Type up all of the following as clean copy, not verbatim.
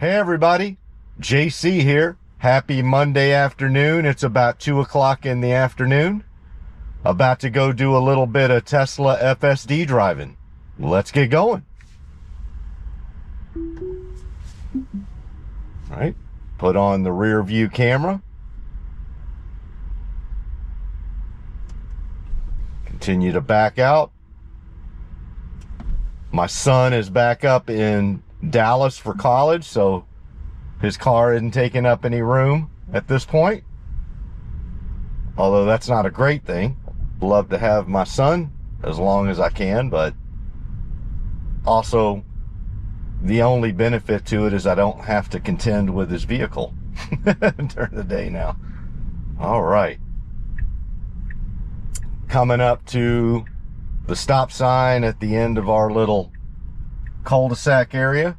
Hey everybody, JC here. Happy Monday afternoon. It's about 2 o'clock in the afternoon. About to go do a little bit of Tesla FSD driving. Let's get going. All right, put on the rear view camera. Continue to back out. My son is back up in Dallas for college, so his car isn't taking up any room at this point. Although that's not a great thing. Love to have my son as long as I can, but also the only benefit to it is I don't have to contend with his vehicle during the day now. All right. Coming up to the stop sign at the end of our little cul-de-sac area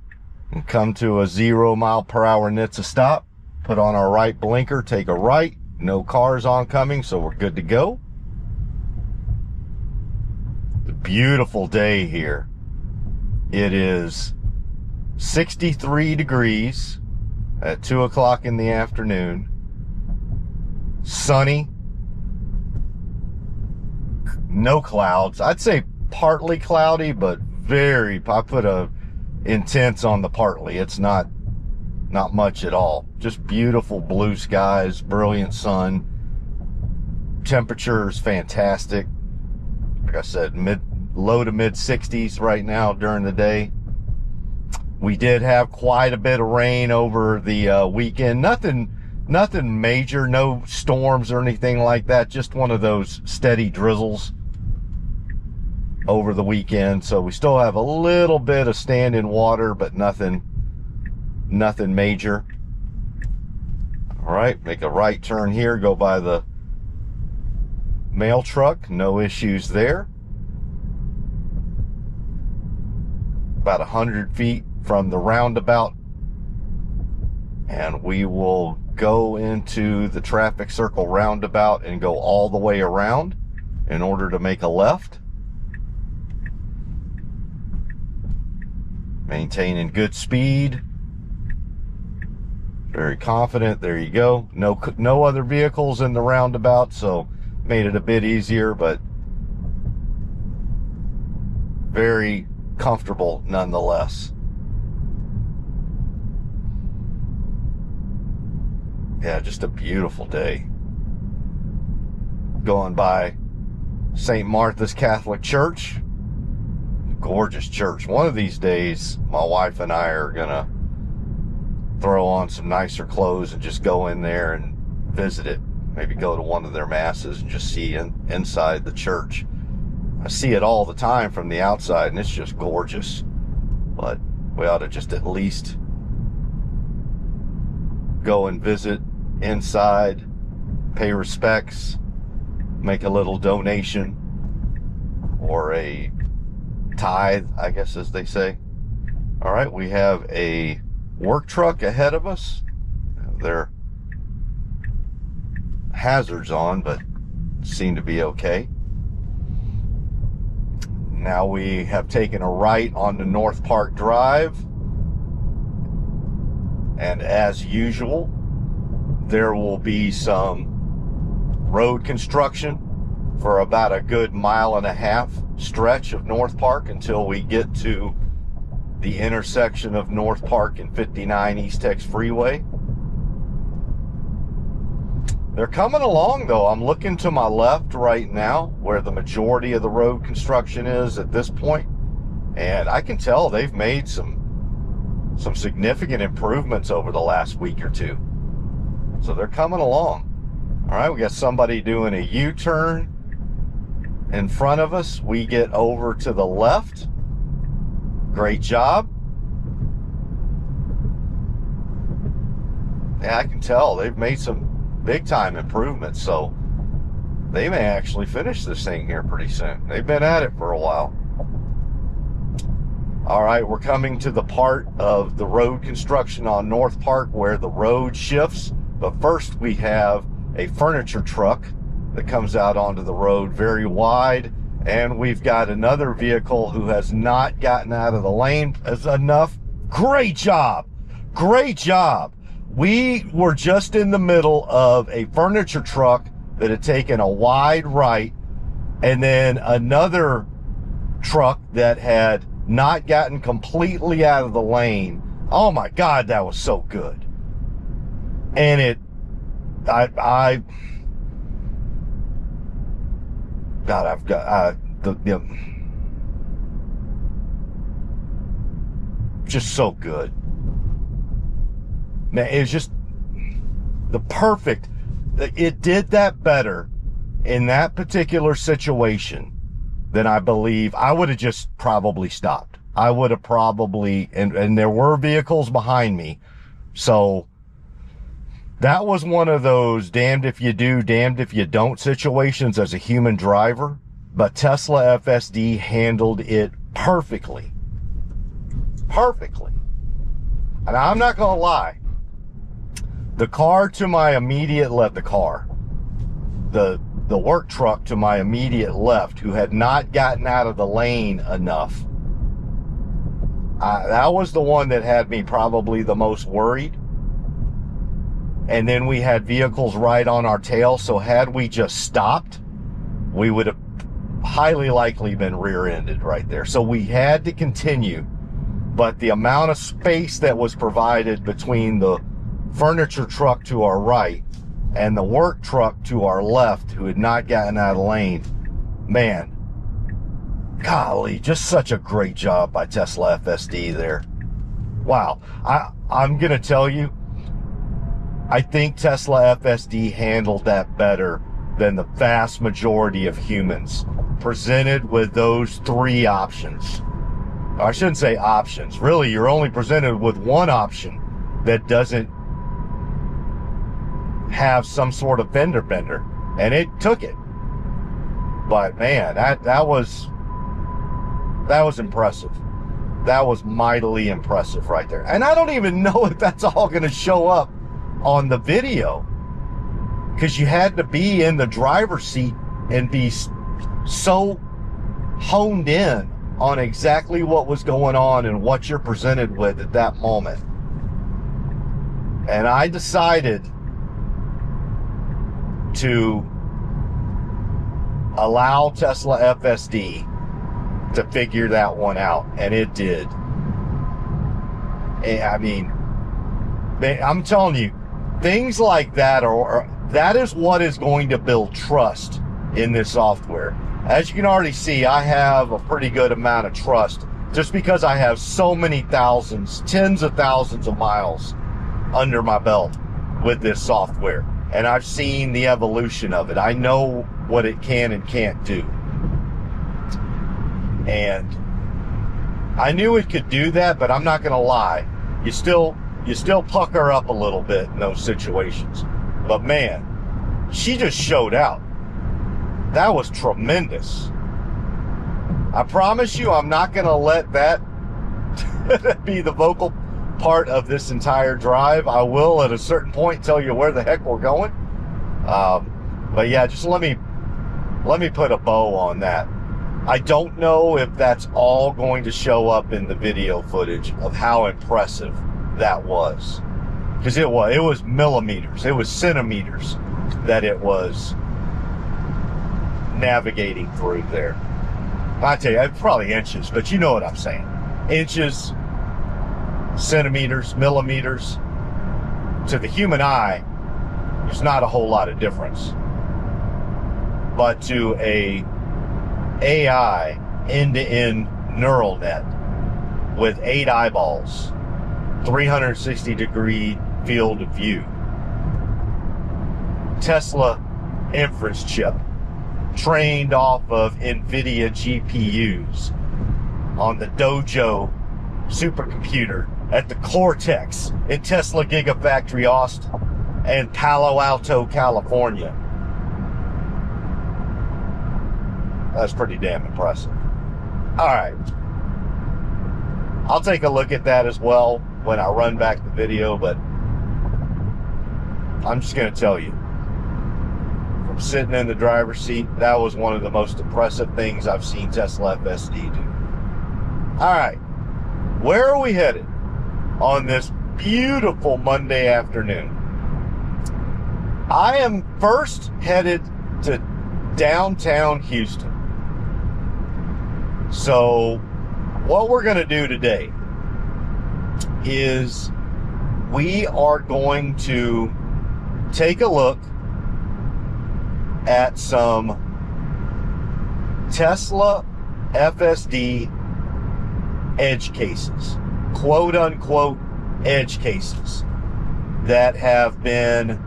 and come to a 0 mph NHTSA stop. Put on our right blinker, take a right. No cars oncoming, so we're good to go. It's a beautiful day here. It is 63 degrees at 2 o'clock in the afternoon. Sunny. No clouds. I'd say partly cloudy, but I put a intense on the partly. It's not much at all. Just beautiful blue skies, brilliant sun. Temperature is fantastic. Like I said, low to mid 60s right now during the day. We did have quite a bit of rain over the weekend. Nothing major, no storms or anything like that. Just one of those steady drizzles over the weekend. So we still have a little bit of standing water, but nothing major. All right, make a right turn here, go by the mail truck. No issues there. About 100 feet from the roundabout, and we will go into the traffic circle roundabout and go all the way around in order to make a left. Maintaining good speed. Very confident. There you go. No other vehicles in the roundabout, so made it a bit easier, but very comfortable nonetheless. Yeah, just a beautiful day. Going by St. Martha's Catholic Church. Gorgeous church. One of these days, my wife and I are gonna throw on some nicer clothes and just go in there and visit it. Maybe go to one of their masses and just see inside the church. I see it all the time from the outside, and it's just gorgeous. But we ought to just at least go and visit inside, pay respects, make a little donation, or a tithe, I guess, as they say. All right, we have a work truck ahead of us. Their hazards on, but seem to be okay. Now we have taken a right onto Northpark Drive, and as usual, there will be some road construction for about a good 1.5 mile stretch of Northpark until we get to the intersection of Northpark and 59 East Tex Freeway. They're coming along though. I'm looking to my left right now where the majority of the road construction is at this point, and I can tell they've made some significant improvements over the last week or two. So they're coming along. All right, we got somebody doing a U-turn in front of us. We get over to the left. Great job. Yeah, I can tell they've made some big time improvements, so they may actually finish this thing here pretty soon. They've been at it for a while. All right, we're coming to the part of the road construction on Northpark where the road shifts, but first we have a furniture truck that comes out onto the road very wide, and we've got another vehicle who has not gotten out of the lane as enough. Great job. Great job. We were just in the middle of a furniture truck that had taken a wide right, and then another truck that had not gotten completely out of the lane. Oh my God, that was so good. And just so good. Man, it was just the perfect. It did that better in that particular situation than I believe. I would have just probably stopped. I would have probably, and there were vehicles behind me. So that was one of those damned if you do, damned if you don't situations as a human driver. But Tesla FSD handled it perfectly. Perfectly. And I'm not going to lie. The car to my immediate left, the work truck to my immediate left, who had not gotten out of the lane enough, that was the one that had me probably the most worried. And then we had vehicles right on our tail, so had we just stopped, we would have highly likely been rear-ended right there. So we had to continue, but the amount of space that was provided between the furniture truck to our right and the work truck to our left, who had not gotten out of the lane, man, golly, just such a great job by Tesla FSD there. Wow. I'm gonna tell you, I think Tesla FSD handled that better than the vast majority of humans presented with those three options. I shouldn't say options. Really, you're only presented with one option that doesn't have some sort of fender bender, and it took it. But man, that was impressive. That was mightily impressive right there. And I don't even know if that's all going to show up on the video, because you had to be in the driver's seat and be so honed in on exactly what was going on and what you're presented with at that moment. And I decided to allow Tesla FSD to figure that one out, and it did. I mean, I'm telling you, things like that that is what is going to build trust in this software. As you can already see, I have a pretty good amount of trust just because I have so many thousands, tens of thousands of miles under my belt with this software. And I've seen the evolution of it. I know what it can and can't do. And I knew it could do that, but I'm not going to lie. You still pucker up a little bit in those situations. But man, she just showed out. That was tremendous. I promise you, I'm not going to let that be the vocal part of this entire drive. I will at a certain point tell you where the heck we're going. But yeah, just let me put a bow on that. I don't know if that's all going to show up in the video footage of how impressive that was. Because it was millimeters, it was centimeters that it was navigating through there. I tell you, it's probably inches, but you know what I'm saying. Inches, centimeters, millimeters. To the human eye, there's not a whole lot of difference. But to a AI end-to-end neural net with 8 eyeballs, 360-degree field of view, Tesla inference chip trained off of NVIDIA GPUs on the Dojo supercomputer at the Cortex in Tesla Gigafactory Austin and Palo Alto, California. That's pretty damn impressive. All right. I'll take a look at that as well when I run back the video, but I'm just going to tell you, from sitting in the driver's seat, that was one of the most impressive things I've seen Tesla FSD do. All right. Where are we headed on this beautiful Monday afternoon. I am first headed to downtown Houston. So what we're going to do today is we are going to take a look at some Tesla FSD edge cases, quote unquote edge cases, that have been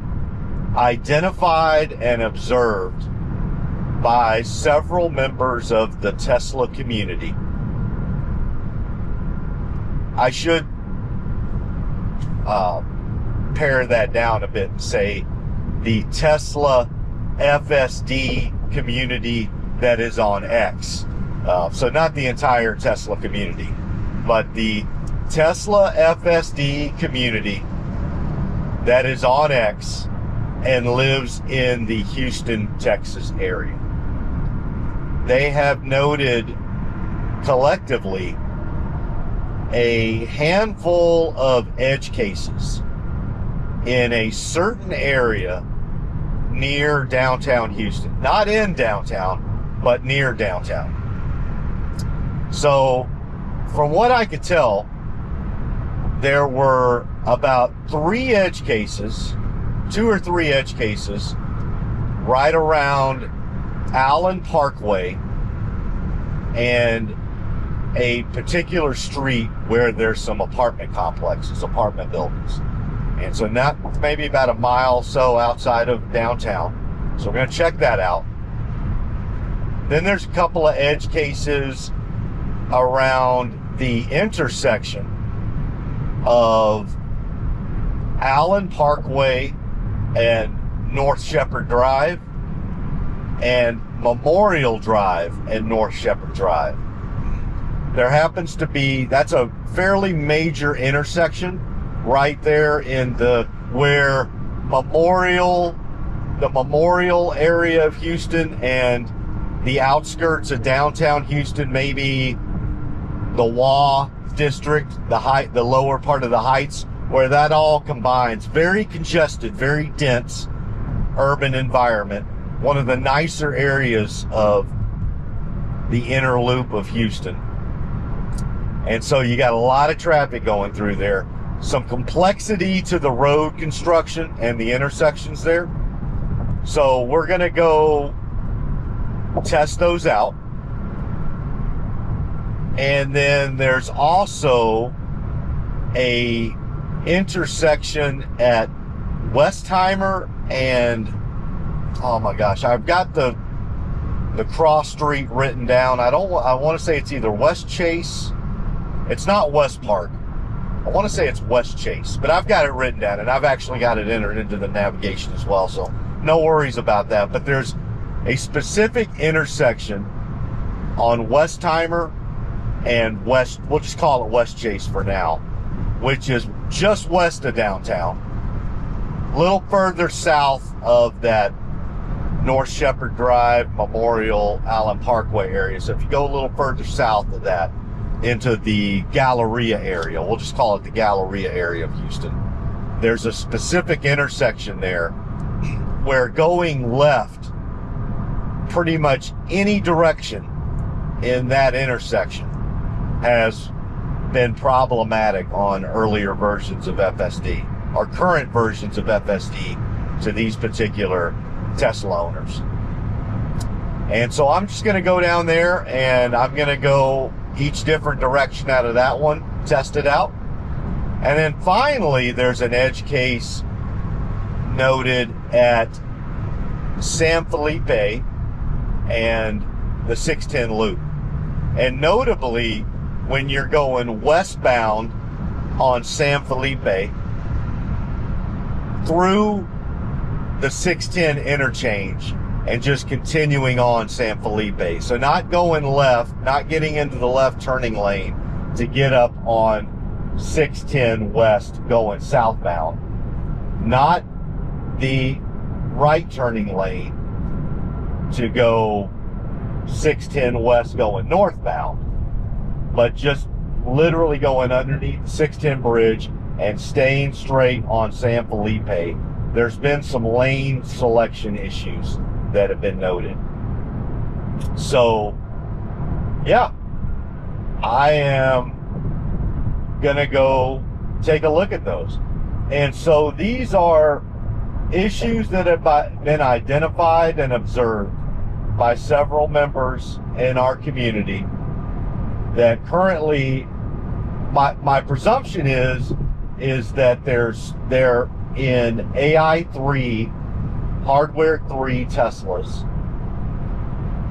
identified and observed by several members of the Tesla community. I should pare that down a bit and say the Tesla FSD community that is on X. So not the entire Tesla community, but the Tesla FSD community that is on X and lives in the Houston, Texas area. They have noted collectively a handful of edge cases in a certain area near downtown Houston. Not in downtown, but near downtown. So, from what I could tell, there were about 3 edge cases, 2 or 3 edge cases, right around Allen Parkway and a particular street where there's some apartment complexes, apartment buildings. And so not maybe about a mile or so outside of downtown. So we're going to check that out. Then there's a couple of edge cases around the intersection of Allen Parkway and North Shepherd Drive and Memorial Drive and North Shepherd Drive. There happens to be, that's a fairly major intersection right there in where the Memorial area of Houston and the outskirts of downtown Houston, maybe the WA district, the lower part of the Heights, where that all combines. Very congested, very dense urban environment. One of the nicer areas of the inner loop of Houston. And so you got a lot of traffic going through there. Some complexity to the road construction and the intersections there. So we're going to go test those out. And then there's also a intersection at Westheimer and, oh my gosh, I've got the cross street written down. I want to say it's either West Chase. It's not West Park. I want to say it's West Chase, but I've got it written down and I've actually got it entered into the navigation as well. So no worries about that. But there's a specific intersection on Westheimer and we'll just call it West Chase for now, which is just west of downtown, a little further south of that North Shepherd Drive, Memorial, Allen Parkway area. So if you go a little further south of that into the Galleria area, we'll just call it the Galleria area of Houston, there's a specific intersection there where going left pretty much any direction in that intersection has been problematic on earlier versions of FSD, or current versions of FSD, to these particular Tesla owners. And so I'm just going to go down there and I'm going to go each different direction out of that one, test it out. And then finally, there's an edge case noted at San Felipe and the 610 loop. And notably, when you're going westbound on San Felipe through the 610 interchange and just continuing on San Felipe. So not going left, not getting into the left turning lane to get up on 610 west going southbound. Not the right turning lane to go 610 west going northbound, but just literally going underneath the 610 bridge and staying straight on San Felipe, there's been some lane selection issues that have been noted. So, yeah, I am gonna go take a look at those. And so these are issues that have been identified and observed by several members in our community that currently, my presumption is that they're in AI3, hardware 3 Teslas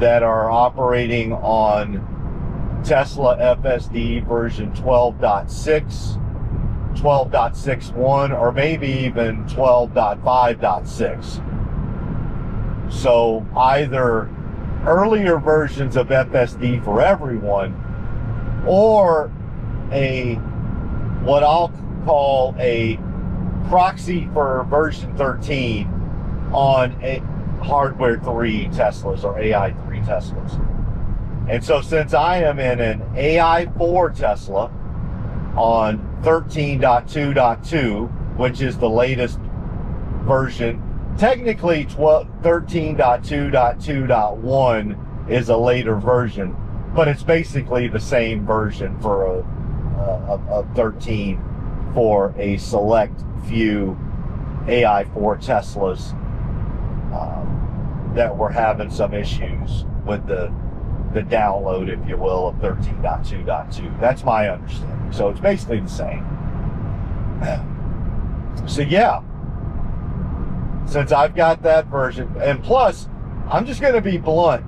that are operating on Tesla FSD version 12.6, 12.61, or maybe even 12.5.6. So either earlier versions of FSD for everyone, or what I'll call a proxy for version 13 on a hardware 3 Teslas or AI 3 Teslas. And so since I am in an AI 4 Tesla on 13.2.2, which is the latest version, technically 13.2.2.1 is a later version, but it's basically the same version for a 13 for a select few AI 4 Teslas that were having some issues with the download, if you will, of 13.2.2. That's my understanding. So it's basically the same. So yeah, since I've got that version, and plus, I'm just going to be blunt.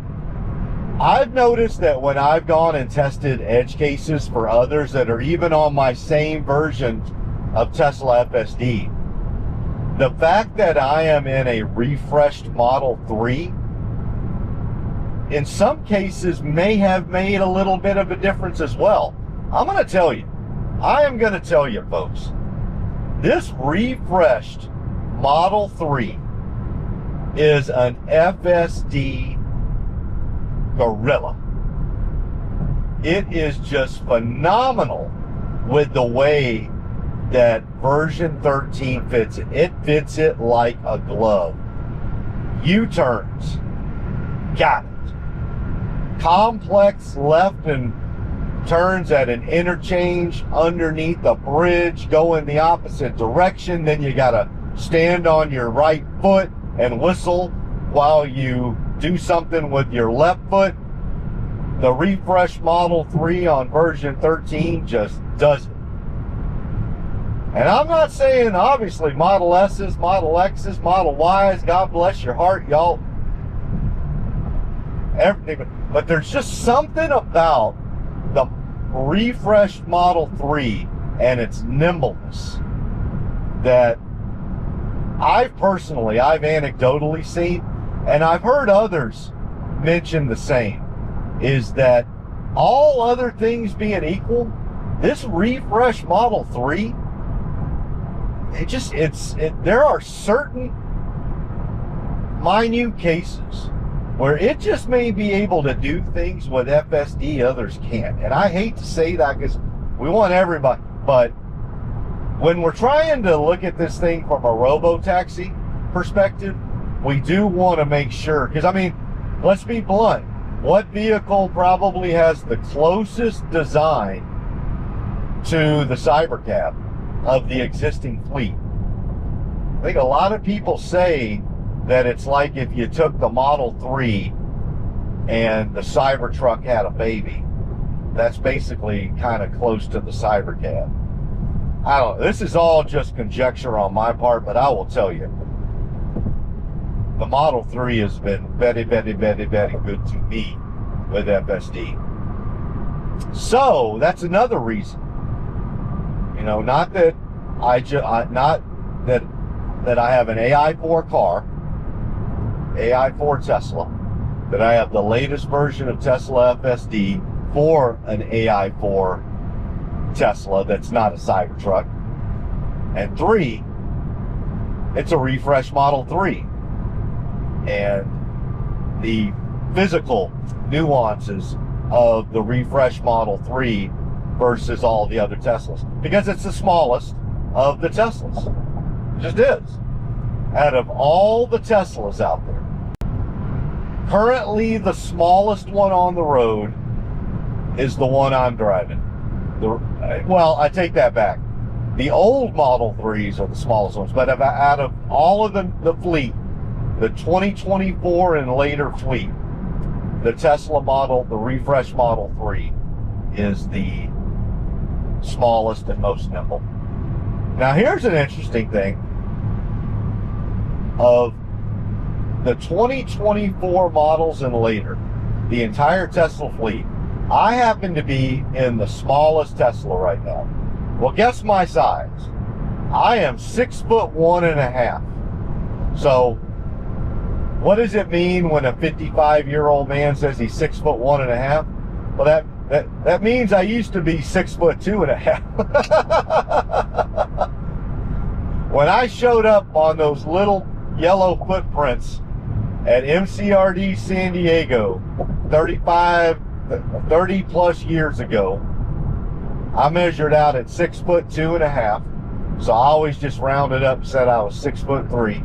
I've noticed that when I've gone and tested edge cases for others that are even on my same version of Tesla FSD, the fact that I am in a refreshed Model 3 in some cases may have made a little bit of a difference as well. I am going to tell you, folks, this refreshed Model 3 is an FSD gorilla. It is just phenomenal with the way that version 13 fits it. It fits it like a glove. U-turns, got it. Complex left and turns at an interchange underneath a bridge, go in the opposite direction, then you gotta stand on your right foot and whistle while you do something with your left foot. The refresh Model 3 on version 13 just does it. And I'm not saying, obviously, Model S's, Model X's, Model Y's, God bless your heart, y'all, everything, but there's just something about the refreshed Model 3 and its nimbleness that I've anecdotally seen, and I've heard others mention the same, is that all other things being equal, this refreshed Model 3, there are certain minute cases where it just may be able to do things with FSD others can't. And I hate to say that because we want everybody, but when we're trying to look at this thing from a robo-taxi perspective, we do want to make sure, because I mean, let's be blunt, what vehicle probably has the closest design to the Cybercab of the existing fleet? I think a lot of people say that it's like if you took the Model 3 and the Cybertruck had a baby. That's basically kind of close to the Cybercab. I don't know. This is all just conjecture on my part, but I will tell you, the Model 3 has been very, very, very, very good to me with FSD. So that's another reason. You know, not that that I have an AI4 car, AI4 Tesla, that I have the latest version of Tesla FSD for an AI4 Tesla that's not a Cybertruck. And 3, it's a refresh Model 3. And the physical nuances of the refresh Model 3 versus all the other Teslas. Because it's the smallest, of the Teslas. It just is. Out of all the Teslas out there, currently the smallest one on the road is the one I'm driving. Well, I take that back. The old Model 3s are the smallest ones, but out of all of the fleet, the 2024 and later fleet, the Tesla model, the refresh Model 3, is the smallest and most nimble. Now, here's an interesting thing. Of the 2024 models and later, the entire Tesla fleet, I happen to be in the smallest Tesla right now. Well, guess my size. I am 6'1.5". So, what does it mean when a 55-year-old man says he's 6'1.5"? Well, that means I used to be 6'2.5". When I showed up on those little yellow footprints at MCRD San Diego 30 plus years ago, I measured out at 6'2.5". So I always just rounded up and said I was 6'3",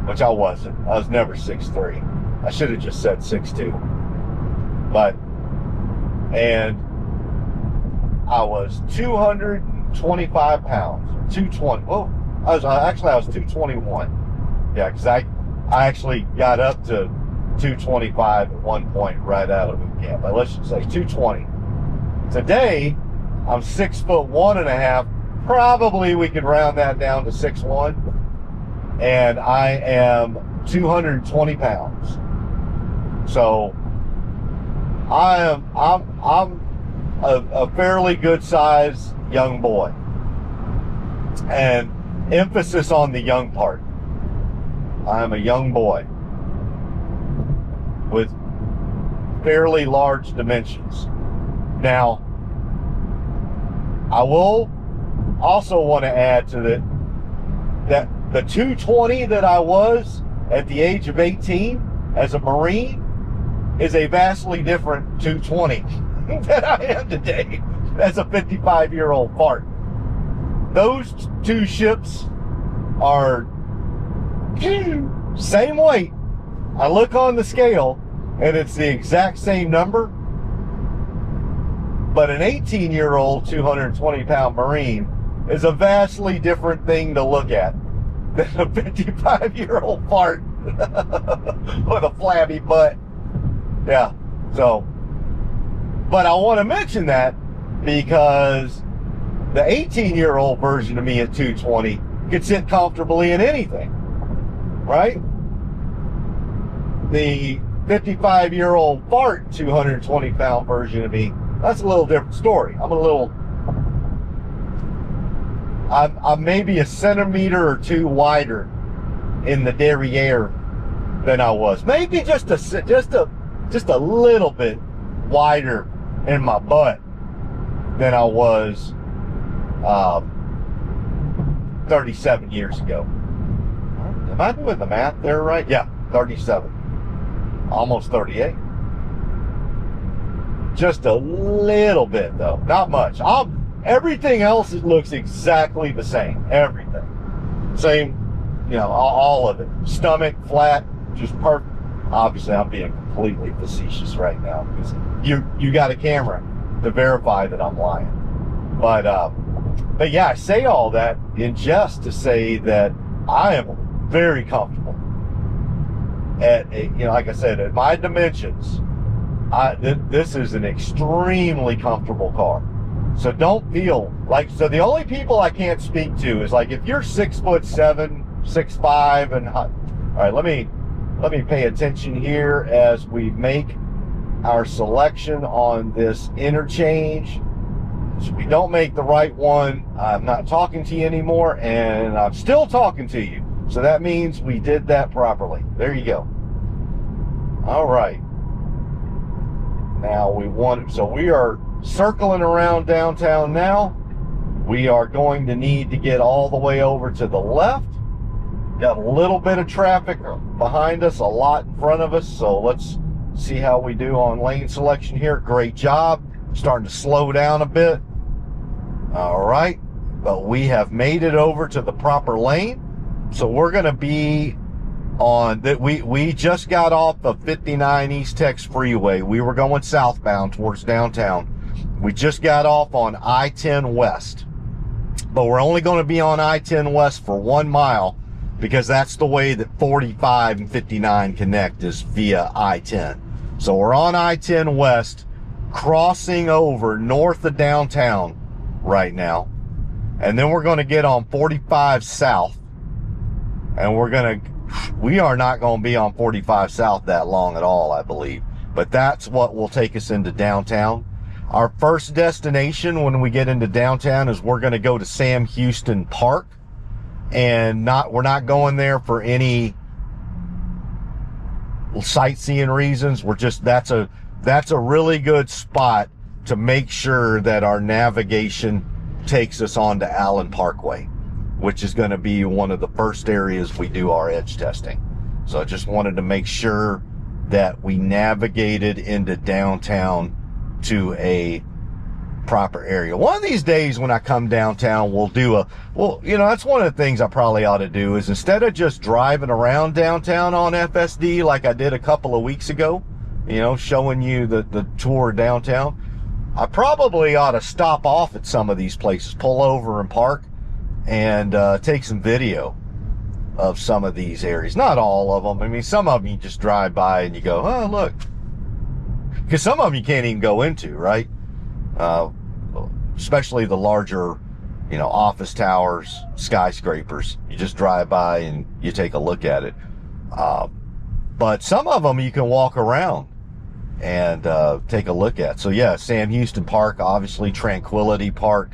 which I wasn't. I was never 6'3". I should have just said 6'2". And I was 225 pounds, 220. Oh, I was 221. Yeah, because I actually got up to 225 at one point right out of boot camp. But let's just say 220. Today, I'm 6'1.5". Probably we could round that down to 6'1". And I am 220 pounds. So I'm a fairly good size young boy. And emphasis on the young part. I'm a young boy with fairly large dimensions. Now, I will also want to add to that the 220 that I was at the age of 18 as a Marine is a vastly different 220 that I am today as a 55-year-old fart. Those two ships are same weight. I look on the scale and it's the exact same number, but an 18-year-old 220-pound Marine is a vastly different thing to look at than a 55-year-old fart with a flabby butt. Yeah, so, but I want to mention that because the 18-year-old version of me at 220 could sit comfortably in anything, right? The 55-year-old fart 220-pound version of me, that's a little different story. I'm maybe a centimeter or two wider in the derriere than I was. Maybe just a little bit wider in my butt than I was 37 years ago. Am I doing the math there right? Yeah, 37. Almost 38. Just a little bit though, not much. Everything else, it looks exactly the same. Everything. Same, all of it. Stomach, flat, just perfect. Obviously, I'm being completely facetious right now because you got a camera to verify that I'm lying. But yeah, I say all that in jest to say that I am very comfortable at, like I said, at my dimensions. This is an extremely comfortable car. So don't feel like, so the only people I can't speak to is like if you're 6'7", 6'5", and all right, let me pay attention here as we make our selection on this interchange. So we don't make the right one, I'm not talking to you anymore, and I'm still talking to you. So that means we did that properly. There you go. All right. Now so we are circling around downtown now. We are going to need to get all the way over to the left. Got a little bit of traffic behind us, a lot in front of us, so let's see how we do on lane selection here. Great job. Starting to slow down a bit. All right, but we have made it over to the proper lane. So we're going to be on that. We just got off of 59 East Tex Freeway. We were going southbound towards downtown. We just got off on I-10 West, but we're only going to be on I-10 West for 1 mile because that's the way that 45 and 59 connect, is via I-10. So we're on I-10 West, crossing over north of downtown right now. And then we're going to get on 45 South. And we are not going to be on 45 South that long at all, I believe. But that's what will take us into downtown. Our first destination when we get into downtown is we're going to go to Sam Houston Park. And we're not going there for any sightseeing reasons. That's a really good spot to make sure that our navigation takes us onto Allen Parkway, which is going to be one of the first areas we do our edge testing. So I just wanted to make sure that we navigated into downtown to a proper area. One of these days when I come downtown, that's one of the things I probably ought to do, is instead of just driving around downtown on FSD like I did a couple of weeks ago, showing you the tour downtown, I probably ought to stop off at some of these places, pull over and park, and take some video of some of these areas. Not all of them. I mean, some of them you just drive by and you go, oh, look. Because some of them you can't even go into, right? Especially the larger, office towers, skyscrapers. You just drive by and you take a look at it. But some of them you can walk around and take a look at. So yeah, Sam Houston Park, obviously Tranquility Park,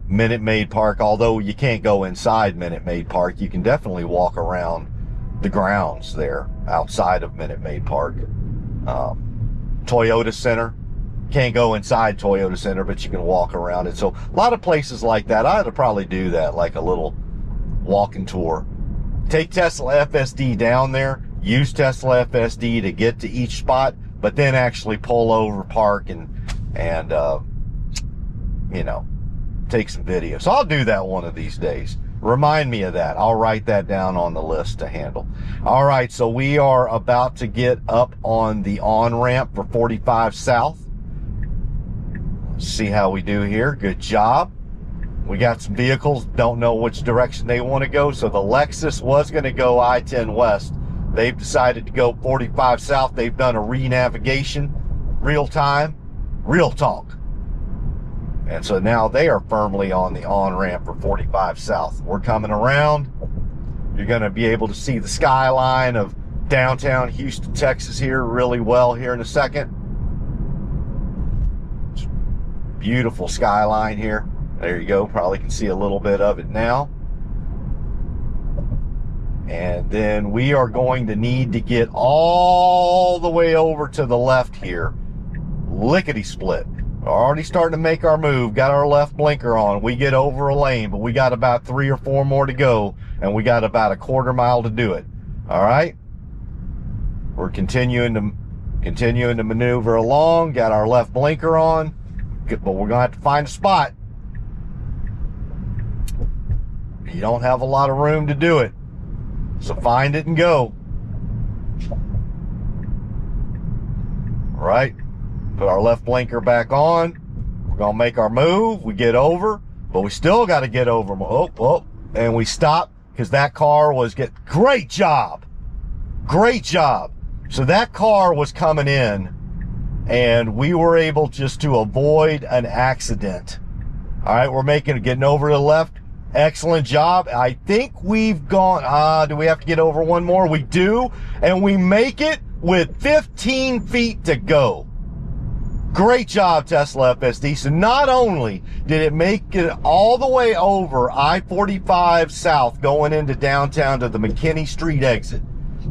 Minute Maid Park. Although you can't go inside Minute Maid Park, you can definitely walk around the grounds there outside of Minute Maid Park. Toyota Center, can't go inside Toyota Center, but you can walk around it. So a lot of places like that. I ought to probably do that, like a little walking tour. Take Tesla FSD down there, use Tesla FSD to get to each spot, but then actually pull over, park, and take some video. So I'll do that one of these days. Remind me of that. I'll write that down on the list to handle. All right, so we are about to get up on the on-ramp for 45 South. Let's see how we do here. Good job. We got some vehicles, don't know which direction they want to go. So the Lexus was going to go I-10 West. They've decided to go 45 South. They've done a re-navigation, real time, real talk. And so now they are firmly on the on-ramp for 45 South. We're coming around. You're going to be able to see the skyline of downtown Houston, Texas here really well here in a second. Beautiful skyline here. There you go. Probably can see a little bit of it now. And then we are going to need to get all the way over to the left here. Lickety-split. We're already starting to make our move. Got our left blinker on. We get over a lane, but we got about 3 or 4 more to go, and we got about a quarter mile to do it. All right? We're continuing to maneuver along. Got our left blinker on, but we're going to have to find a spot. You don't have a lot of room to do it, so find it and go. All right? Put our left blinker back on. We're going to make our move. We get over, but we still got to get over. And we stop because that car was great job. Great job. So that car was coming in and we were able just to avoid an accident. All right, we're getting over to the left. Excellent job. I think we've gone, do we have to get over one more? We do, and we make it with 15 feet to go. Great job, Tesla FSD. So not only did it make it all the way over I-45 South going into downtown to the McKinney Street exit,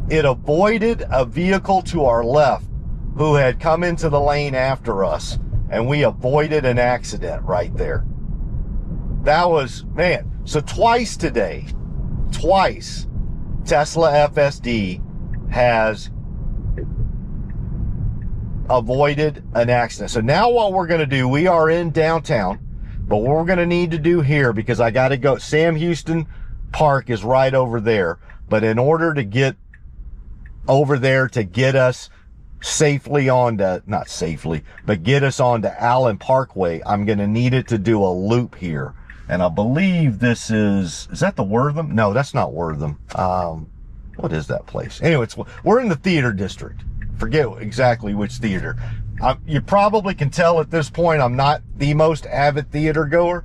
it avoided a vehicle to our left who had come into the lane after us, and we avoided an accident right there. That was, man, so twice today, Tesla FSD has avoided an accident. So now what we're going to do, we are in downtown. But what we're going to need to do here, because I got to go, Sam Houston Park is right over there. But in order to get over there to get us safely onto, not safely, but get us onto Allen Parkway, I'm going to need it to do a loop here. And I believe this is that the Wortham? No, that's not Wortham. What is that place? Anyway, we're in the theater district. Forget exactly which theater. You probably can tell at this point I'm not the most avid theater goer,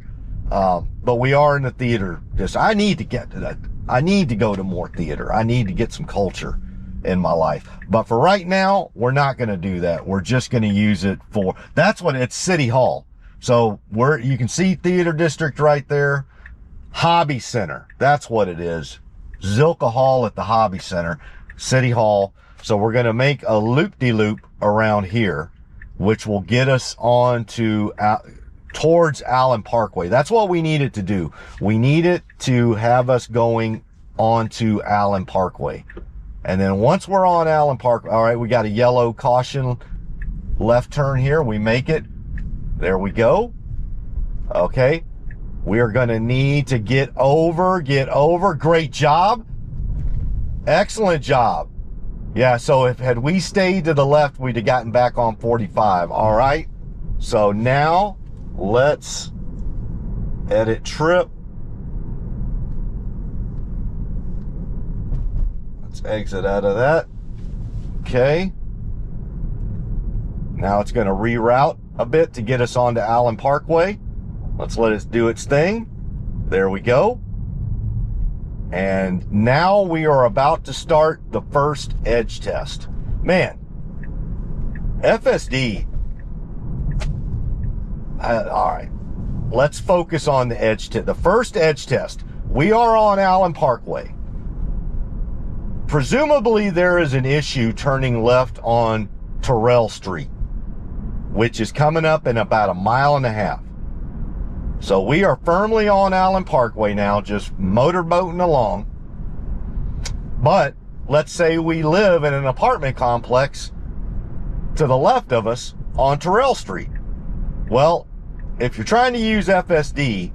but we are in the theater district. I need to get to that. I need to go to more theater. I need to get some culture in my life. But for right now, we're not going to do that. We're just going to use it for, that's what it's City Hall. So you can see theater district right there. Hobby Center. That's what it is. Zilka Hall at the Hobby Center, City Hall. So we're going to make a loop-de-loop around here, which will get us on to towards Allen Parkway. That's what we need it to do. We need it to have us going onto Allen Parkway. And then once we're on Allen Park, all right, we got a yellow caution left turn here. We make it. There we go. Okay. We are going to need to get over. Great job. Excellent job. Yeah, so had we stayed to the left, we'd have gotten back on 45. All right. So now let's edit trip. Let's exit out of that. Okay. Now it's going to reroute a bit to get us onto Allen Parkway. Let's let it do its thing. There we go. And now we are about to start the first edge test. Man, FSD. All right. Let's focus on the edge test. The first edge test. We are on Allen Parkway. Presumably there is an issue turning left on Tirrell Street, which is coming up in about a mile and a half. So we are firmly on Allen Parkway now, just motorboating along. But let's say we live in an apartment complex to the left of us on Tirrell Street. Well, if you're trying to use FSD,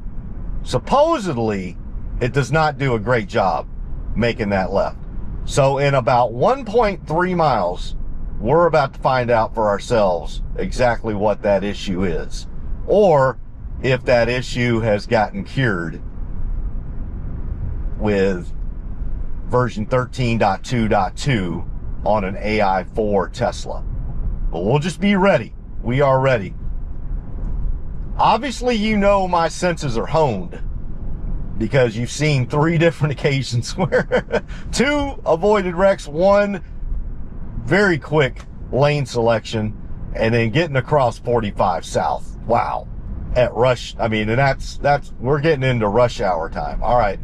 supposedly it does not do a great job making that left. So in about 1.3 miles, we're about to find out for ourselves exactly what that issue is, or if that issue has gotten cured with version 13.2.2 on an AI4 Tesla. But we'll just be ready. We are ready. Obviously, you know my senses are honed because you've seen 3 different occasions where 2 avoided wrecks, 1 very quick lane selection, and then getting across 45 south. Wow. At rush, I mean, and that's we're getting into rush hour time. All right.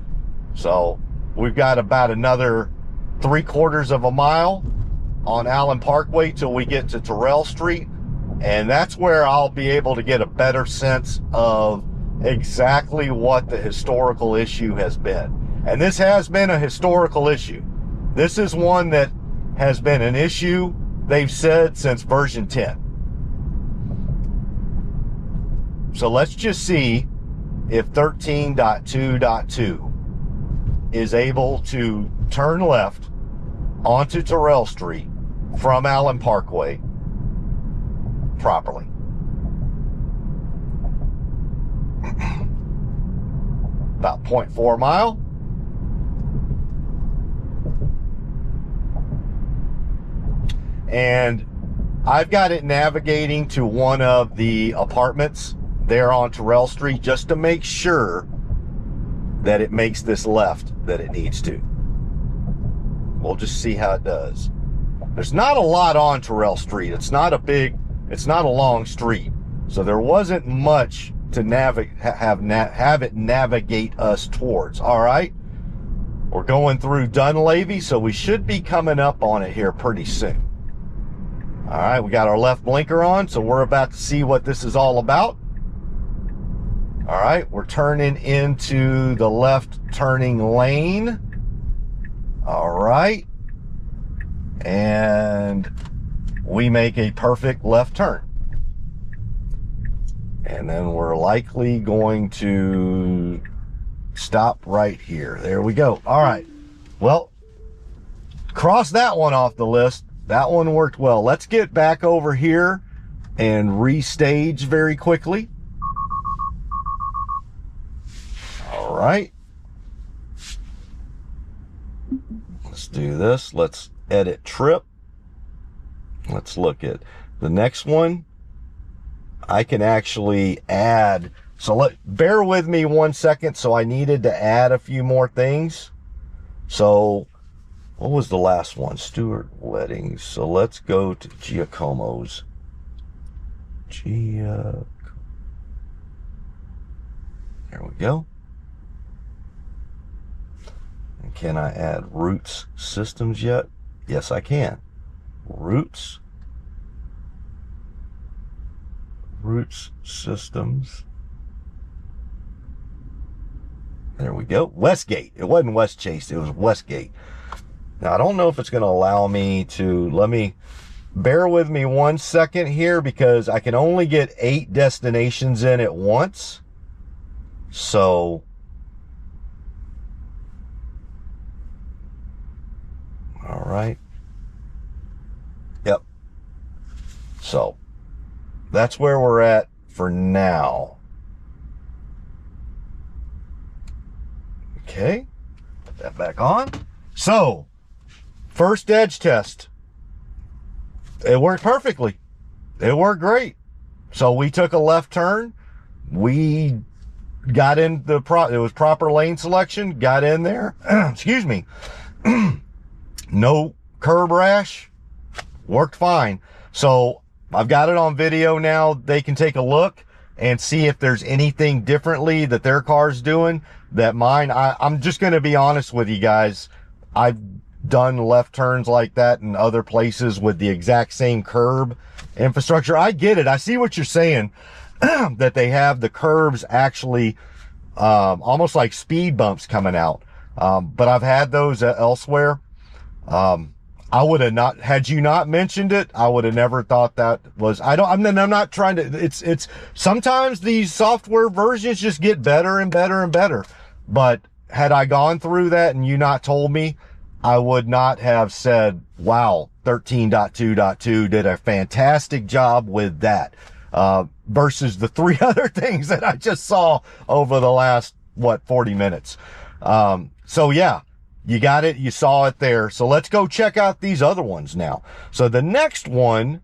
So we've got about another 3/4 of a mile on Allen Parkway till we get to Tirrell Street. And that's where I'll be able to get a better sense of exactly what the historical issue has been. And this has been a historical issue. This is one that has been an issue, they've said, since version 10. So let's just see if 13.2.2 is able to turn left onto Tirrell Street from Allen Parkway properly. About 0.4 mile. And I've got it navigating to one of the apartments there on Tirrell Street just to make sure that it makes this left that it needs to. We'll just see how it does. There's not a lot on Tirrell Street. It's not a long street. So there wasn't much to have it navigate us towards. All right. We're going through Dunleavy, so we should be coming up on it here pretty soon. All right, we got our left blinker on, so we're about to see what this is all about. All right, we're turning into the left turning lane. All right. And we make a perfect left turn. And then we're likely going to stop right here. There we go. All right. Well, cross that one off the list. That one worked well. Let's get back over here and restage very quickly. All right. Let's do this. Let's edit trip. Let's look at the next one. I can actually add, so bear with me 1 second. So I needed to add a few more things. So what was the last one? Stewart Weddings. So let's go to Giacomo's. There we go. And can I add Roots Systems yet? Yes, I can. Roots Systems. There we go. Westgate. It wasn't West Chase. It was Westgate. Now, I don't know if it's going to allow me to, bear with me 1 second here, because I can only get 8 destinations in at once. So, all right. Yep. So, that's where we're at for now. Okay. Put that back on. So, first edge test. It worked perfectly. It worked great. So we took a left turn. We got in it was proper lane selection. Got in there. Excuse me. No curb rash. Worked fine. So I've got it on video now. They can take a look and see if there's anything differently that their car's doing that mine. I'm just going to be honest with you guys. I've done left turns like that in other places with the exact same curb infrastructure. I get it. I see what you're saying, that they have the curbs actually almost like speed bumps coming out. But I've had those elsewhere. I would have not, had you not mentioned it, I would have never thought that was, I'm not trying to, it's sometimes these software versions just get better and better and better. But had I gone through that and you not told me, I would not have said, wow, 13.2.2 did a fantastic job with that, versus the 3 other things that I just saw over the last, 40 minutes. So yeah, you got it. You saw it there. So let's go check out these other ones now. So the next one,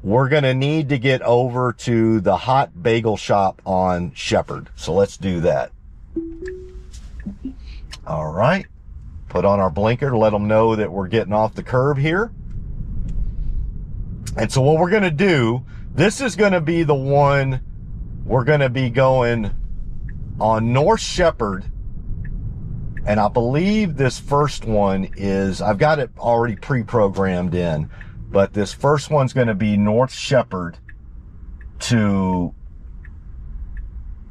we're going to need to get over to the Hot Bagel Shop on Shepherd. So let's do that. All right. Put on our blinker to let them know that we're getting off the curb here. And so what we're going to do, this is going to be the one we're going to be going on North Shepherd. And I believe this first one is, I've got it already pre-programmed in, but this first one's going to be North Shepherd to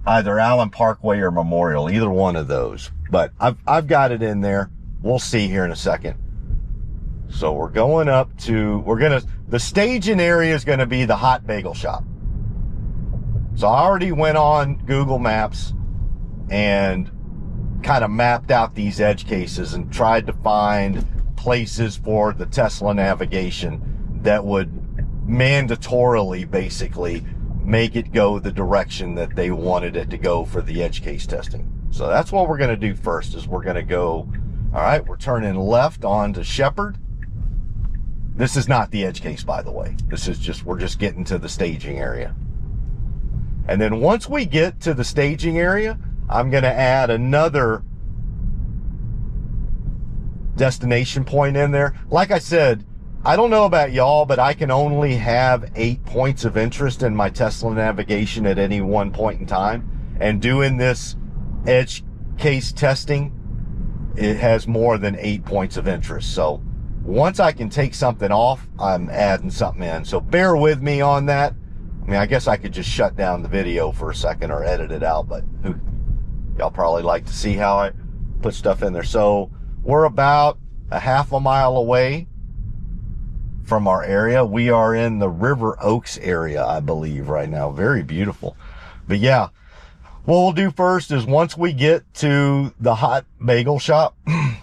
either Allen Parkway or Memorial, either one of those. But I've got it in there. We'll see here in a second. So we're going up to, the staging area is going to be the Hot Bagel Shop. So I already went on Google Maps and kind of mapped out these edge cases and tried to find places for the Tesla navigation that would mandatorily basically make it go the direction that they wanted it to go for the edge case testing. So that's what we're going to do first, is we're going to go, all right, we're turning left onto Shepherd. This is not the edge case, by the way. This is just, we're just getting to the staging area. And then once we get to the staging area, I'm going to add another destination point in there. Like I said, I don't know about y'all, but I can only have 8 points of interest in my Tesla navigation at any one point in time. And doing this edge case testing, it has more than 8 points of interest. So once I can take something off, I'm adding something in. So bear with me on that. I mean, I guess I could just shut down the video for a second or edit it out, but y'all probably like to see how I put stuff in there. So we're about a half a mile away from our area. We are in the River Oaks area, I believe, right now. Very beautiful. But yeah, what we'll do first is once we get to the Hot Bagel Shop,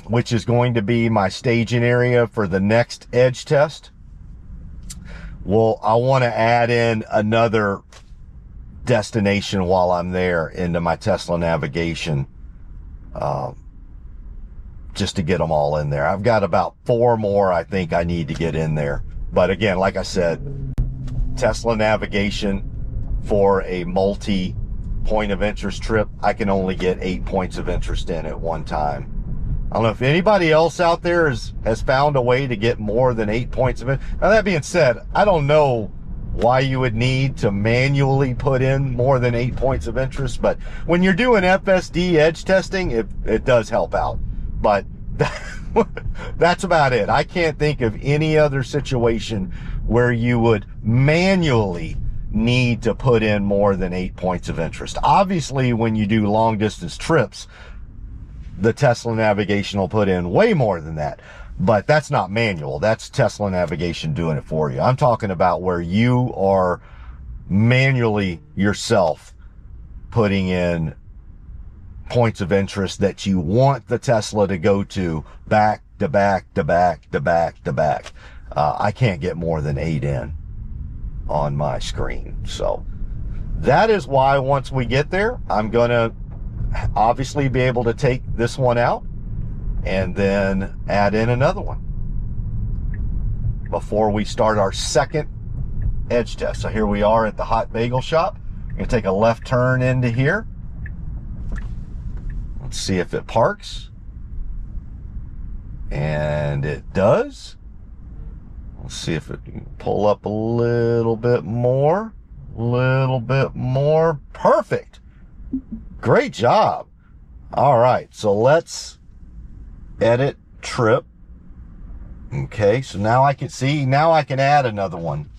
which is going to be my staging area for the next edge test, I want to add in another destination while I'm there into my Tesla navigation, just to get them all in there. I've got about 4 more I think I need to get in there. But again, like I said, Tesla navigation for a multi point of interest trip, I can only get 8 points of interest in at one time. I don't know if anybody else out there has found a way to get more than 8 points of it. Now, that being said, I don't know why you would need to manually put in more than 8 points of interest, but when you're doing FSD edge testing, it does help out. But that's about it. I can't think of any other situation where you would manually need to put in more than 8 points of interest. Obviously, when you do long distance trips, the Tesla navigation will put in way more than that. But that's not manual. That's Tesla navigation doing it for you. I'm talking about where you are manually yourself putting in points of interest that you want the Tesla to go to back to back to back to back to back. I can't get more than 8 in on my screen. So that is why once we get there, I'm going to obviously be able to take this one out and then add in another one before we start our second edge test. So here we are at the Hot Bagel Shop. I'm going to take a left turn into here. Let's see if it parks. And it does. Let's see if it can pull up a little bit more. Perfect. Great job. All right, so let's edit trip. Okay, so now I can see, now I can add another one.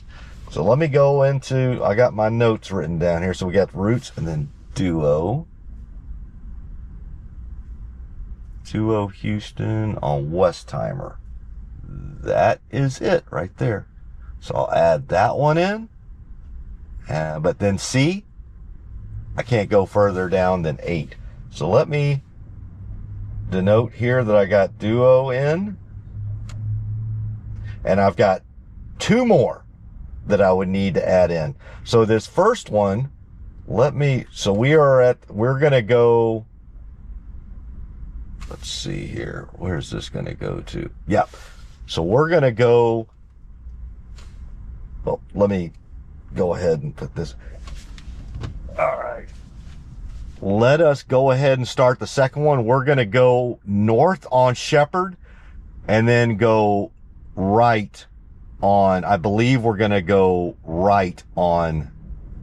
So let me go into, I got my notes written down here. So we got routes and then Duo Houston on Westheimer. That is it right there. So I'll add that one in. But then see, I can't go further down than 8. So let me denote here that I got Duo in. And I've got 2 more that I would need to add in. So this first one, we're going to go, let's see here. Where's this going to go to? Yep. So we're going to go, well, let me go ahead and put this. All right. Let us go ahead and start the second one. We're going to go north on Shepherd and then go right on, I believe we're going to go right on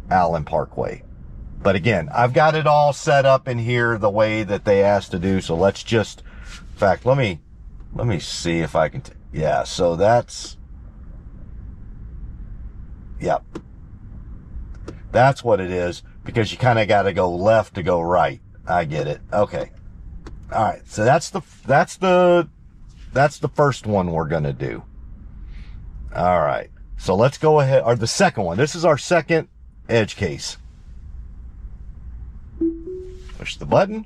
Allen Parkway. But again, I've got it all set up in here the way that they asked to do. So let's just, in fact, let me see if I can, yeah, so that's, yep. That's what it is, because you kind of got to go left to go right. I get it. Okay. All right. So that's the first one we're going to do. All right. So let's go ahead, or the second one. This is our second edge case. Push the button.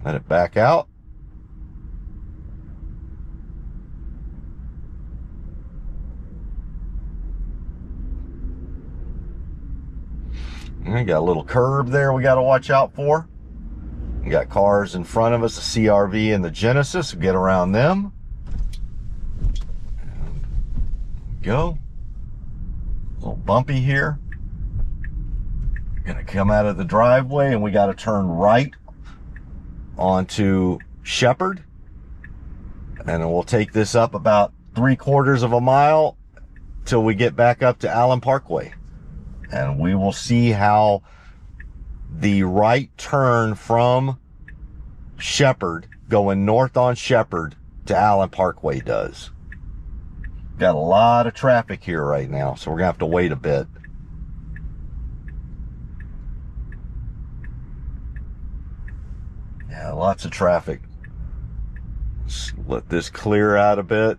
Let it back out. We got a little curb there we got to watch out for. We got cars in front of us, the CRV and the Genesis. We'll get around them. Go. A little bumpy here. Gonna come out of the driveway and we got to turn right onto Shepherd. And then we'll take this up about 3/4 of a mile till we get back up to Allen Parkway. And we will see how the right turn from Shepherd, going north on Shepherd to Allen Parkway does. Got a lot of traffic here right now, so we're gonna have to wait a bit. Yeah, lots of traffic. Let's let this clear out a bit.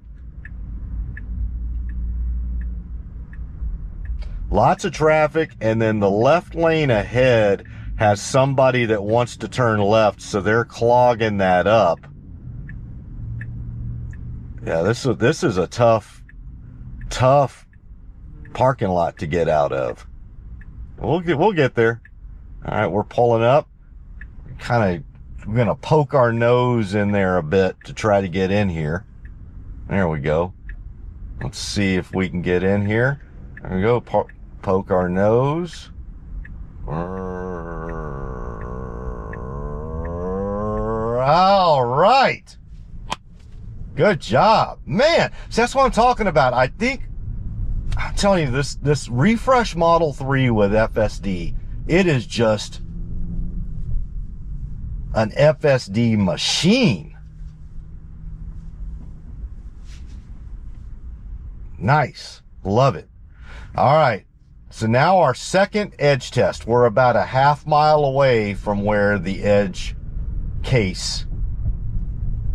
Lots of traffic, and then the left lane ahead has somebody that wants to turn left, so they're clogging that up. Yeah, this is a tough parking lot to get out of. We'll get there. All right, we're pulling up. We're gonna poke our nose in there a bit to try to get in here. There we go. Let's see if we can get in here. There we go. Poke our nose. All right. Good job, man. So that's what I'm talking about. I'm telling you, this refresh Model 3 with FSD, it is just an FSD machine. Nice. Love it. All right. So now our second edge test. We're about a half mile away from where the edge case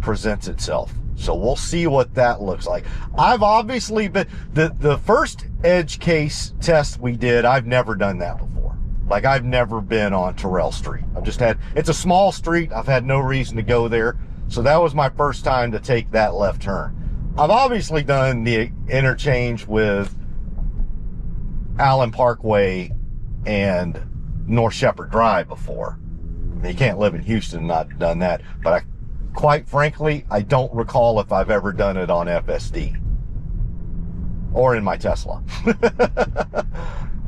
presents itself. So we'll see what that looks like. I've obviously been, the first edge case test we did, I've never done that before. Like, I've never been on Tirrell Street. It's a small street. I've had no reason to go there. So that was my first time to take that left turn. I've obviously done the interchange with Allen Parkway and North Shepherd Drive before. You can't live in Houston and not done that. But quite frankly, I don't recall if I've ever done it on FSD or in my Tesla.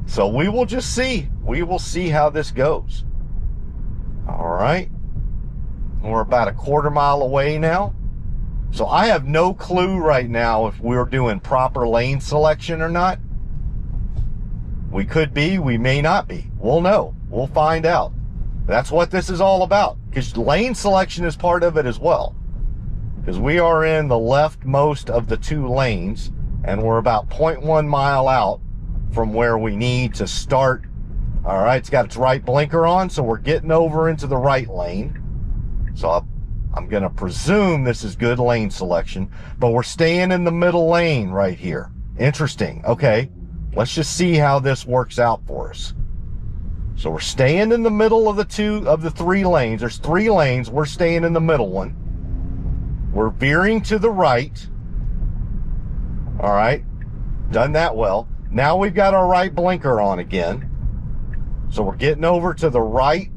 So we will just see. We will see how this goes. All right. We're about a quarter mile away now. So I have no clue right now if we're doing proper lane selection or not. We could be, we may not be. We'll know. We'll find out. That's what this is all about. Because lane selection is part of it as well. Because we are in the leftmost of the two lanes, and we're about 0.1 mile out from where we need to start. All right, it's got its right blinker on, so we're getting over into the right lane. So I'm going to presume this is good lane selection, but we're staying in the middle lane right here. Interesting. Okay. Let's just see how this works out for us. So we're staying in the middle of the three lanes. There's three lanes. We're staying in the middle one. We're veering to the right. All right. Done that well. Now we've got our right blinker on again. So we're getting over to the right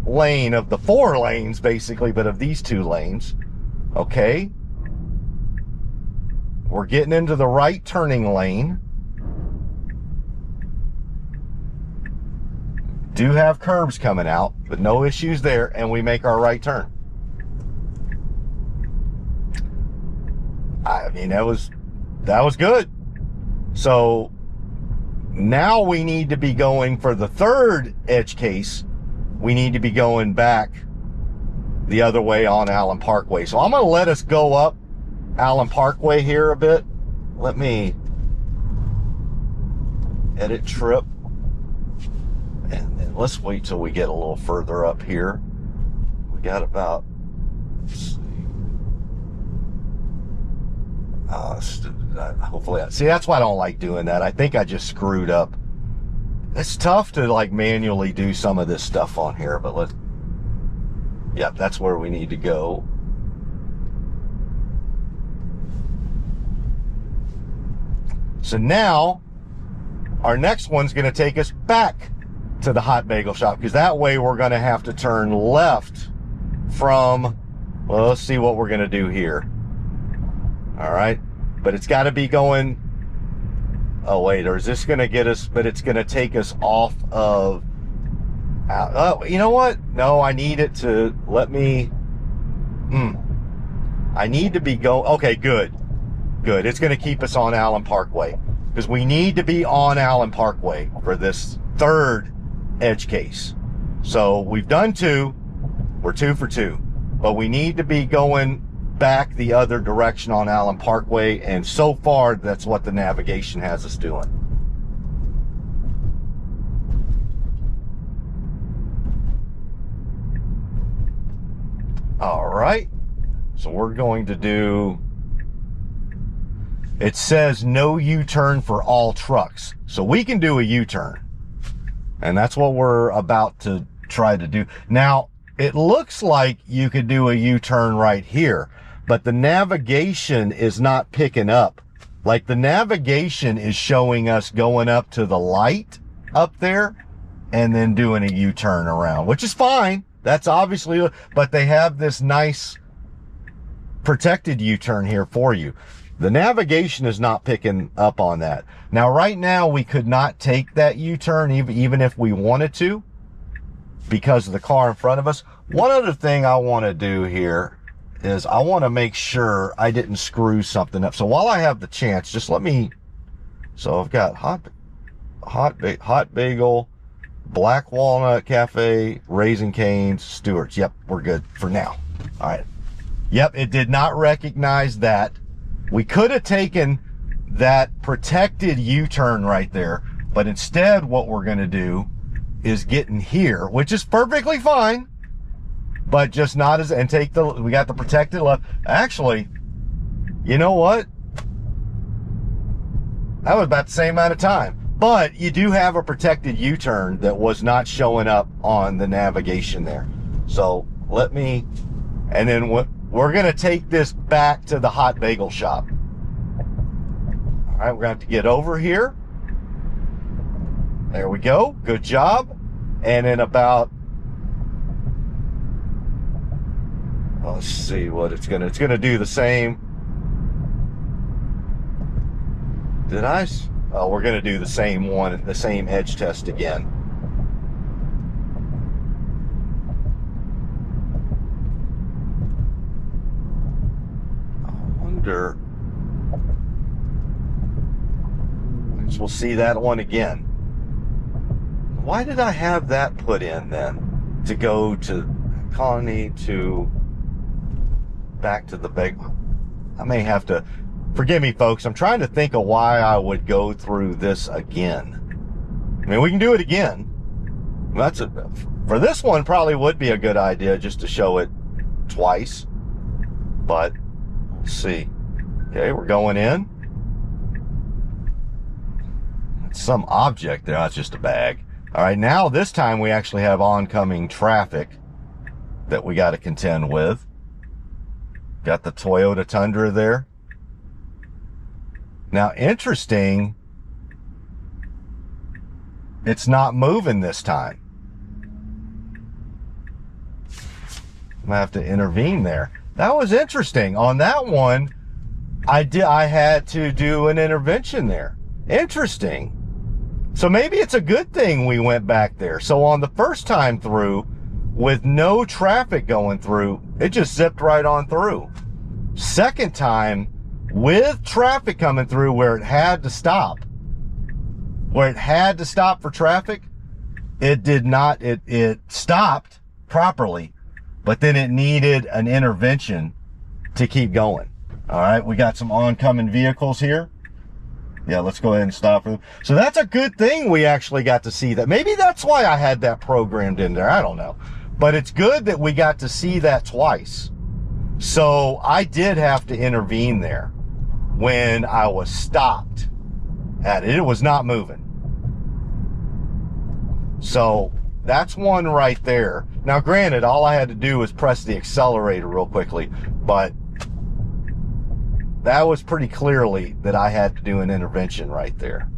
lane of the four lanes, basically, but of these two lanes. Okay. We're getting into the right turning lane. Do have curbs coming out, but no issues there, and we make our right turn. I mean, that was good. So now we need to be going for the third edge case. We need to be going back the other way on Allen Parkway. So I'm going to let us go up Allen Parkway here a bit. Let me edit trip. And then let's wait till we get a little further up here. We got about, let's see. Hopefully, see, that's why I don't like doing that. I think I just screwed up. It's tough to like manually do some of this stuff on here, but yep, that's where we need to go. So now our next one's going to take us back to the Hot Bagel Shop, because that way we're going to have to turn left from, well, let's see what we're going to do here. All right. But it's got to be going, oh wait, or is this going to get us, but it's going to take us off of, oh, you know what? No, I need it to let me, I need to be okay, good. It's going to keep us on Allen Parkway, because we need to be on Allen Parkway for this third edge case. So we've done two, we're 2 for 2, but we need to be going back the other direction on Allen Parkway, and so far that's what the navigation has us doing. All right, so we're going to do, it says no U-turn for all trucks. So we can do a U-turn. And that's what we're about to try to do. Now, it looks like you could do a U-turn right here, but the navigation is not picking up. Like, the navigation is showing us going up to the light up there and then doing a U-turn around, which is fine. That's obviously, but they have this nice protected U-turn here for you. The navigation is not picking up on that. Now, right now, we could not take that U-turn even if we wanted to because of the car in front of us. One other thing I want to do here is I want to make sure I didn't screw something up. So while I have the chance, just let me, so I've got Hot Bagel, Black Walnut Cafe, Raising Cane's, Stewart's. Yep, we're good for now. All right. Yep, it did not recognize that. We could have taken that protected U-turn right there, but instead what we're going to do is get in here, which is perfectly fine, but just not as, and take the, we got the protected left. Actually, you know what? That was about the same amount of time. But you do have a protected U-turn that was not showing up on the navigation there. So let me, and then we're going to take this back to the Hot Bagel Shop. All right, we're going to have to get over here. There we go. Good job. And in about, let's see what it's going to do the same. Did I? Oh, we're going to do the same one, the same edge test again. I wonder. We'll see that one again. Why did I have that put in then? To go to Colony to back to the bagel. I may have to. Forgive me, folks. I'm trying to think of why I would go through this again. I mean, we can do it again. For this one, probably would be a good idea just to show it twice. But let's see. Okay, we're going in. It's some object there. That's just a bag. All right, now this time we actually have oncoming traffic that we got to contend with. Got the Toyota Tundra there. Now, interesting, it's not moving this time. I'm gonna have to intervene there. That was interesting. On that one, I had to do an intervention there. Interesting. So maybe it's a good thing we went back there. So on the first time through, with no traffic going through, it just zipped right on through. Second time, with traffic coming through where it had to stop for traffic, it did not, it stopped properly, but then it needed an intervention to keep going. All right, we got some oncoming vehicles here. Yeah, let's go ahead and stop for them. So that's a good thing we actually got to see that. Maybe that's why I had that programmed in there. I don't know. But it's good that we got to see that twice. So I did have to intervene there when I was stopped at it. It was not moving. So that's one right there. Now, granted, all I had to do was press the accelerator real quickly, but that was pretty clearly that I had to do an intervention right there.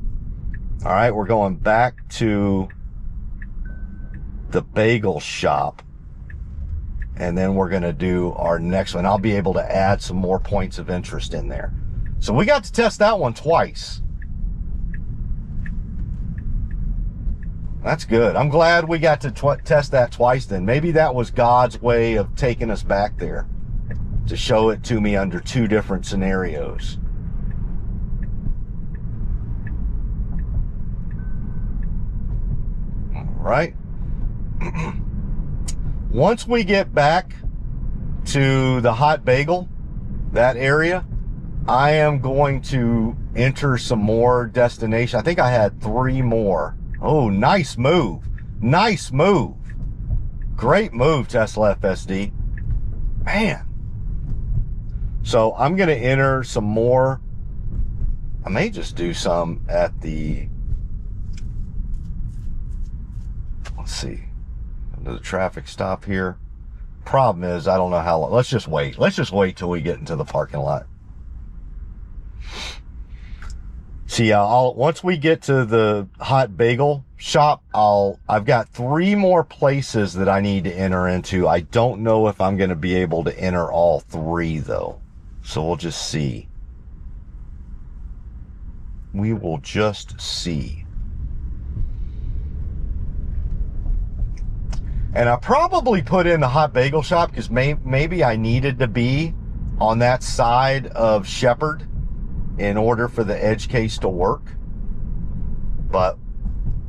All right, we're going back to the bagel shop, and then we're going to do our next one. I'll be able to add some more points of interest in there. So we got to test that one twice. That's good. I'm glad we got to test that twice then. Maybe that was God's way of taking us back there to show it to me under two different scenarios. All right. Once we get back to the Hot Bagel, that area, I am going to enter some more destination. I think I had 3 more. Oh, nice move. Nice move. Great move, Tesla FSD. Man. So I'm going to enter some more I may just do some at the, let's see, the traffic stop here. Problem is, I don't know how long. Let's just wait. Let's just wait till we get into the parking lot. See, once we get to the Hot Bagel Shop, I've got 3 more places that I need to enter into. I don't know if I'm going to be able to enter all 3 though. So we'll just see. We will just see. And I probably put in the Hot Bagel Shop because maybe I needed to be on that side of Shepherd in order for the edge case to work. But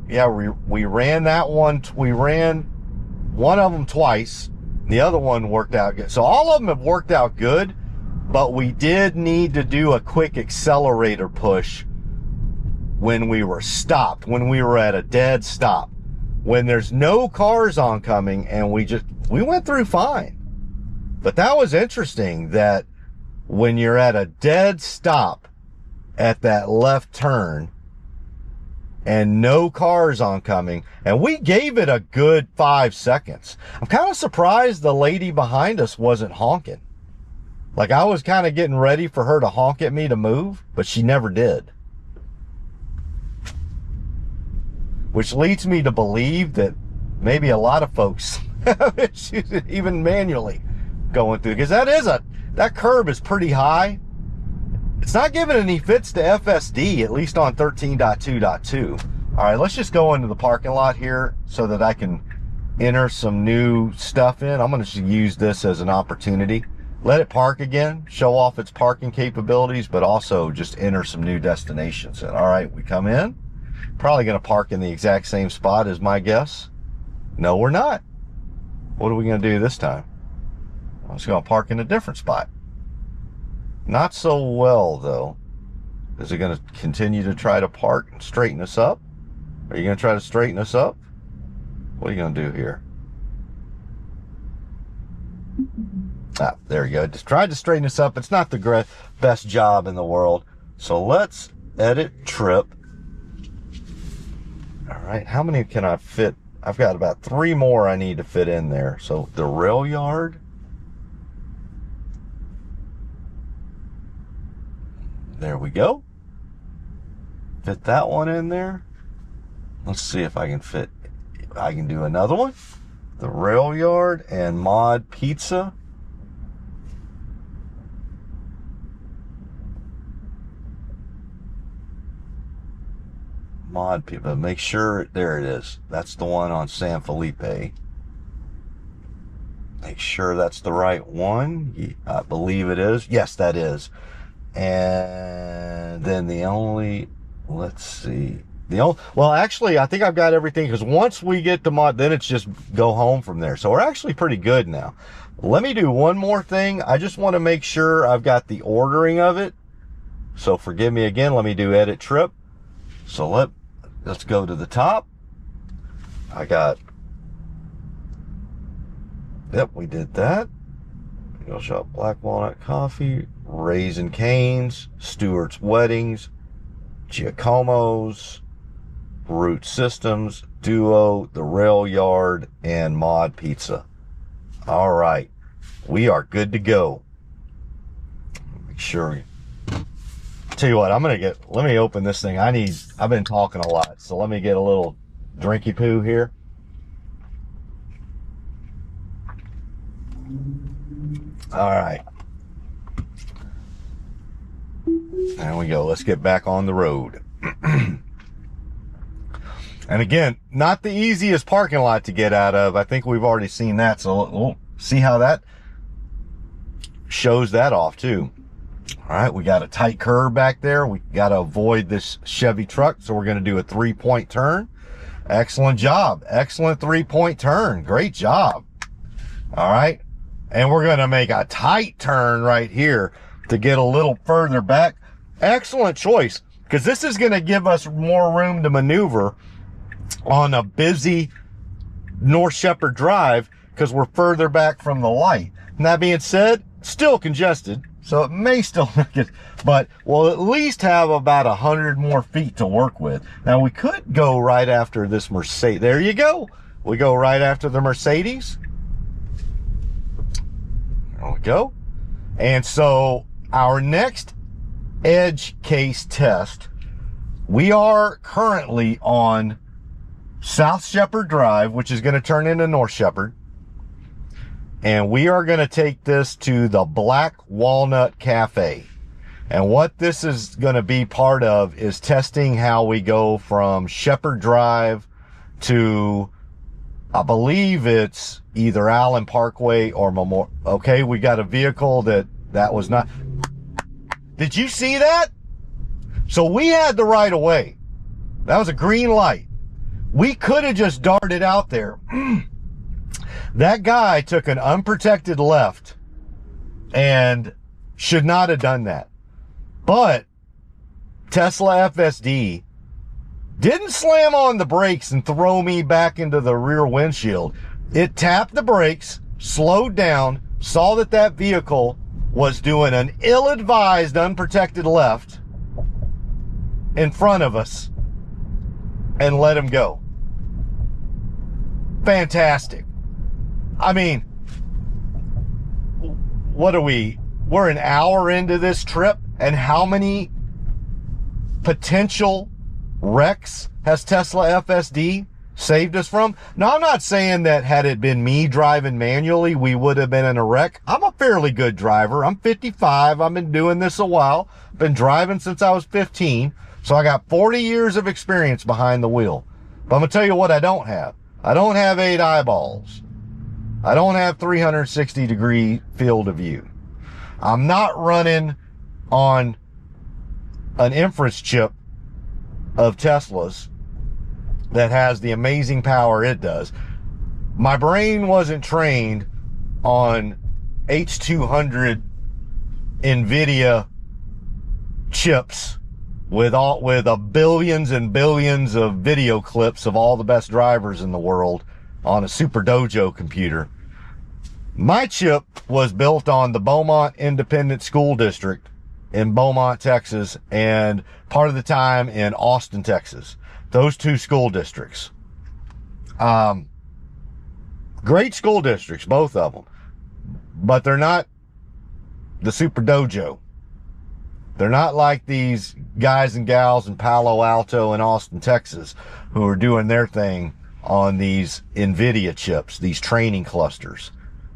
yeah, we ran that one. We ran one of them twice. The other one worked out good. So all of them have worked out good, but we did need to do a quick accelerator push when we were stopped, when we were at a dead stop, when there's no cars oncoming, and we went through fine. But that was interesting that when you're at a dead stop at that left turn and no cars oncoming, and we gave it a good 5 seconds. I'm kind of surprised the lady behind us wasn't honking. Like, I was kind of getting ready for her to honk at me to move, but she never did. Which leads me to believe that maybe a lot of folks have issues even manually going through, because that curb is pretty high. It's not giving any fits to FSD, at least on 13.2.2. All right, let's just go into the parking lot here so that I can enter some new stuff in. I'm going to use this as an opportunity. Let it park again, show off its parking capabilities, but also just enter some new destinations. And all right, we come in. Probably going to park in the exact same spot as my guess. No, we're not. What are we going to do this time? I was going to park in a different spot. Not so well, though. Is it going to continue to try to park and straighten us up? Are you going to try to straighten us up? What are you going to do here? Ah, there you go. Just tried to straighten us up. It's not the best job in the world. So let's edit trip. All right, how many can I fit? I've got about 3 more I need to fit in there. So the rail yard. There we go. Fit that one in there. Let's see if I can fit. I can do another one. The rail yard and Mod Pizza. Mod Pizza. Make sure, there it is. That's the one on San Felipe. Make sure that's the right one. I believe it is. Yes, that is. And then let's see. Well, actually, I think I've got everything, because once we get the mod, then it's just go home from there. So we're actually pretty good now. Let me do one more thing. I just want to make sure I've got the ordering of it. So forgive me again. Let me do edit trip. So let's go to the top. Yep, we did that. Bagel Shop, Black Walnut Coffee, Raisin Canes, Stewart's Weddings, Giacomo's, Root Systems, Duo, The Rail Yard, and Mod Pizza. All right, we are good to go. Make sure tell you what, let me open this thing. I've been talking a lot, so let me get a little drinky poo here. All right. There we go. Let's get back on the road. And again, not the easiest parking lot to get out of. I think we've already seen that, so we'll see how that shows that off too. All right, we got a tight curve back there. We got to avoid this Chevy truck, so we're going to do a 3-point turn. Excellent job. Excellent 3-point turn. Great job. All right, and we're going to make a tight turn right here to get a little further back. Excellent choice, because this is going to give us more room to maneuver on a busy North Shepherd Drive, because we're further back from the light. And that being said, still congested. So it may still not get, but we'll at least have about 100 more feet to work with. Now we could go right after this Mercedes. There you go. We go right after the Mercedes. There we go. And so our next edge case test, we are currently on South Shepherd Drive, which is going to turn into North Shepherd. And we are going to take this to the Black Walnut Cafe. And what this is going to be part of is testing how we go from Shepherd Drive to, I believe it's either Allen Parkway or Memorial. Okay, we got a vehicle that was not. Did you see that? So we had the right of way. That was a green light. We could have just darted out there. That guy took an unprotected left and should not have done that. But Tesla FSD didn't slam on the brakes and throw me back into the rear windshield. It tapped the brakes, slowed down, saw that that vehicle was doing an ill-advised unprotected left in front of us and let him go. Fantastic. I mean, what are we? We're an hour into this trip, and how many potential wrecks has Tesla FSD saved us from? Now, I'm not saying that had it been me driving manually, we would have been in a wreck. I'm a fairly good driver. I'm 55. I've been doing this a while. Been driving since I was 15. So I got 40 years of experience behind the wheel. But I'm going to tell you what I don't have. I don't have 8 eyeballs. I don't have 360-degree field of view. I'm not running on an inference chip of Tesla's that has the amazing power it does. My brain wasn't trained on H200 NVIDIA chips with billions and billions of video clips of all the best drivers in the world on a Super Dojo computer. My chip was built on the Beaumont Independent School District in Beaumont, Texas, and part of the time in Austin, Texas. Those two school districts. Great school districts, both of them. But they're not the Super Dojo. They're not like these guys and gals in Palo Alto and Austin, Texas, who are doing their thing on these NVIDIA chips, these training clusters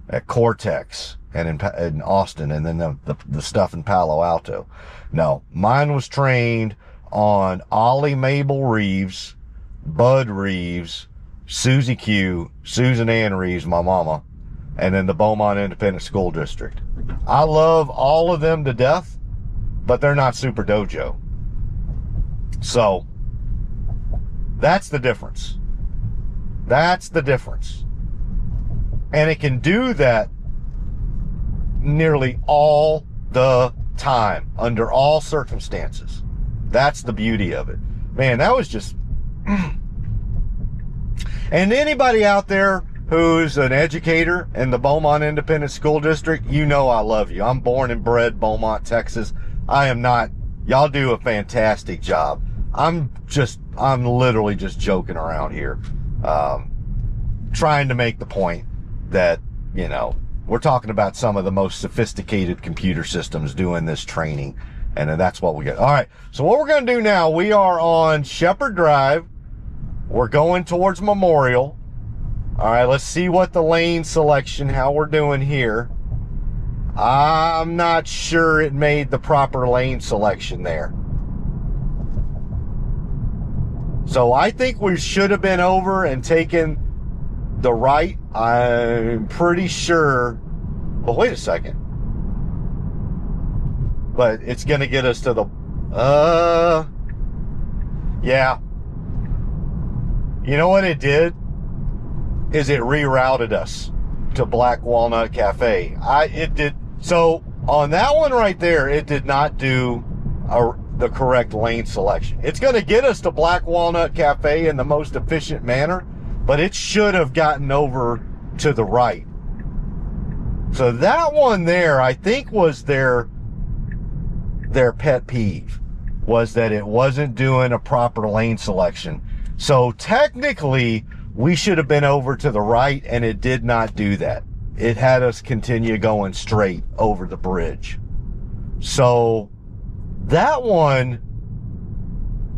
at Cortex and in Austin, and then the stuff in Palo Alto. No, mine was trained on Ollie Mabel Reeves, Bud Reeves, Susie Q, Susan Ann Reeves, my mama, and then the Beaumont Independent School District. I love all of them to death, but they're not Super Dojo. So that's the difference. That's the difference. And it can do that nearly all the time, under all circumstances. That's the beauty of it. Man, that was just... And anybody out there who's an educator in the Beaumont Independent School District, you know I love you. I'm born and bred Beaumont, Texas. I am not... Y'all do a fantastic job. I'm literally just joking around here. Trying to make the point that, you know, we're talking about some of the most sophisticated computer systems doing this training, and that's what we get. All right, so what we're going to do now, we are on Shepherd Drive. We're going towards Memorial. All right, let's see what the lane selection, how we're doing here. I'm not sure it made the proper lane selection there. So I think we should have been over and taken the right. I'm pretty sure. Well, wait a second. But it's going to get us to the... Yeah. You know what it did? Is it rerouted us to Black Walnut Cafe. It did. So on that one right there, it did not do the correct lane selection. It's going to get us to Black Walnut Cafe in the most efficient manner, but it should have gotten over to the right. So that one there, I think, was their their pet peeve, was that it wasn't doing a proper lane selection. So technically, we should have been over to the right, and it did not do that. It had us continue going straight over the bridge. So that one,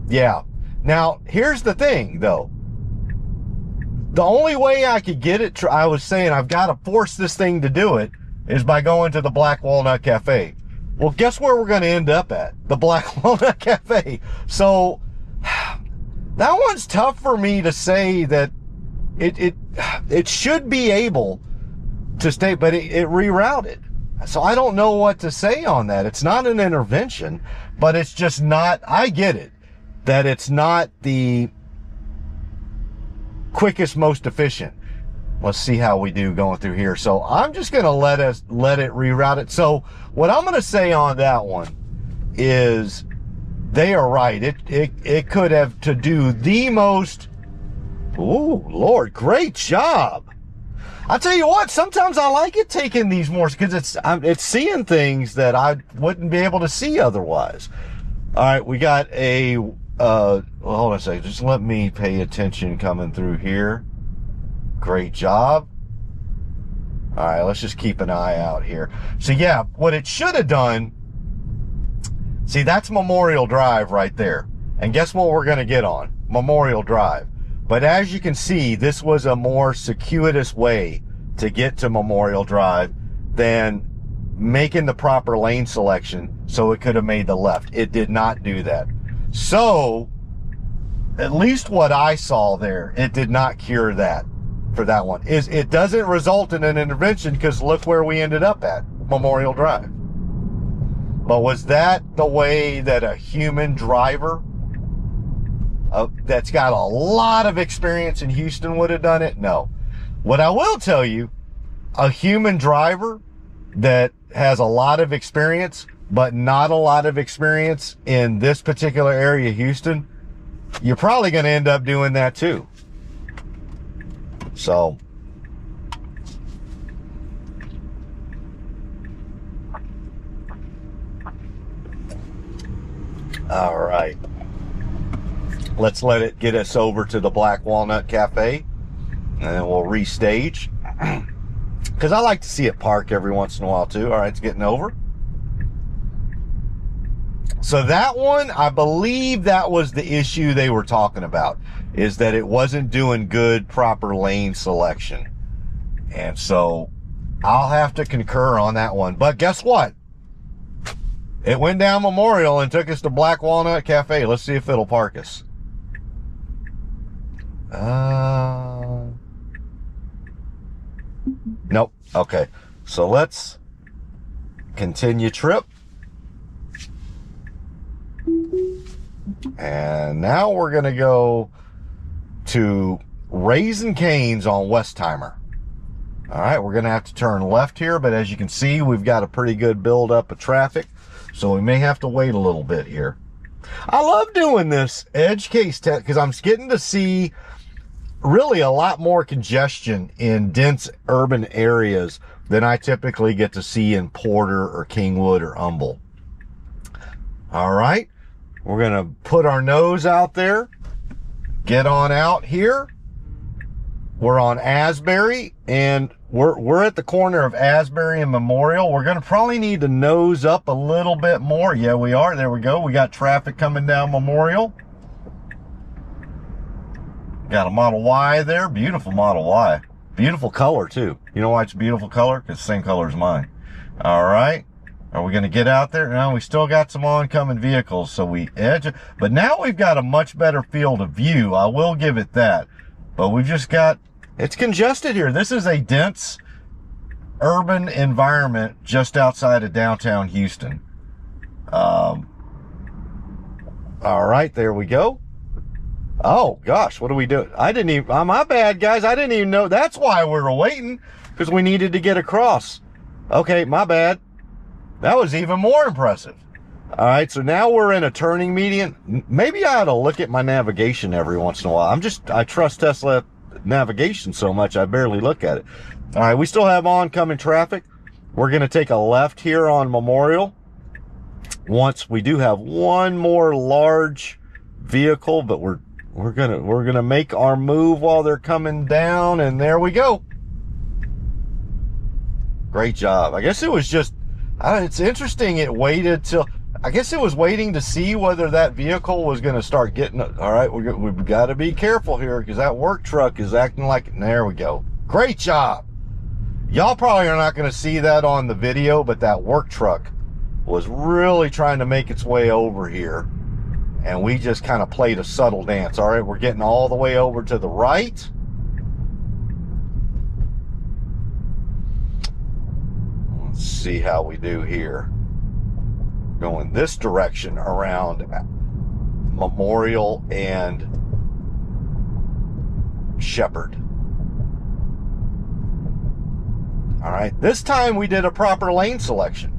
yeah. Now, here's the thing, though. The only way I could get it, I was saying I've got to force this thing to do it, is by going to the Black Walnut Cafe. Well, guess where we're going to end up at? The Black Walnut Cafe. So that one's tough for me to say that it should be able to stay, but it rerouted. So I don't know what to say on that. It's not an intervention, but it's just not, I get it, that it's not the quickest, most efficient. Let's see how we do going through here. So I'm just going to let it reroute it. So what I'm going to say on that one is they are right. It could have to do the most. Ooh, Lord, great job. I'll tell you what, sometimes I like it taking these more, because it's seeing things that I wouldn't be able to see otherwise. All right, we got a, well, hold on a second. Just let me pay attention coming through here. Great job. All right, let's just keep an eye out here. So yeah, what it should have done, see, that's Memorial Drive right there. And guess what we're going to get on? Memorial Drive. But as you can see, this was a more circuitous way to get to Memorial Drive than making the proper lane selection, so it could have made the left. It did not do that. So, at least what I saw there, it did not cure that for that one. It doesn't result in an intervention, because look where we ended up at, Memorial Drive. But was that the way that a human driver that's got a lot of experience in Houston would have done it? No. What I will tell you, a human driver that has a lot of experience, but not a lot of experience in this particular area of Houston, you're probably going to end up doing that too. So, all right. Let's let it get us over to the Black Walnut Cafe, and then we'll restage. Because I like to see it park every once in a while too. All right, it's getting over. So that one, I believe that was the issue they were talking about, is that it wasn't doing good, proper lane selection. And so I'll have to concur on that one. But guess what? It went down Memorial and took us to Black Walnut Cafe. Let's see if it'll park us. Nope. Okay. So let's continue trip. And now we're going to go to Raising Cane's on Westheimer. All right, we're going to have to turn left here, but as you can see, we've got a pretty good buildup of traffic, so we may have to wait a little bit here. I love doing this edge case test because I'm getting to see really a lot more congestion in dense urban areas than I typically get to see in Porter or Kingwood or Humble. All right, we're going to put our nose out there, get on out here. We're on Asbury, and we're at the corner of Asbury and Memorial. We're going to probably need to nose up a little bit more. Yeah, we are. There we go. We got traffic coming down Memorial. Got a Model Y there. Beautiful Model Y. Beautiful color, too. You know why it's a beautiful color? Because it's the same color as mine. All right. Are we going to get out there? No, we still got some oncoming vehicles, so we edge it. But now we've got a much better field of view. I will give it that. But we've just got... It's congested here. This is a dense urban environment just outside of downtown Houston. All right, there we go. Oh, gosh, what do we do? I didn't even... my bad, guys. I didn't even know. That's why we were waiting, because we needed to get across. Okay, my bad. That was even more impressive. All right, so now we're in a turning median. Maybe I ought to look at my navigation every once in a while. I trust Tesla navigation so much I barely look at it. All right, we still have oncoming traffic. We're going to take a left here on Memorial, once we do have one more large vehicle, but we're gonna make our move while they're coming down, and there we go. Great job. I guess it was just, it's interesting. It waited till, I guess it was waiting to see whether that vehicle was going to start getting, all right, we've got to be careful here because that work truck is acting like, there we go. Great job. Y'all probably are not going to see that on the video, but that work truck was really trying to make its way over here. And we just kind of played a subtle dance. All right, we're getting all the way over to the right. Let's see how we do here. Going this direction around Memorial and Shepherd. All right, this time we did a proper lane selection.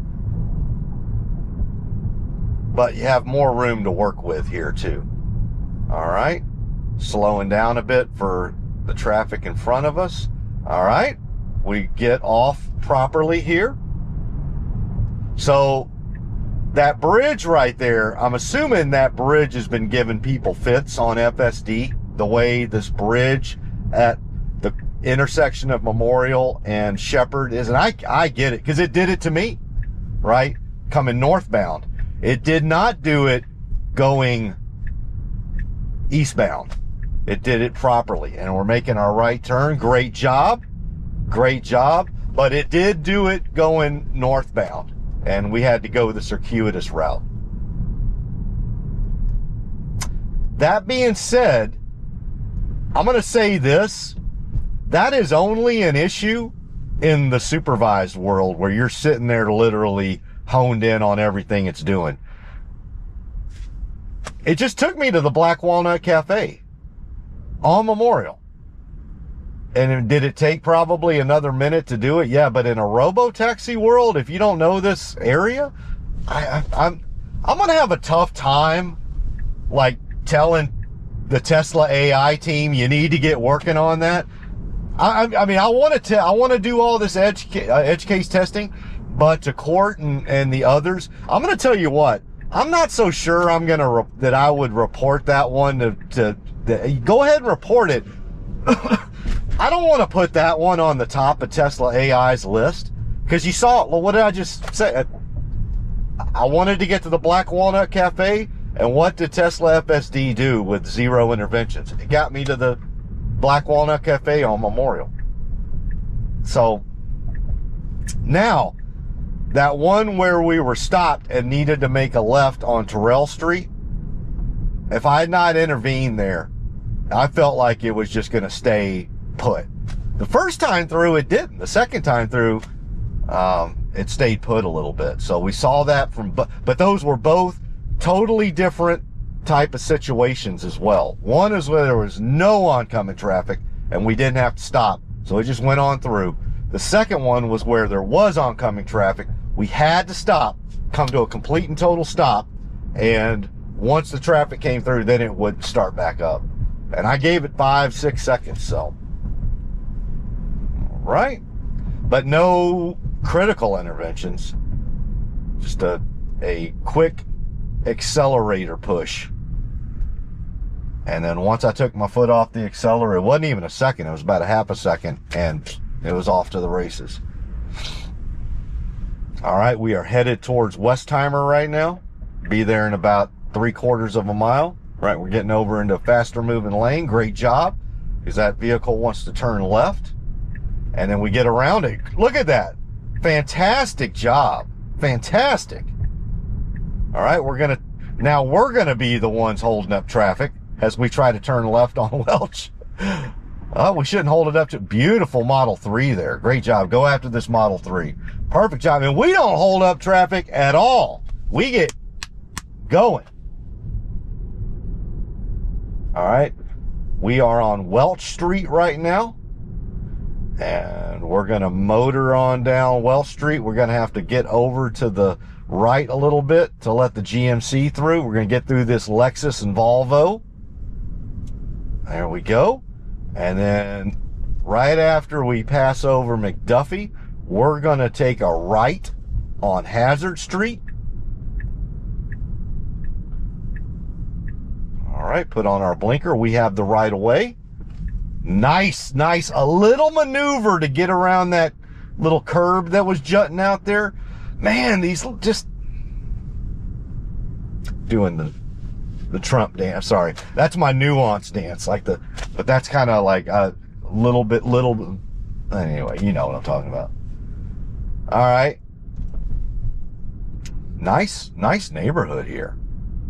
But you have more room to work with here too. All right, slowing down a bit for the traffic in front of us. All right, we get off properly here. So that bridge right there, I'm assuming that bridge has been giving people fits on FSD, the way this bridge at the intersection of Memorial and Shepherd is. And I get it, because it did it to me, right? Coming northbound. It did not do it going eastbound. It did it properly. And we're making our right turn. Great job. Great job. But it did do it going northbound. And we had to go the circuitous route. That being said, I'm going to say this. That is only an issue in the supervised world where you're sitting there literally honed in on everything it's doing. It just took me to the Black Walnut Cafe on Memorial. And did it take probably another minute to do it? Yeah, but in a robo-taxi world, if you don't know this area, I'm going to have a tough time, like, telling the Tesla AI team you need to get working on that. I mean, I want to do all this edge case testing, but to Court and the others, I'm going to tell you what, I'm not so sure that I would report that one to go ahead and report it. I don't want to put that one on the top of Tesla AI's list, because you saw, well, what did I just say? I wanted to get to the Black Walnut Cafe, and what did Tesla FSD do with zero interventions? It got me to the Black Walnut Cafe on Memorial. So now, that one where we were stopped and needed to make a left on Tirrell Street, if I had not intervened there, I felt like it was just going to stay put. The first time through, it didn't. The second time through, it stayed put a little bit. So we saw that but those were both totally different type of situations as well. One is where there was no oncoming traffic and we didn't have to stop, so it just went on through. The second one was where there was oncoming traffic. We had to stop, come to a complete and total stop, and once the traffic came through, then it would start back up. And I gave it 5-6 seconds, so. Right? But no critical interventions. Just a quick accelerator push. And then once I took my foot off the accelerator, it wasn't even a second, it was about a half a second, and it was off to the races. All right, we are headed towards Westheimer right now. Be there in about 3/4 of a mile. Right, we're getting over into a faster moving lane. Great job, because that vehicle wants to turn left. And then we get around it. Look at that. Fantastic job. Fantastic. All right, we're going to be the ones holding up traffic as we try to turn left on Welch. We shouldn't hold it up to beautiful Model 3 there. Great job. Go after this Model 3. Perfect job. And we don't hold up traffic at all. We get going. All right. We are on Welch Street right now. And we're going to motor on down Welch Street. We're going to have to get over to the right a little bit to let the GMC through. We're going to get through this Lexus and Volvo. There we go. And then right after we pass over McDuffie, we're going to take a right on Hazard Street. right, put on our blinker. We have the right of way. Nice, nice. A little maneuver to get around that little curb that was jutting out there. Man, these just doing the Trump dance. Sorry, that's my nuance dance, like but that's kind of like a little bit. Anyway, you know what I'm talking about. All right, nice neighborhood here.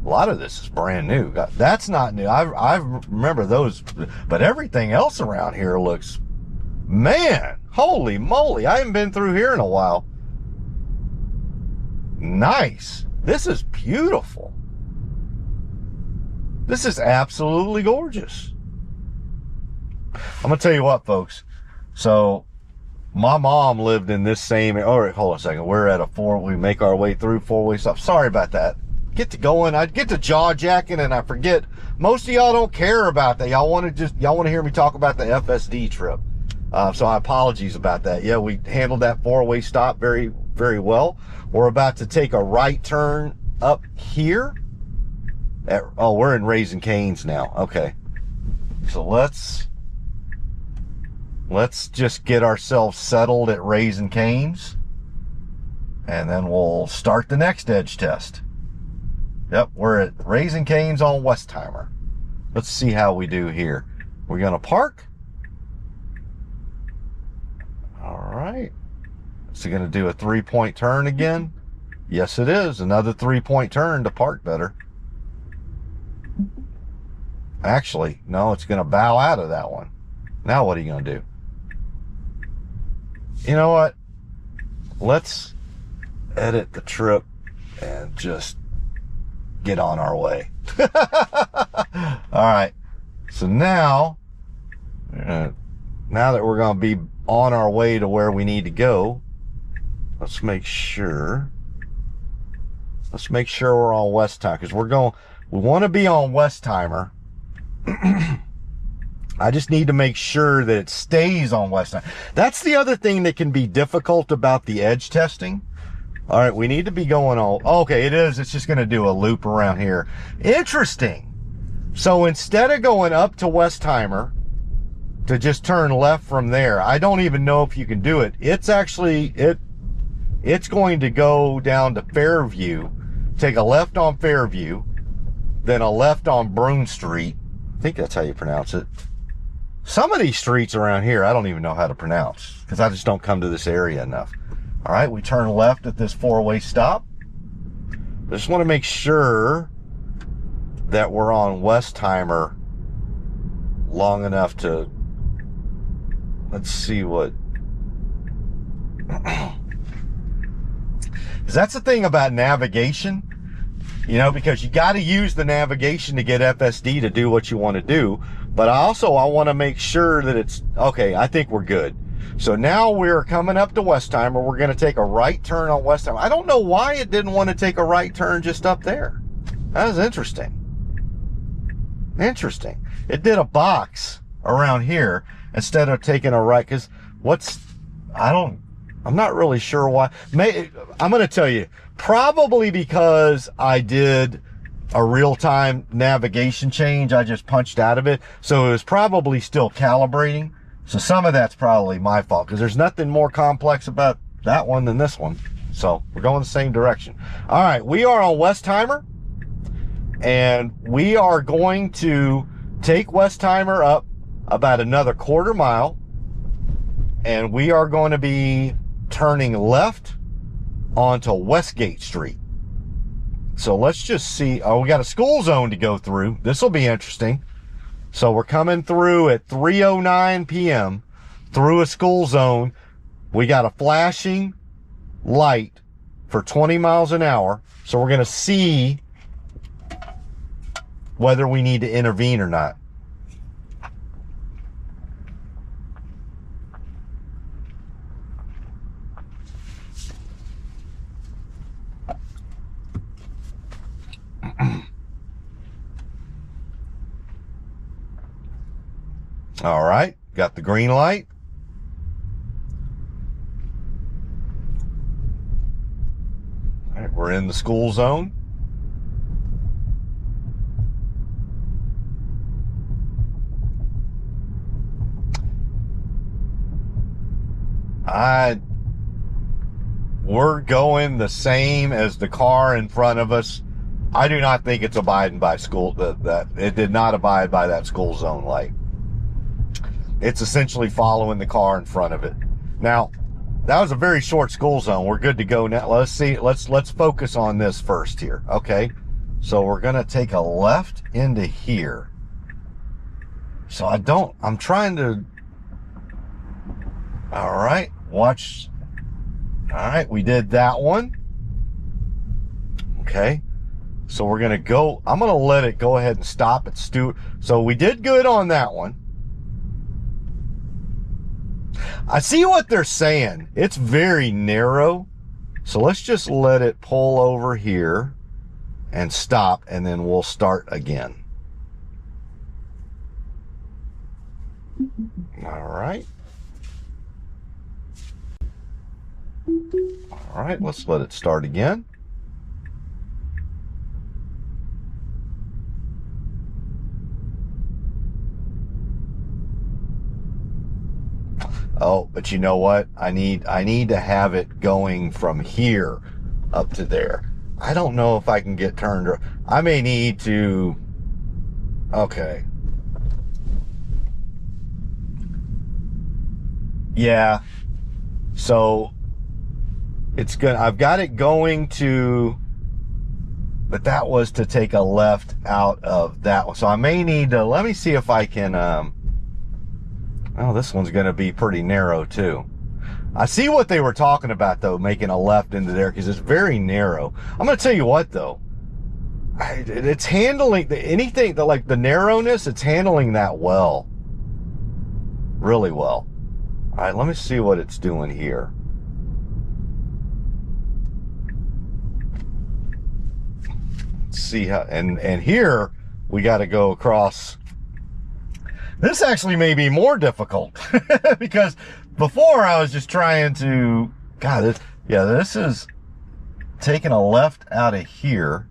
A lot of this is brand new. That's not new. I remember those, but everything else around here looks, man, holy moly! I haven't been through here in a while. Nice. This is beautiful. This is absolutely gorgeous. I'm gonna tell you what, folks. So my mom lived in this same. All right, hold on a second. We're at we make our way through four-way stop. Sorry about that. Get to going. I get to jaw jacking and I forget. Most of y'all don't care about that. Y'all want to hear me talk about the FSD trip. So I apologies about that. Yeah, we handled that four-way stop very, very well. We're about to take a right turn up here. We're in Raising Cane's now. Okay. So let's just get ourselves settled at Raising Cane's, and then we'll start the next edge test. Yep, we're at Raising Cane's on Westheimer. Let's see how we do here. We're gonna park. All right. Is it gonna do a 3-point turn again? Yes, it is. Another 3-point turn to park better. Actually, no, it's gonna bow out of that one. Now what are you gonna do? You know what? Let's edit the trip and just get on our way. All right. So now that we're going to be on our way to where we need to go, let's make sure we're on Westheimer, because we want to be on Westheimer. I just need to make sure that it stays on Westheimer. That's the other thing that can be difficult about the edge testing. All right, we need to be going on. Okay, it is. It's just going to do a loop around here. Interesting. So instead of going up to Westheimer to just turn left from there, I don't even know if you can do it. It's actually, it's going to go down to Fairview, take a left on Fairview, then a left on Broome Street. I think that's how you pronounce it. Some of these streets around here, I don't even know how to pronounce because I just don't come to this area enough. All right, we turn left at this four-way stop. I just want to make sure that we're on Westheimer long enough to, let's see what, because that's the thing about navigation, you know, because you got to use the navigation to get FSD to do what you want to do. But I want to make sure that it's, okay, I think we're good. So now we're coming up to Westheimer. We're going to take a right turn on Westheimer. I don't know why it didn't want to take a right turn just up there. That was interesting. Interesting. It did a box around here instead of taking a right, because I'm not really sure why. I'm going to tell you, probably because I did a real-time navigation change. I just punched out of it. So it was probably still calibrating. So some of that's probably my fault, because there's nothing more complex about that one than this one. So we're going the same direction. All right, we are on Westheimer, and we are going to take Westheimer up about another quarter mile, and we are going to be turning left onto Westgate Street. So let's just see. Oh, we got a school zone to go through. This will be interesting. So we're coming through at 3:09 p.m. through a school zone. We got a flashing light for 20 miles an hour. So we're going to see whether we need to intervene or not. All right, got the green light. All right, we're in the school zone. we're going the same as the car in front of us. I do not think it's abiding by school, that it did not abide by that school zone light. It's essentially following the car in front of it. Now, that was a very short school zone. We're good to go now. Let's see, let's focus on this first here. Okay. So we're going to take a left into here. So I'm trying to, all right, watch. All right, we did that one. Okay. So we're going to go, I'm going to let it go ahead and stop at Stewart. So we did good on that one. I see what they're saying. It's very narrow. So let's just let it pull over here and stop, and then we'll start again. All right. All right, let's let it start again. Oh, but you know what? I need to have it going from here up to there. I don't know if I can get turned. I may need to. Okay. Yeah. So it's good. I've got it going to, but that was to take a left out of that one. So I may need to, let me see if I can, oh, this one's going to be pretty narrow too. I see what they were talking about though, making a left into there, because it's very narrow. I'm going to tell you what though, it's handling anything that, like the narrowness, it's handling that well, really well. All right, let me see what it's doing here. Let's see how, and here we got to go across. This actually may be more difficult because before I was just trying to, God, this is taking a left out of here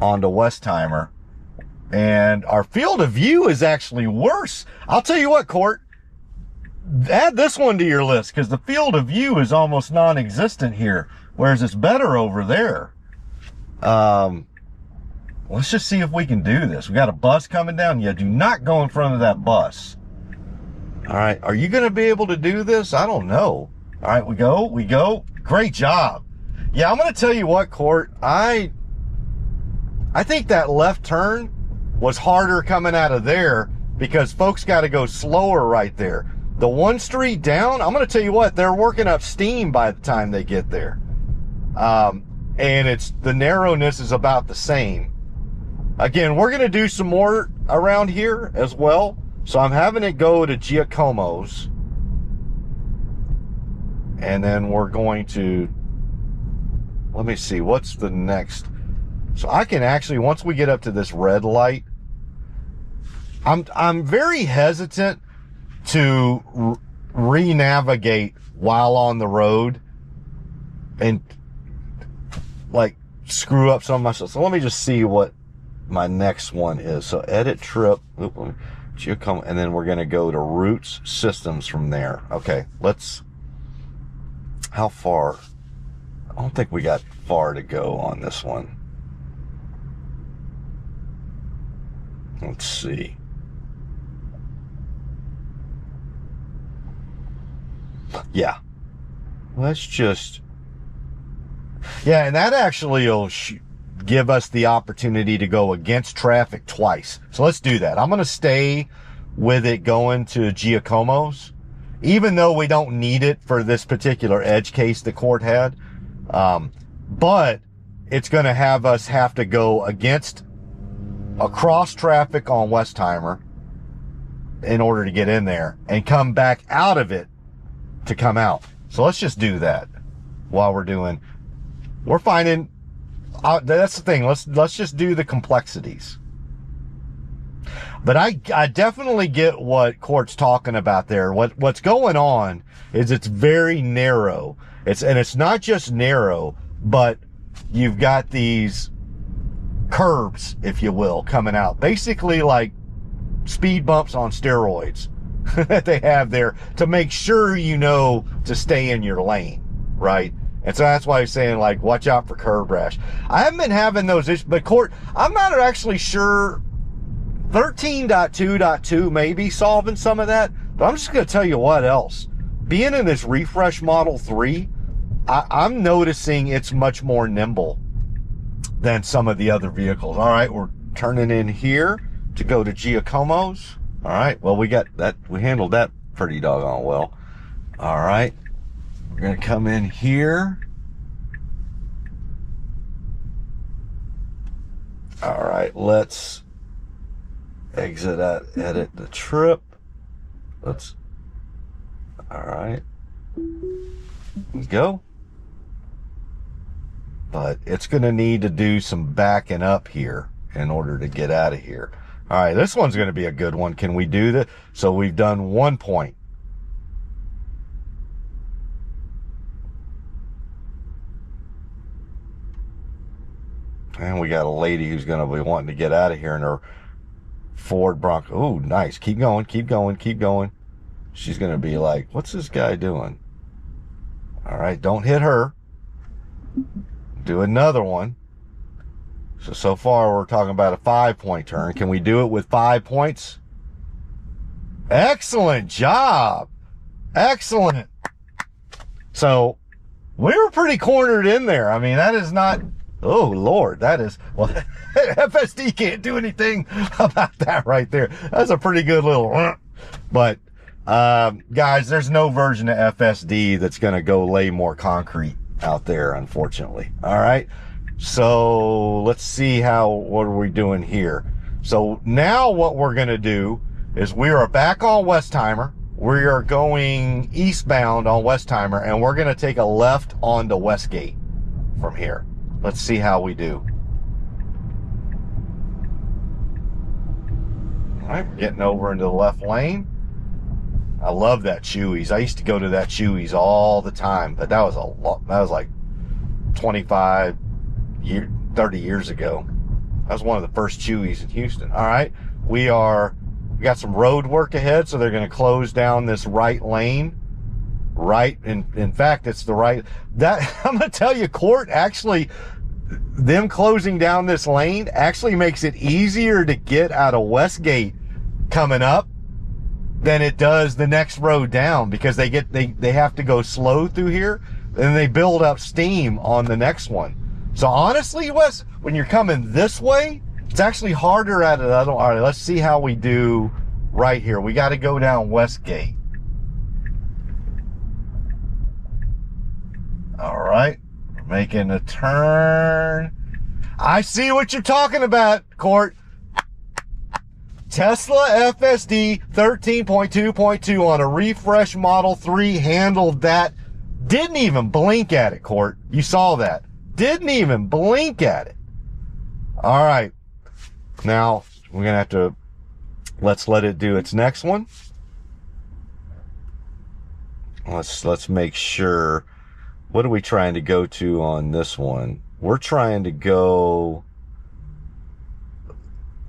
onto Westheimer, and our field of view is actually worse. I'll tell you what, Court, add this one to your list, because the field of view is almost non-existent here, whereas it's better over there. Let's just see if we can do this. We got a bus coming down. Yeah, do not go in front of that bus. All right, are you going to be able to do this? I don't know. All right, we go. Great job. Yeah, I'm going to tell you what, Court, I think that left turn was harder coming out of there because folks got to go slower right there. The one street down, I'm going to tell you what, they're working up steam by the time they get there. And the narrowness is about the same. Again, we're going to do some more around here as well. So I'm having it go to Giacomo's. And then we're going to, let me see, what's the next? So I can actually, once we get up to this red I'm very hesitant to re-navigate while on the road and like screw up some of my stuff. So let me just see what my next one is. So edit trip, Giacomo, and then we're going to go to routes systems from there. Okay, how far? I don't think we got far to go on this one. Let's see. Yeah. Let's just... Yeah, and that actually will give us the opportunity to go against traffic twice. So let's do that. I'm going to stay with it going to Giacomo's, even though we don't need it for this particular edge case the court had. But it's going to have us have to go across traffic on Westheimer in order to get in there and come back out of it to come out. So let's just do that while we're finding, that's the thing. Let's just do the complexities. But I definitely get what Court's talking about there. What's going on is it's very narrow. It's not just narrow, but you've got these curbs, if you will, coming out. Basically like speed bumps on steroids. that they have there to make sure you know to stay in your lane, right? And so that's why I'm saying, like, watch out for curb rash. I haven't been having those issues, but Court, I'm not actually sure. 13.2.2 may be solving some of that, but I'm just going to tell you what else. Being in this refresh Model 3, I'm noticing it's much more nimble than some of the other vehicles. All right, we're turning in here to go to Giacomo's. All right, well, we got that. We handled that pretty doggone well. All right, we're going to come in here. All right, let's exit out, edit the trip. Let's, all right, let's go. But it's going to need to do some backing up here in order to get out of here. All right, this one's going to be a good one. Can we do that? So we've done 1 point. And we got a lady who's going to be wanting to get out of here in her Ford Bronco. Oh, nice. Keep going, keep going, keep going. She's going to be like, what's this guy doing? All right, don't hit her. Do another one. So far we're talking about a 5-point turn. Can we do it with 5 points? Excellent job. Excellent. So we were pretty cornered in there. I mean, that is not, oh Lord, that is, well, FSD can't do anything about that right there. That's a pretty good little, but guys, there's no version of FSD that's going to go lay more concrete out there, unfortunately. All right, so let's see what are we doing here. So now what we're going to do is we are back on Westheimer. We are going eastbound on Westheimer, and we're going to take a left onto Westgate from here. Let's see how we do. All right, we're getting over into the left lane. I love that Chewy's. I used to go to that Chewy's all the time, but that was a lot. That was like 30 years ago. That was one of the first Chewy's in Houston. All right, we got some road work ahead, so they're going to close down this right lane. Right, in fact, it's the right. That I'm going to tell you, Court, actually, them closing down this lane actually makes it easier to get out of Westgate coming up than it does the next road down, because they have to go slow through here, and they build up steam on the next one. So honestly, Wes, when you're coming this way, it's actually harder at it. All right, let's see how we do right here. We got to go down Westgate. All right, we're making a turn. I see what you're talking about, Court. Tesla FSD 13.2.2 on a refresh Model 3 handled that. Didn't even blink at it, Court. You saw that. Didn't even blink at it. All right. Now, we're going to have to, let's let it do its next one. Let's make sure. What are we trying to go to on this one? We're trying to go,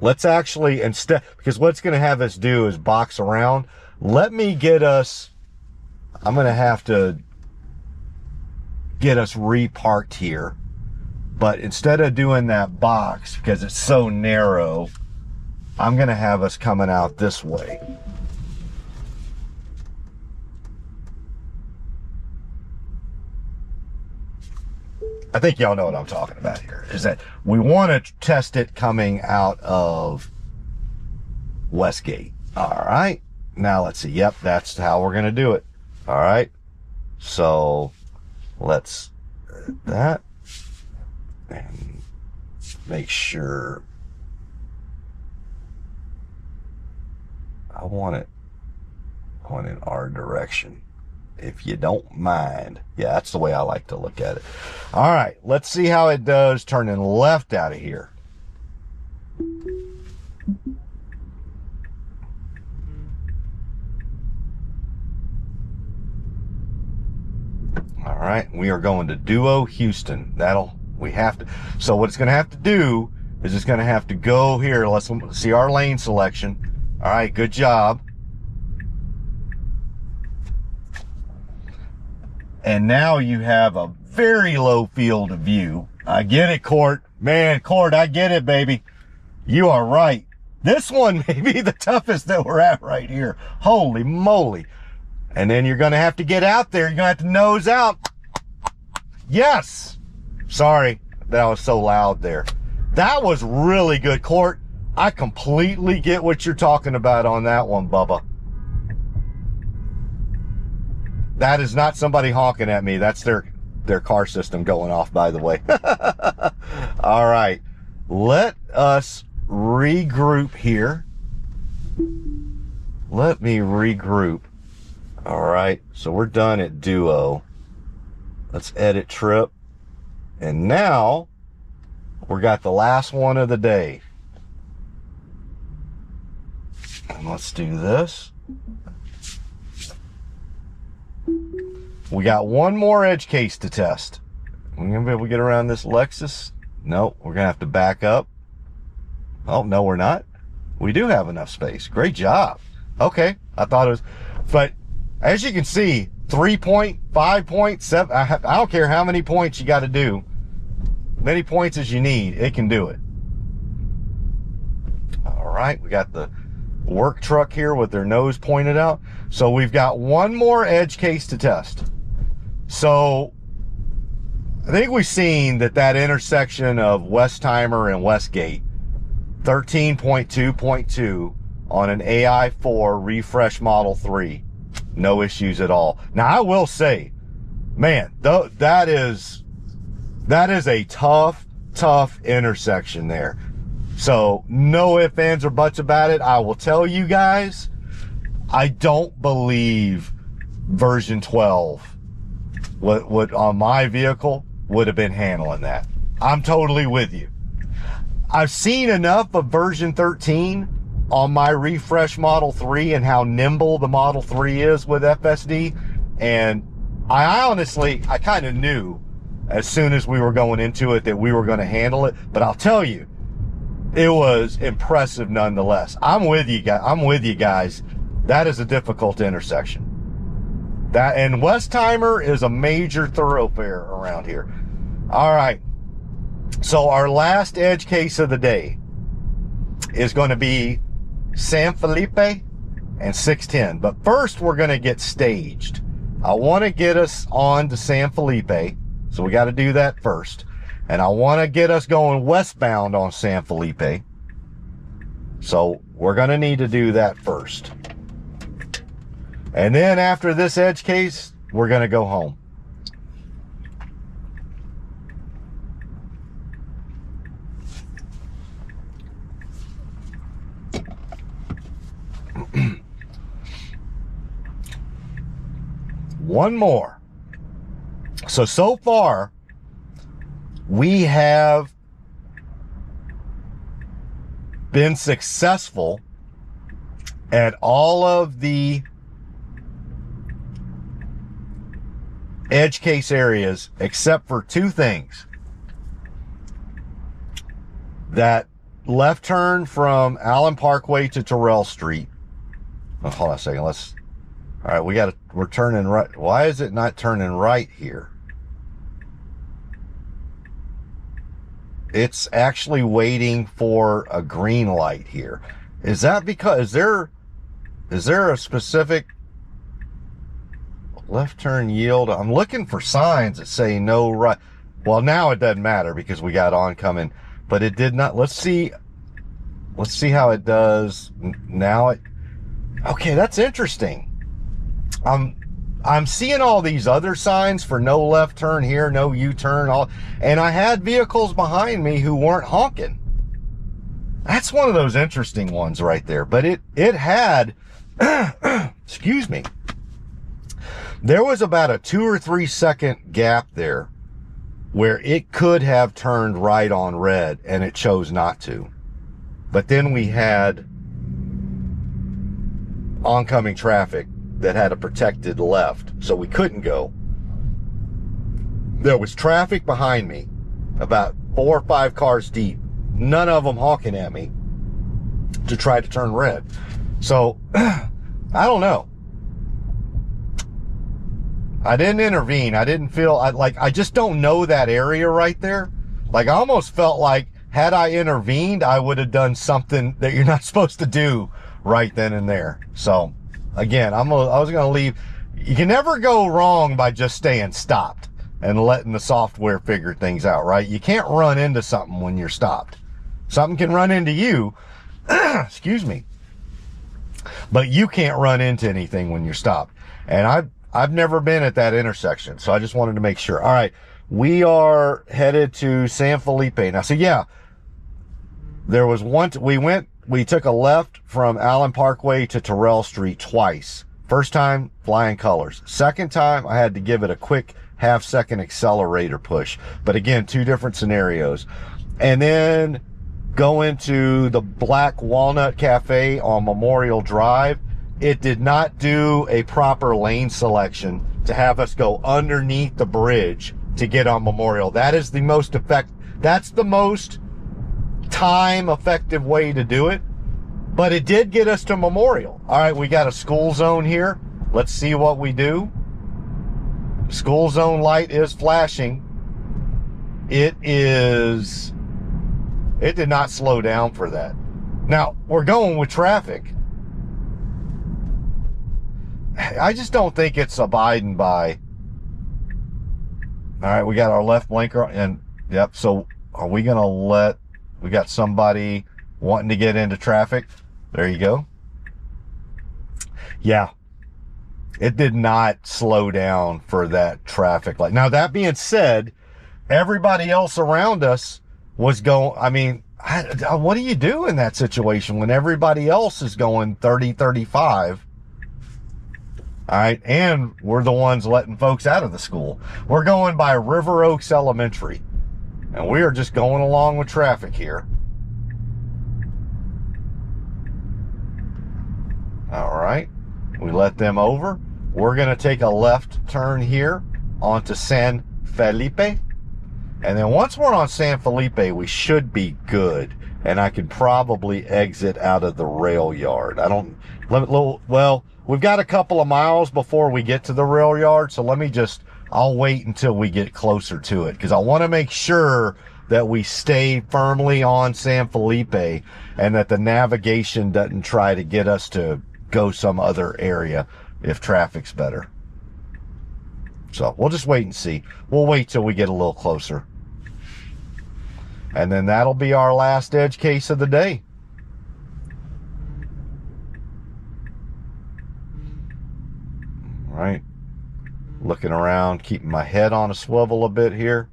let's actually, instead, because what's going to have us do is box around. Let me get us, I'm going to have to get us reparked here. But instead of doing that box, because it's so narrow, I'm going to have us coming out this way. I think y'all know what I'm talking about here, is that we want to test it coming out of Westgate. All right. Now let's see. Yep, that's how we're going to do it. All right. So let's do that and make sure I want it going in our direction, if you don't mind. Yeah, that's the way I like to look at it. All right, let's see how it does turning left out of here. All right, we are going to Duo Houston. So what it's going to have to do is it's going to have to go here. Let's see our lane selection. All right, good job. And now you have a very low field of view. I get it, Court. Man, Court, I get it, baby. You are right. This one may be the toughest that we're at right here. Holy moly. And then you're going to have to get out there. You're going to have to nose out. Yes. Sorry, that was so loud there. That was really good, Court. I completely get what you're talking about on that one, Bubba. That is not somebody honking at me. That's their car system going off, by the way. All right. Let us regroup here. Let me regroup. All right. So we're done at Duo. Let's edit trip. And now we got the last one of the day. And let's do this. We got one more edge case to test. We're going to be able to get around this Lexus. No, we're going to have to back up. Oh, no, we're not. We do have enough space. Great job. Okay. I thought it was, but as you can see, 3 point, 5 point, 7. I don't care how many points you got to do. Many points as you need. It can do it. All right. We got the work truck here with their nose pointed out. So we've got one more edge case to test. So I think we've seen that intersection of Westheimer and Westgate, 13.2.2 on an AI4 refresh Model 3, no issues at all. Now I will say, man, that is a tough intersection there. So no ifs, ands, or buts about it. I will tell you guys, I don't believe version 12 what on my vehicle would have been handling that. I'm totally with you. I've seen enough of version 13 on my refresh Model 3 and how nimble the Model 3 is with FSD. And I honestly kind of knew as soon as we were going into it that we were going to handle it. But I'll tell you, it was impressive nonetheless. I'm with you guys. That is a difficult intersection. And Westheimer is a major thoroughfare around here. All right. So our last edge case of the day is going to be San Felipe and 610. But first, we're going to get staged. I want to get us on to San Felipe. So we got to do that first. And I want to get us going westbound on San Felipe. So we're going to need to do that first. And then after this edge case, we're going to go home. One more. So far, we have been successful at all of the edge case areas except for two things. That left turn from Allen Parkway to Tirrell Street. Oh, hold on a second. All right, we're turning right. Why is it not turning right here? It's actually waiting for a green light here. Is that because, is there a specific left turn yield? I'm looking for signs that say no right. Well, now it doesn't matter because we got oncoming, but it did not. Let's see how it does now. Okay, that's interesting. I'm seeing all these other signs for no left turn here, no U-turn, and I had vehicles behind me who weren't honking. That's one of those interesting ones right there. But it had, excuse me, there was about a 2 or 3 second gap there where it could have turned right on red and it chose not to. But then we had oncoming traffic that had a protected left, so we couldn't go. There was traffic behind me, about 4 or 5 cars deep, none of them honking at me to try to turn red. So I don't know. I didn't intervene. I didn't feel, I just don't know that area right there. Like, I almost felt like, had I intervened, I would have done something that you're not supposed to do right then and there. So, again, I was going to leave. You can never go wrong by just staying stopped and letting the software figure things out, right? You can't run into something when you're stopped. Something can run into you, excuse me, but you can't run into anything when you're stopped. And I've never been at that intersection, so I just wanted to make sure. All right, we are headed to San Felipe now. So yeah, there was one, we took a left from Allen Parkway to Tirrell Street twice. First time, flying colors. Second time, I had to give it a quick half-second accelerator push. But again, two different scenarios. And then go into the Black Walnut Cafe on Memorial Drive. It did not do a proper lane selection to have us go underneath the bridge to get on Memorial. That is the most that's the most time effective way to do it. But it did get us to Memorial. All right, we got a school zone here. Let's see what we do. School zone light is flashing. It did not slow down for that. Now, we're going with traffic. I just don't think it's abiding by. All right, we got our left blinker, and yep, so are we going to we got somebody wanting to get into traffic? There you go. Yeah, it did not slow down for that traffic light. Now, that being said, everybody else around us was going, I mean, what do you do in that situation when everybody else is going 30, 35? All right, and we're the ones letting folks out of the school. We're going by River Oaks Elementary, and we are just going along with traffic here. All right, we let them over. We're going to take a left turn here onto San Felipe. And then once we're on San Felipe, we should be good. And I could probably exit out of the rail yard. Well, we've got a couple of miles before we get to the rail yard. So I'll wait until we get closer to it, because I want to make sure that we stay firmly on San Felipe and that the navigation doesn't try to get us to go some other area if traffic's better. So we'll just wait and see. We'll wait till we get a little closer. And then that'll be our last edge case of the day. All right. Looking around, keeping my head on a swivel a bit here.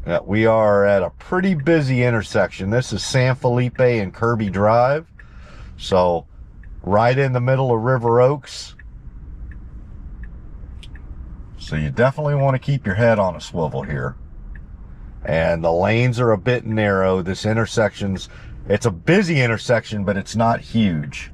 Yeah, we are at a pretty busy intersection. This is San Felipe and Kirby Drive. So right in the middle of River Oaks. So you definitely want to keep your head on a swivel here. And the lanes are a bit narrow. This it's a busy intersection, but it's not huge.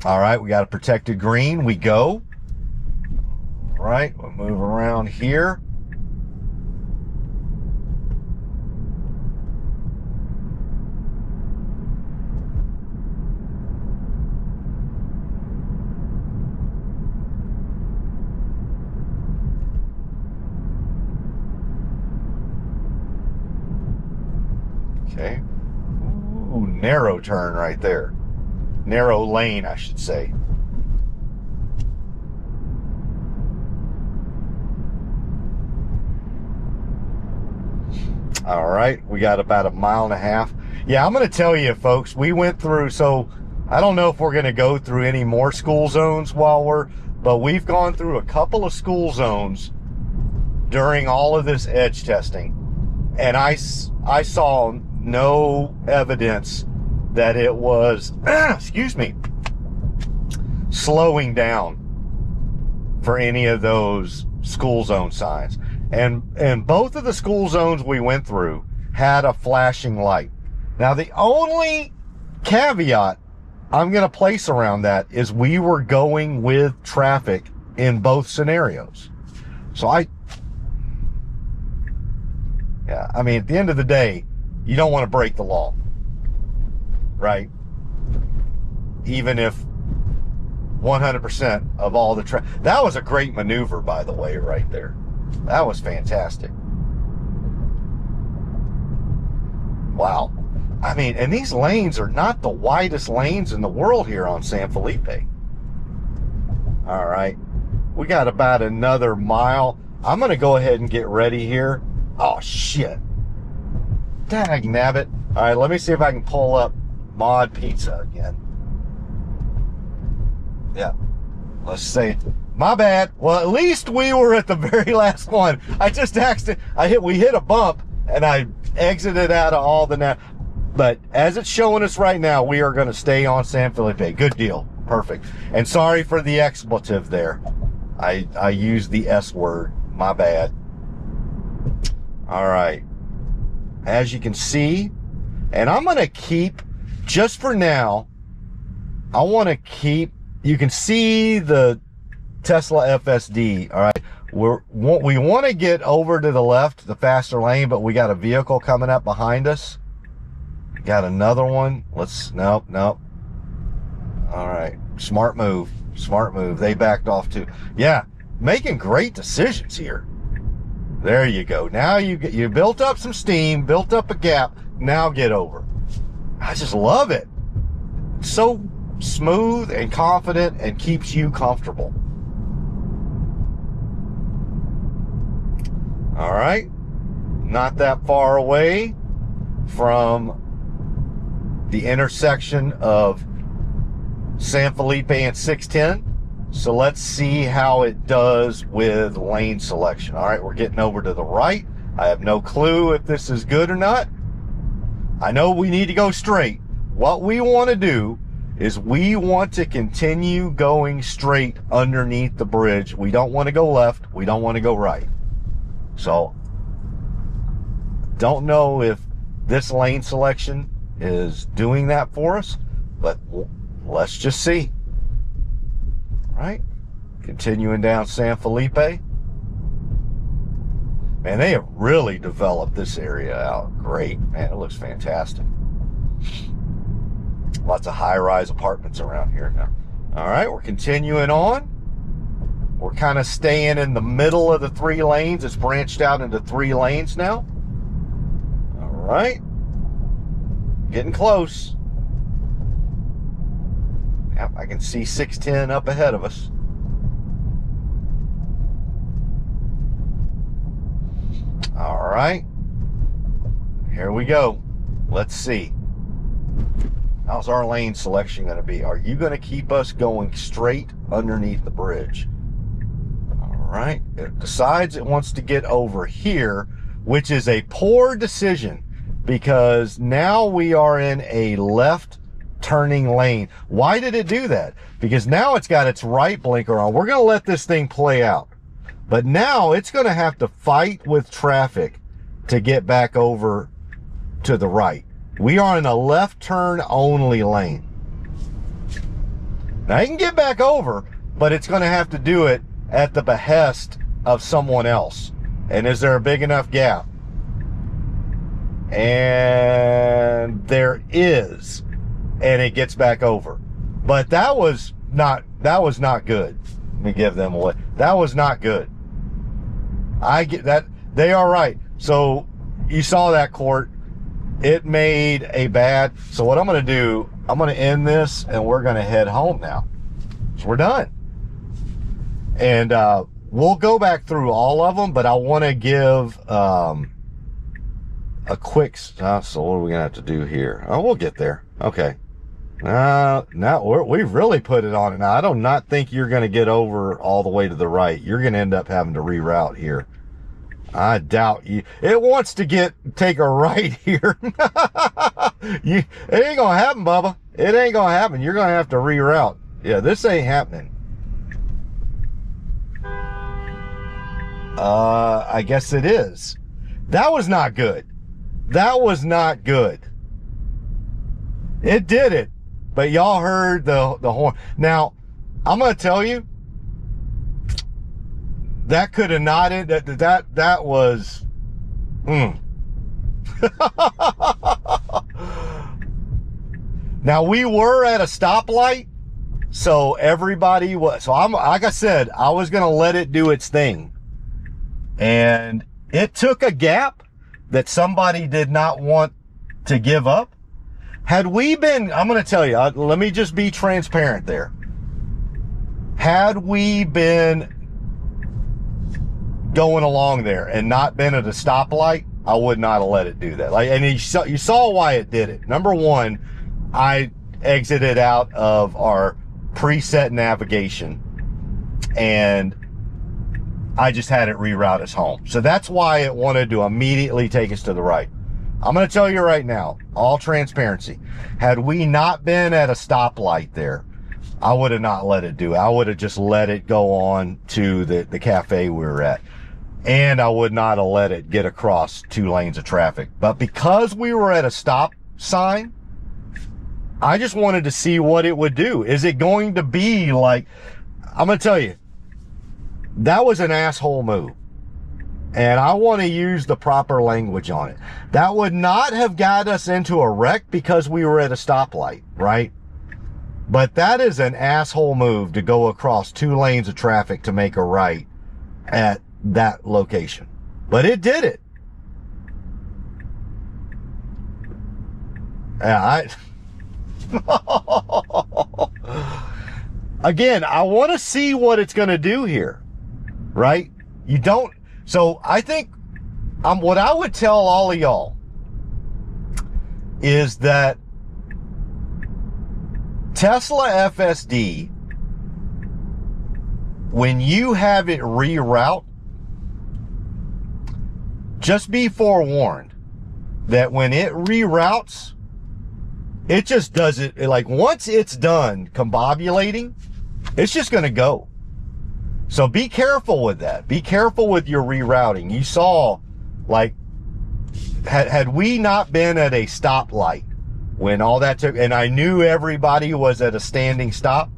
All right, we got a protected green. We go. All right, we'll move around here. Okay. Ooh, narrow turn right there. Narrow lane, I should say. All right, we got about 1.5 miles. Yeah, I'm going to tell you, folks, we went through, so I don't know if we're going to go through any more school zones but we've gone through a couple of school zones during all of this edge testing. And I saw no evidence that it was, excuse me, slowing down for any of those school zone signs. And both of the school zones we went through had a flashing light. Now, the only caveat I'm going to place around that is we were going with traffic in both scenarios. So I mean, at the end of the day, you don't want to break the law, right? Even if 100% of all the traffic. That was a great maneuver, by the way, right there. That was fantastic. Wow. I mean, and these lanes are not the widest lanes in the world here on San Felipe. All right. We got about another mile. I'm going to go ahead and get ready here. Oh, shit. Dag nabbit. All right, let me see if I can pull up Mod Pizza again. Yeah. Let's say, my bad. Well, at least we were at the very last one. I just we hit a bump and I exited out of all the but as it's showing us right now, we are going to stay on San Felipe. Good deal. Perfect. And sorry for the expletive there. I used the S word. My bad. All right. As you can see, and I'm going to keep, just for now, I want to keep, you can see the Tesla FSD. All right. We want to get over to the left, the faster lane, but we got a vehicle coming up behind us. Got another one. Nope. All right. Smart move. They backed off too. Yeah. Making great decisions here. There you go. Now you built up some steam, built up a gap. Now get over. I just love it. So smooth and confident and keeps you comfortable. All right. Not that far away from the intersection of San Felipe and 610. So let's see how it does with lane selection. All right, we're getting over to the right. I have no clue if this is good or not. I know we need to go straight. What we want to do is we want to continue going straight underneath the bridge. We don't want to go left. We don't want to go right. So, don't know if this lane selection is doing that for us, but let's just see. Right? Continuing down San Felipe. Man, they have really developed this area out great. Man, it looks fantastic. Lots of high-rise apartments around here now. All right, we're continuing on. We're kind of staying in the middle of the 3 lanes. It's branched out into 3 lanes now. All right. Getting close. Yep, I can see 610 up ahead of us. All right. Here we go. Let's see. How's our lane selection going to be? Are you going to keep us going straight underneath the bridge? All right. It decides it wants to get over here, which is a poor decision because now we are in a left turning lane. Why did it do that? Because now it's got its right blinker on. We're going to let this thing play out. But now it's going to have to fight with traffic to get back over to the right. We are in a left turn only lane. Now, you can get back over, but it's going to have to do it at the behest of someone else. And is there a big enough gap? And there is. And it gets back over. But that was not good. Let me give them away. That was not good. I get that. They are right. So you saw that, court. It made a bad. So what I'm going to do, I'm going to end this and we're going to head home now. So we're done. And we'll go back through all of them, but I want to give a quick. So what are we going to have to do here? Oh, we'll get there. Okay. Now we've really put it on it. Now, I do not think you're going to get over all the way to the right. You're going to end up having to reroute here. I doubt you. It wants to take a right here. It ain't going to happen, Bubba. It ain't going to happen. You're going to have to reroute. Yeah, this ain't happening. I guess it is. That was not good. That was not good. It did it. But y'all heard the horn. Now, I'm going to tell you, that could have not ended. That was, Now, we were at a stoplight, so everybody was, so like I said, I was going to let it do its thing. And it took a gap that somebody did not want to give up. Had we been, I'm going to tell you, let me just be transparent there. Had we been going along there and not been at a stoplight, I would not have let it do that. Like, and you saw why it did it. Number one, I exited out of our preset navigation and I just had it reroute us home. So that's why it wanted to immediately take us to the right. I'm going to tell you right now, all transparency, had we not been at a stoplight there, I would have not let it do it. I would have just let it go on to the cafe we were at. And I would not have let it get across 2 lanes of traffic. But because we were at a stop sign, I just wanted to see what it would do. Is it going to be like, I'm going to tell you, that was an asshole move. And I want to use the proper language on it. That would not have got us into a wreck because we were at a stoplight, right? But that is an asshole move to go across 2 lanes of traffic to make a right at that location. But it did it. Yeah, again, I want to see what it's going to do here, right? You don't. So I think what I would tell all of y'all is that Tesla FSD, when you have it reroute, just be forewarned that when it reroutes, it just does it, like once it's done combobulating, it's just going to go. So be careful with that. Be careful with your rerouting. You saw, like, had we not been at a stoplight when all that took, and I knew everybody was at a standing stop,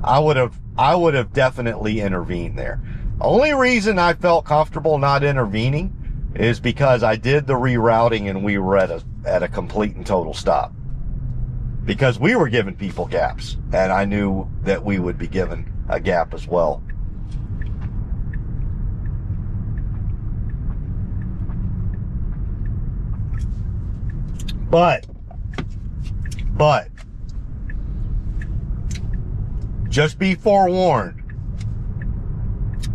I would have definitely intervened there. Only reason I felt comfortable not intervening is because I did the rerouting and we were at a complete and total stop. Because we were giving people gaps, and I knew that we would be given a gap as well. But just be forewarned,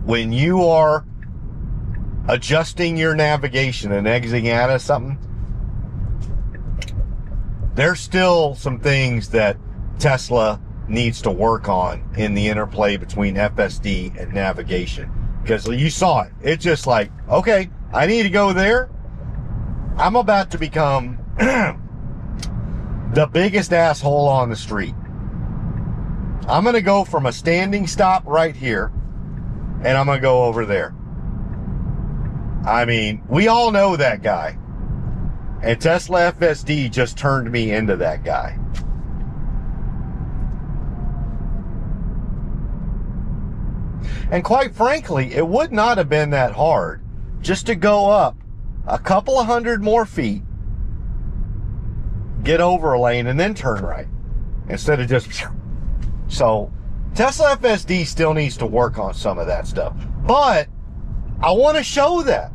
when you are adjusting your navigation and exiting out of something, there's still some things that Tesla needs to work on in the interplay between FSD and navigation. Because you saw it. It's just like, okay, I need to go there. I'm about to become the biggest asshole on the street. I'm going to go from a standing stop right here, and I'm going to go over there. I mean, we all know that guy. And Tesla FSD just turned me into that guy. And quite frankly, it would not have been that hard just to go up a couple of 100 more feet, get over a lane, and then turn right. Instead of just... So, Tesla FSD still needs to work on some of that stuff. But I want to show that.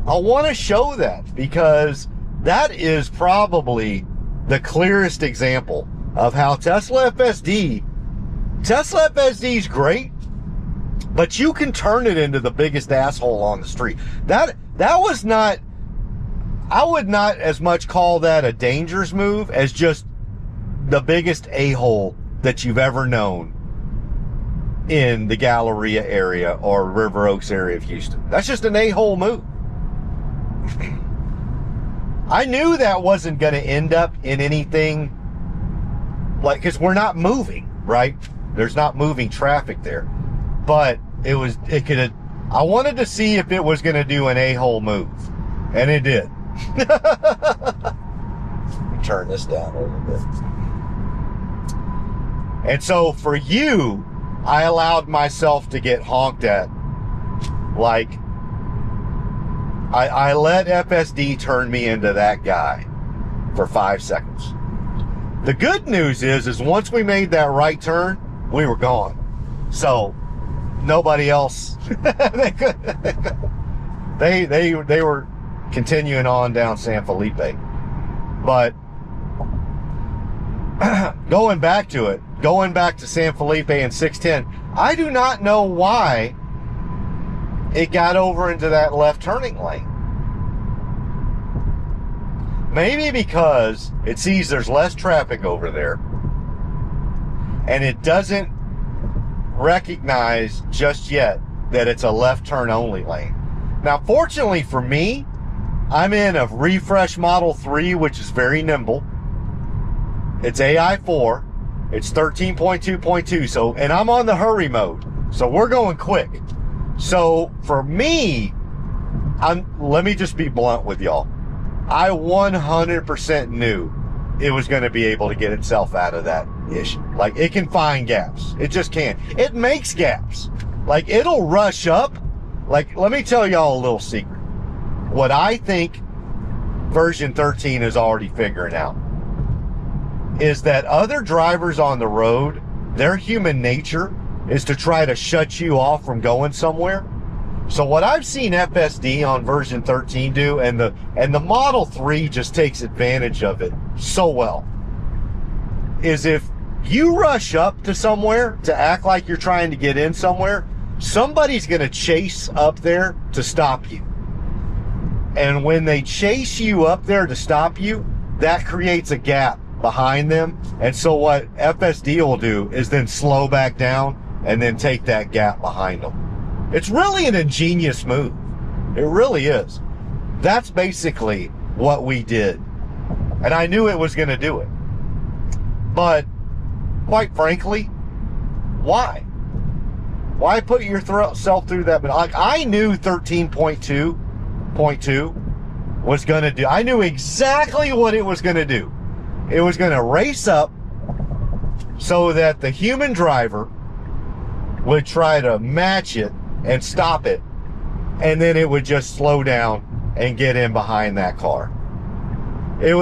I want to show that because that is probably the clearest example of how Tesla FSD is great, but you can turn it into the biggest asshole on the street. That was not, I would not as much call that a dangerous move as just the biggest a-hole that you've ever known in the Galleria area or River Oaks area of Houston. That's just an a-hole move. I knew that wasn't going to end up in anything, like, because we're not moving, right? There's not moving traffic there. But it could have, I wanted to see if it was going to do an a-hole move. And it did. Let me turn this down a little bit. And so for you, I allowed myself to get honked at. Like, I let FSD turn me into that guy for 5 seconds. The good news is once we made that right turn, we were gone. So nobody else, they were continuing on down San Felipe. But going back to San Felipe and 610, I do not know why it got over into that left turning lane. Maybe because it sees there's less traffic over there and it doesn't recognize just yet that it's a left turn only lane. Now, fortunately for me, I'm in a refresh Model 3, which is very nimble. It's AI4. It's 13.2.2. So, and I'm on the hurry mode. So we're going quick. So for me, let me just be blunt with y'all. I 100% knew it was going to be able to get itself out of that issue. Like, it can find gaps. It just can. It makes gaps. Like, it'll rush up. Like, let me tell y'all a little secret. What I think version 13 is already figuring out is that other drivers on the road, their human nature is to try to shut you off from going somewhere. So what I've seen FSD on version 13 do, and the Model 3 just takes advantage of it so well, is if you rush up to somewhere to act like you're trying to get in somewhere, somebody's going to chase up there to stop you. And when they chase you up there to stop you, that creates a gap behind them. And so what FSD will do is then slow back down and then take that gap behind them. It's really an ingenious move. It really is. That's basically what we did. And I knew it was going to do it. But quite frankly, why? Why put yourself through that? But like, I knew 13.2.2 was going to do. I knew exactly what it was going to do. It was going to race up so that the human driver would try to match it and stop it, and then it would just slow down and get in behind that car. It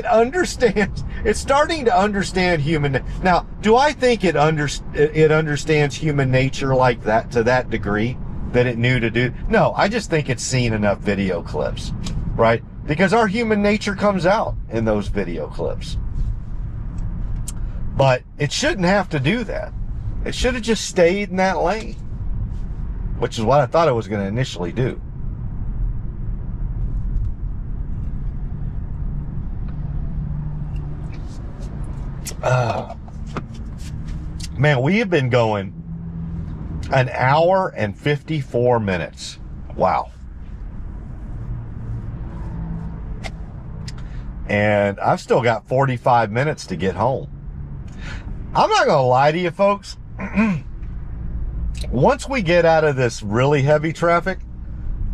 understands. It's starting to understand human. Now, do I think it understands human nature like that to that degree that it knew to do? No, I just think it's seen enough video clips, right? Because our human nature comes out in those video clips. But it shouldn't have to do that. It should have just stayed in that lane, which is what I thought it was going to initially do. Man, we have been going an hour and 54 minutes. Wow. And I've still got 45 minutes to get home. I'm not going to lie to you, folks. Once we get out of this really heavy traffic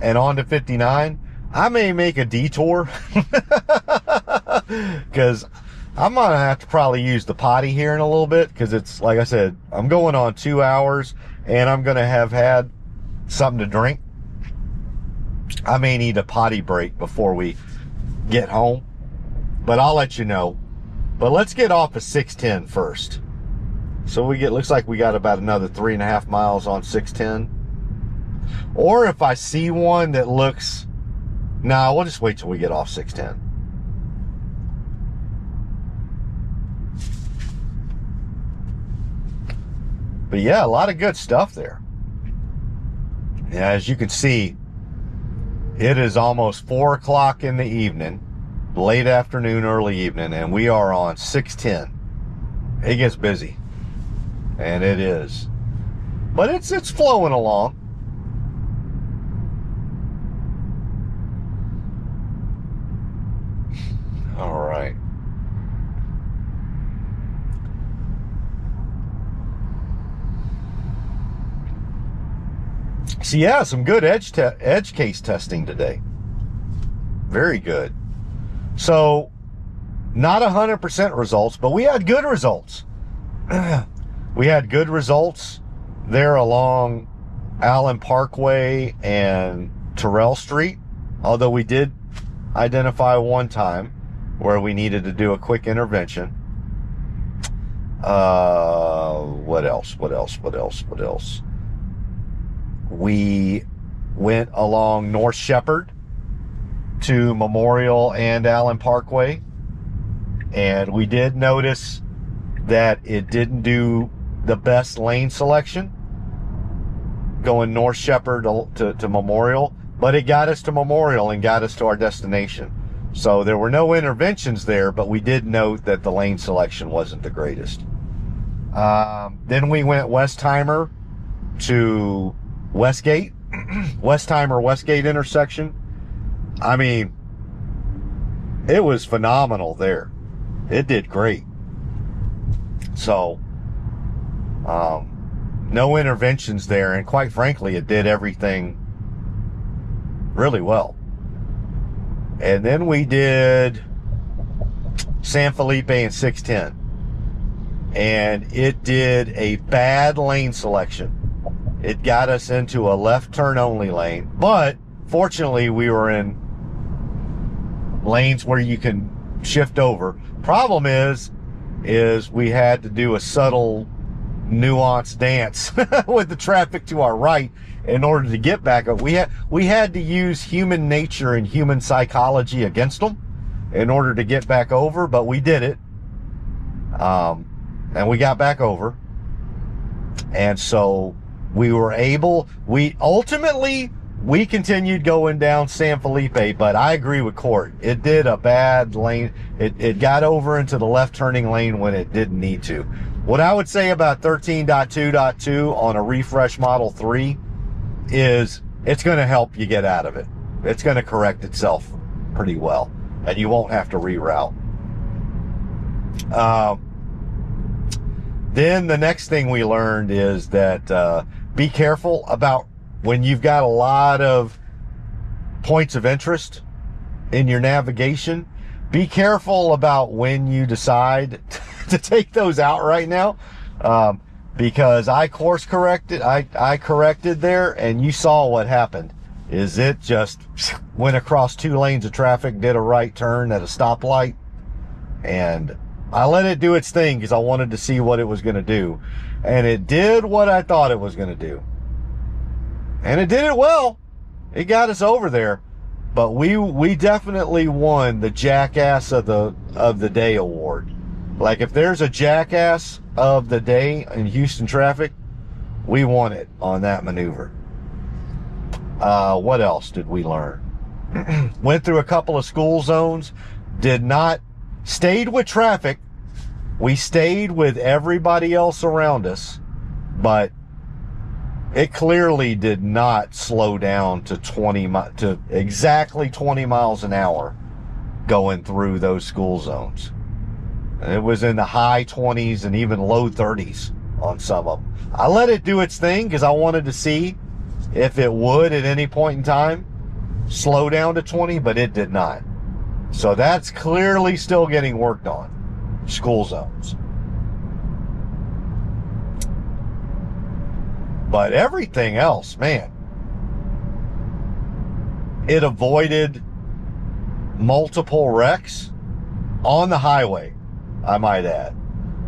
and onto 59, I may make a detour because I'm going to have to probably use the potty here in a little bit, because it's, like I said, I'm going on 2 hours and I'm going to have had something to drink. I may need a potty break before we get home, but I'll let you know. But let's get off of 610 first. So looks like we got about another 3.5 miles on 610. Or if I see one that looks, we'll just wait till we get off 610. But yeah, a lot of good stuff there. Yeah, as you can see, it is almost 4 o'clock in the evening, late afternoon, early evening, and we are on 610. It gets busy. And it is. But it's flowing along. All right. So yeah, some good edge case testing today. Very good. So not 100% results, but we had good results. We had good results there along Allen Parkway and Tirrell Street, although we did identify one time where we needed to do a quick intervention. What else? We went along North Shepherd to Memorial and Allen Parkway, and we did notice that it didn't do the best lane selection going North Shepherd to Memorial, but it got us to Memorial and got us to our destination. So there were no interventions there, but we did note that the lane selection wasn't the greatest. Then we went Westheimer to Westgate, Westheimer-Westgate intersection. I mean, it was phenomenal there. It did great. So, no interventions there, and quite frankly, it did everything really well. And then we did San Felipe and 610, and it did a bad lane selection. It got us into a left turn only lane, but fortunately we were in lanes where you can shift over. Problem is we had to do a subtle nuanced dance with the traffic to our right in order to get back up. We had to use human nature and human psychology against them in order to get back over, but we did it. And we got back over. And so we were able, we continued going down San Felipe, but I agree with Court. It did a bad lane. It got over into the left turning lane when it didn't need to. What I would say about 13.2.2 on a refresh Model 3 is it's going to help you get out of it. It's going to correct itself pretty well, and you won't have to reroute. Then the next thing we learned is that be careful about when you've got a lot of points of interest in your navigation. Be careful about when you decide to take those out right now, because I course corrected. I corrected there, and you saw what happened. Is it just went across 2 lanes of traffic, did a right turn at a stoplight, and I let it do its thing because I wanted to see what it was going to do, and it did what I thought it was going to do, and it did it well. It got us over there. But we definitely won the Jackass of the Day award. Like, if there's a Jackass of the Day in Houston traffic, we won it on that maneuver. What else did we learn? Went through a couple of school zones. Stayed with traffic. We stayed with everybody else around us, but it clearly did not slow down to exactly 20 miles an hour going through those school zones. It was in the high 20s and even low 30s on some of them. I let it do its thing because I wanted to see if it would at any point in time slow down to 20, but it did not. So that's clearly still getting worked on. School zones. But everything else, man, it avoided multiple wrecks on the highway, I might add.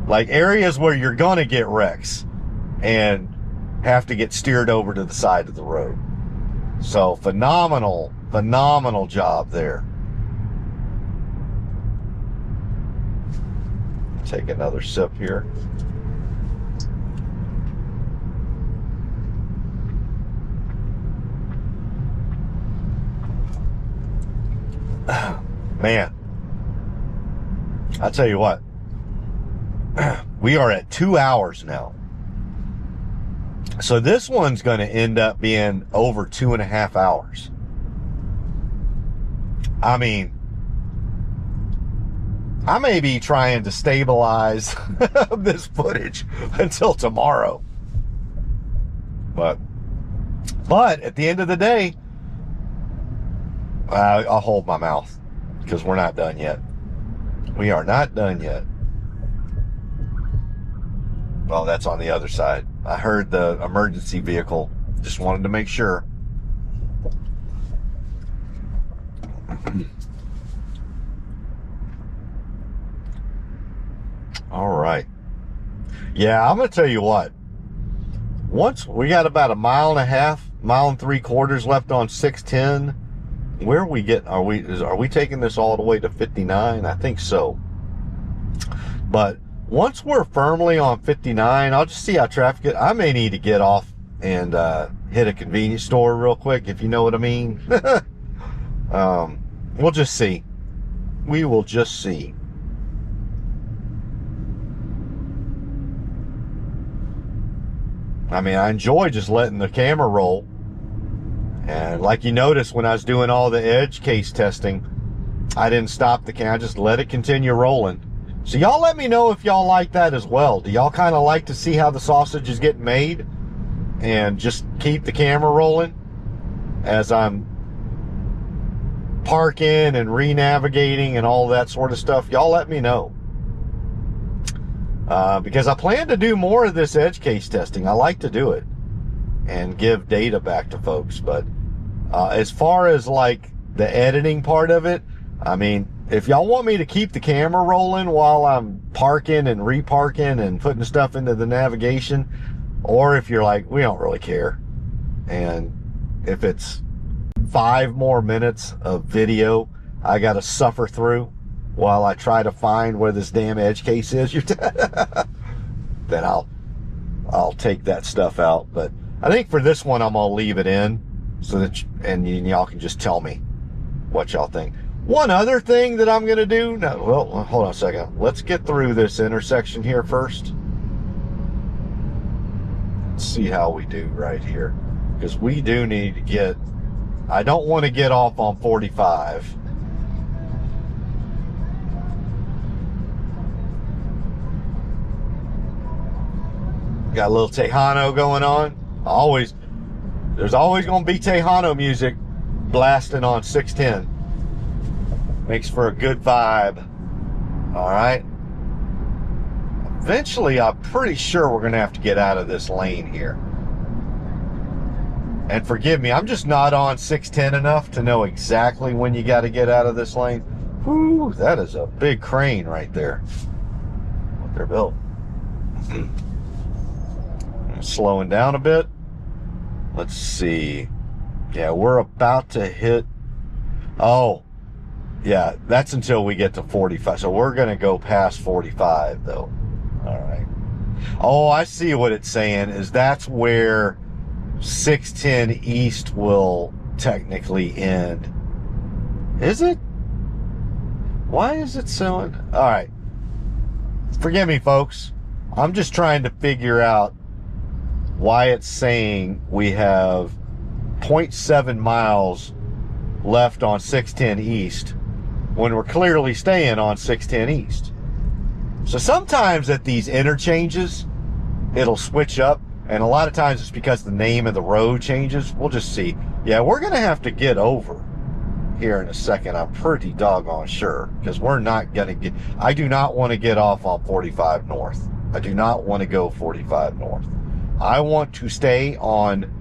Like areas where you're going to get wrecks and have to get steered over to the side of the road. So phenomenal job there. Take another sip here. Man, I'll tell you what, we are at 2 hours now. So this one's going to end up being over 2.5 hours. I mean, I may be trying to stabilize this footage until tomorrow. But at the end of the day, I'll hold my mouth because we're not done yet. We are not done yet. Well, that's on the other side. I heard the emergency vehicle. Just wanted to make sure. All right. Yeah, I'm going to tell you what. Once we got about a mile and a half, mile and 3/4 left on 610. Where are we getting? Are we taking this all the way to 59? I think so. But once we're firmly on 59, I'll just see how traffic is. I may need to get off and hit a convenience store real quick, if you know what I mean. We'll just see. We will just see. I mean, I enjoy just letting the camera roll. And like you noticed when I was doing all the edge case testing, I didn't stop the camera. I just let it continue rolling. So y'all let me know if y'all like that as well. Do y'all kind of like to see how the sausage is getting made and just keep the camera rolling as I'm parking and re-navigating and all that sort of stuff? Y'all let me know. Because I plan to do more of this edge case testing. I like to do it and give data back to folks. But as far as like the editing part of it, I mean, if y'all want me to keep the camera rolling while I'm parking and reparking and putting stuff into the navigation, or if you're like, we don't really care, and if it's 5 more minutes of video I gotta suffer through while I try to find where this damn edge case is, then I'll take that stuff out. But I think for this one I'm gonna leave it in so that and y'all can just tell me what y'all think. One other thing that I'm gonna do, no, well, hold on a second. Let's get through this intersection here first. Let's see how we do right here, because we do need to get, I don't want to get off on 45. Got a little Tejano going on. There's always going to be Tejano music blasting on 610. Makes for a good vibe. All right. Eventually, I'm pretty sure we're going to have to get out of this lane here. And forgive me, I'm just not on 610 enough to know exactly when you got to get out of this lane. Whew, that is a big crane right there. What they're built. Slowing down a bit. Let's see. Yeah, we're about to hit. Oh, yeah, that's until we get to 45. So we're going to go past 45, though. All right. Oh, I see what it's saying is that's where 610 East will technically end. Is it? Why is it showing? All right. Forgive me, folks. I'm just trying to figure out why it's saying we have 0.7 miles left on 610 East when we're clearly staying on 610 East. So sometimes at these interchanges, it'll switch up, and a lot of times it's because the name of the road changes. We'll just see. Yeah, we're going to have to get over here in a second, I'm pretty doggone sure, because we're not going to get, I do not want to get off on 45 North. I do not want to go 45 North. I want to stay on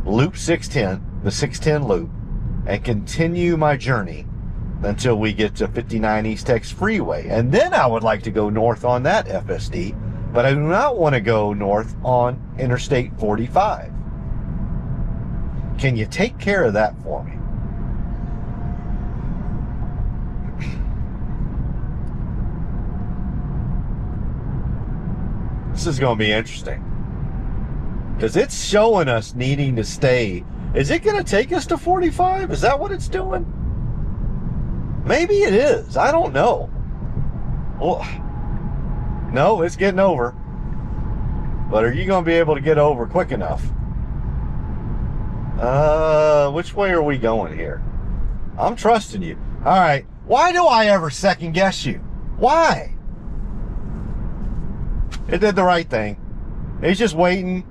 Loop 610, the 610 loop, and continue my journey until we get to 59 East Tex Freeway. And then I would like to go north on that FSD, but I do not want to go north on Interstate 45. Can you take care of that for me? This is going to be interesting, because it's showing us needing to stay. Is it going to take us to 45? Is that what it's doing? Maybe it is. I don't know. Well, no, it's getting over. But are you going to be able to get over quick enough? Which way are we going here? I'm trusting you. All right. Why do I ever second guess you? Why? It did the right thing. It's just waiting.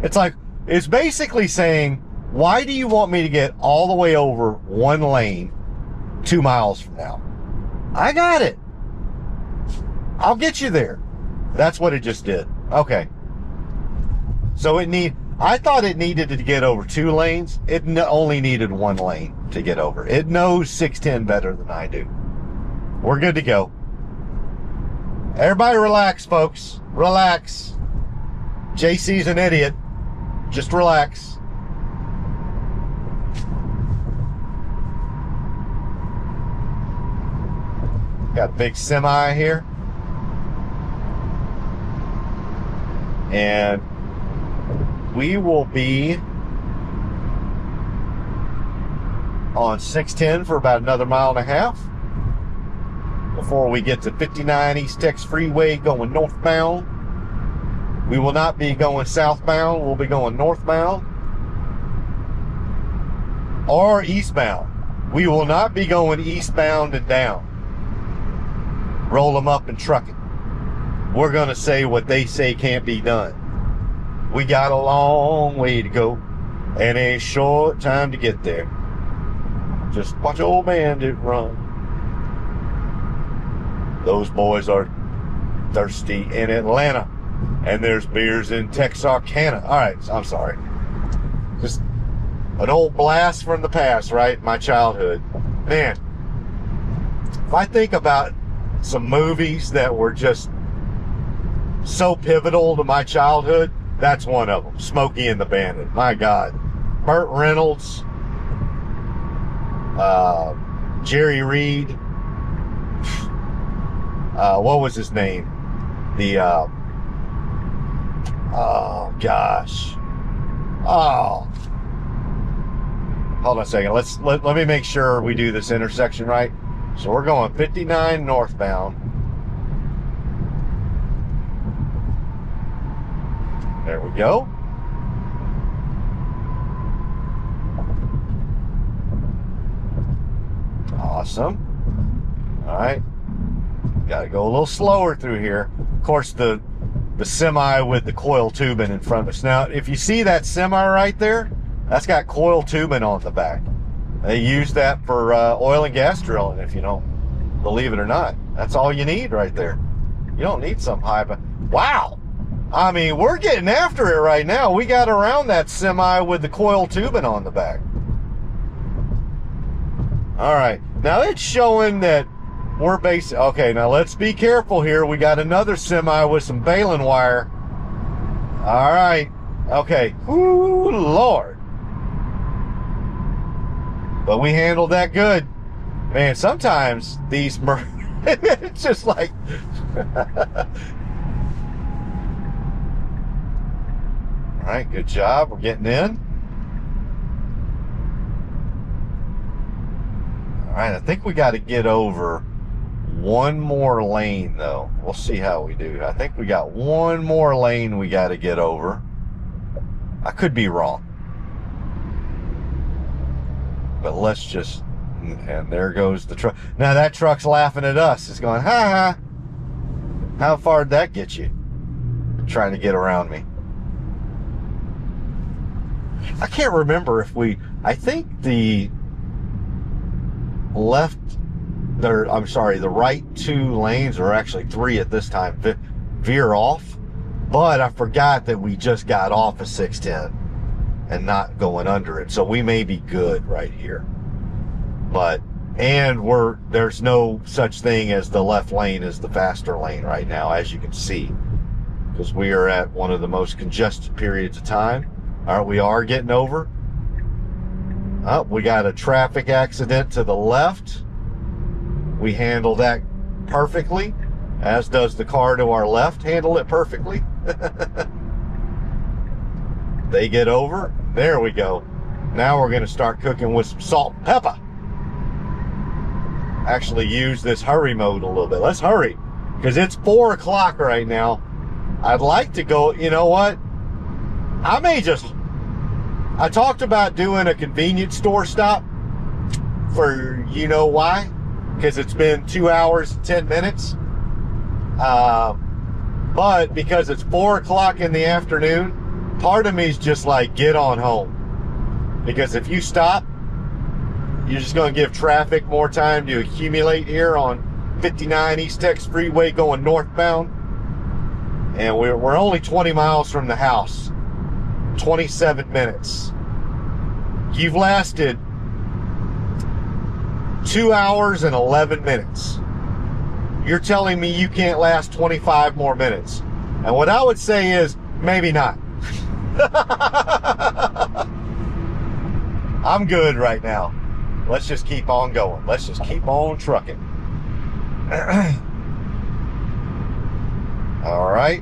It's like, it's basically saying, why do you want me to get all the way over one lane 2 miles from now? I got it. I'll get you there. That's what it just did. Okay. So I thought it needed to get over 2 lanes. It only needed 1 lane to get over. It knows 610 better than I do. We're good to go. Everybody relax, folks. Relax. JC's an idiot. Just relax. Got a big semi here. And we will be on 610 for about another 1.5 miles before we get to 59 East Tex Freeway going northbound. We will not be going southbound. We'll be going northbound or eastbound. We will not be going eastbound and down. Roll them up and truck it. We're going to say what they say can't be done. We got a long way to go and a short time to get there. Just watch old Bandit run. Those boys are thirsty in Atlanta, and there's beers in Texarkana. All right, I'm sorry. Just an old blast from the past, right? My childhood. Man, if I think about some movies that were just so pivotal to my childhood, that's one of them. Smokey and the Bandit. My God. Burt Reynolds, Jerry Reed, what was his name? The, oh gosh. Oh. Hold on a second. Let me make sure we do this intersection right. So we're going 59 northbound. There we go. Awesome. All right. Got to go a little slower through here. Of course, the semi with the coil tubing in front of us. Now, if you see that semi right there, that's got coil tubing on the back. They use that for oil and gas drilling, if you don't believe it or not. That's all you need right there. You don't need some high, but wow. I mean, we're getting after it right now. We got around that semi with the coil tubing on the back. All right. Now it's showing that we're basic. Okay, now let's be careful here. We got another semi with some baling wire. All right. Okay. Ooh, Lord. But we handled that good. Man, sometimes these... it's just like... All right, good job. We're getting in. All right, I think we got to get over one more lane, though. We'll see how we do. I think we got one more lane we got to get over. I could be wrong. But let's just... And there goes the truck. Now that truck's laughing at us. It's going, ha ha. How far did that get you? Trying to get around me. I can't remember if we... I think the left... the right 2 lanes, or actually 3 at this time, veer off. But I forgot that we just got off of 610 and not going under it. So we may be good right here. But, and there's no such thing as the left lane as the faster lane right now, as you can see. Because we are at one of the most congested periods of time. All right, we are getting over. Oh, we got a traffic accident to the left. We handle that perfectly, as does the car to our left handle it perfectly. They get over. There we go. Now we're going to start cooking with some salt and pepper. Actually use this hurry mode a little bit. Let's hurry, because it's 4 o'clock right now. I'd like to go, you know what? I talked about doing a convenience store stop for, you know why? Because it's been 2 hours and 10 minutes. But because it's 4 o'clock in the afternoon, part of me is just like, get on home. Because if you stop, you're just going to give traffic more time to accumulate here on 59 East Texas Freeway going northbound. And we're only 20 miles from the house. 27 minutes. You've lasted 2 hours and 11 minutes. You're telling me you can't last 25 more minutes. And what I would say is, maybe not. I'm good right now. Let's just keep on going. Let's just keep on trucking. All right.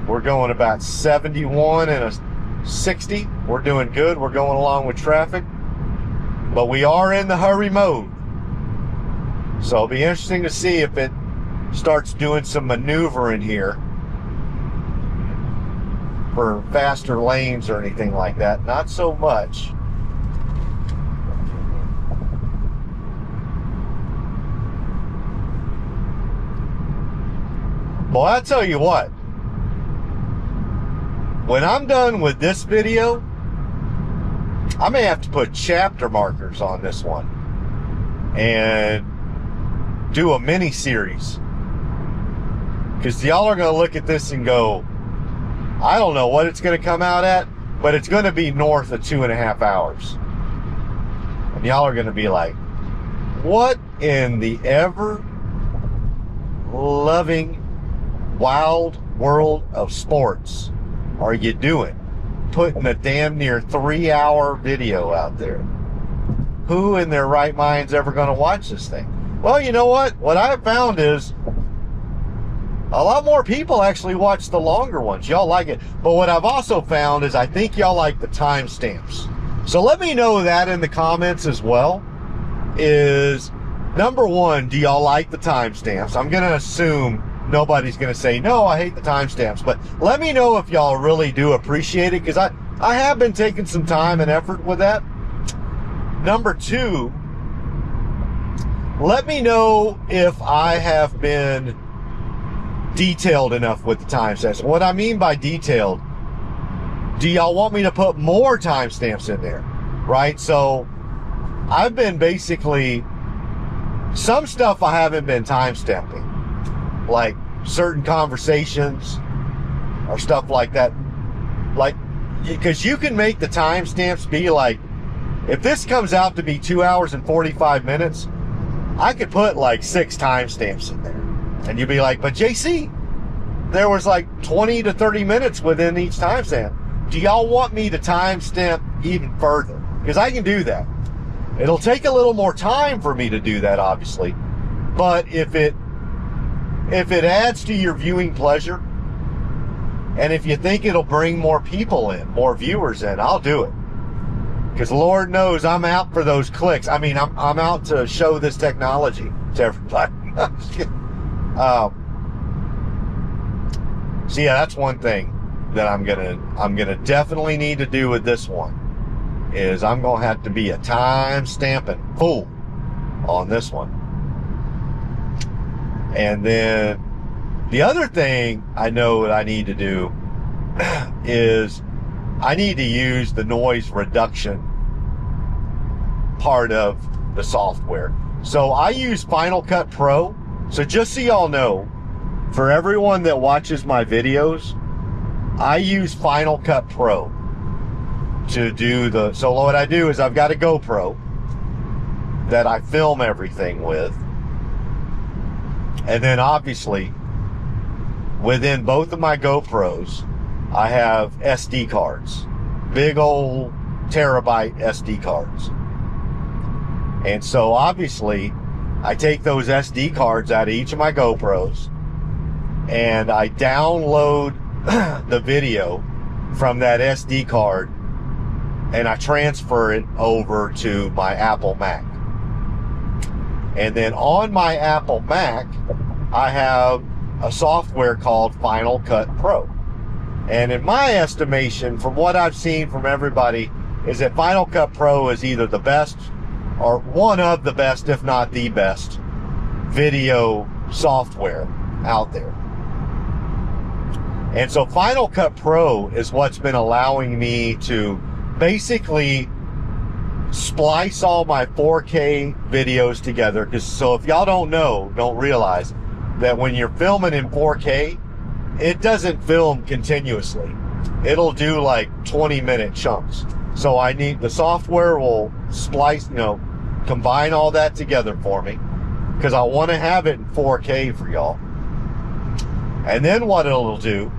We're going about 71 and a 60. We're doing good. We're going along with traffic. But we are in the hurry mode. So it'll be interesting to see if it starts doing some maneuvering here for faster lanes or anything like that. Not so much. Well, I'll tell you what. When I'm done with this video, I may have to put chapter markers on this one and do a mini series, because y'all are going to look at this and go, I don't know what it's going to come out at, but it's going to be north of 2.5 hours. And y'all are going to be like, what in the ever loving wild world of sports are you doing? Putting a damn near 3-hour video out there. Who in their right mind's ever going to watch this thing? Well, you know what? What I've found is a lot more people actually watch the longer ones. Y'all like it. But what I've also found is I think y'all like the timestamps. So let me know that in the comments as well. Is number one, do y'all like the timestamps? I'm going to assume nobody's going to say, no, I hate the timestamps. But let me know if y'all really do appreciate it, because I have been taking some time and effort with that. Number two, let me know if I have been detailed enough with the timestamps. What I mean by detailed, do y'all want me to put more timestamps in there? Right? So I've been basically, some stuff I haven't been timestamping, like certain conversations or stuff like that. Like, because you can make the timestamps be like, if this comes out to be 2 hours and 45 minutes, I could put like 6 timestamps in there. And you'd be like, but JC, there was like 20 to 30 minutes within each timestamp. Do y'all want me to timestamp even further? Because I can do that. It'll take a little more time for me to do that, obviously. But if it adds to your viewing pleasure, and if you think it'll bring more people in, more viewers in, I'll do it. Because Lord knows I'm out for those clicks. I mean, I'm out to show this technology to everybody. So yeah, that's one thing that I'm gonna definitely need to do with this one, is I'm gonna have to be a time stamping fool on this one. And then the other thing I know that I need to do is I need to use the noise reduction part of the software. So I use Final Cut Pro. So just so y'all know, for everyone that watches my videos, I use Final Cut Pro to do the, so what I do is I've got a GoPro that I film everything with. And then obviously within both of my GoPros, I have SD cards, big old terabyte SD cards. And so obviously I take those SD cards out of each of my GoPros and I download the video from that SD card and I transfer it over to my Apple Mac. And then on my Apple Mac, I have a software called Final Cut Pro. And in my estimation, from what I've seen from everybody, is that Final Cut Pro is either the best or one of the best, if not the best, video software out there. And so Final Cut Pro is what's been allowing me to basically splice all my 4K videos together. So if y'all don't realize that when you're filming in 4K, it doesn't film continuously. It'll do like 20-minute chunks. So the software will splice, combine all that together for me, because I want to have it in 4K for y'all. And then what it'll do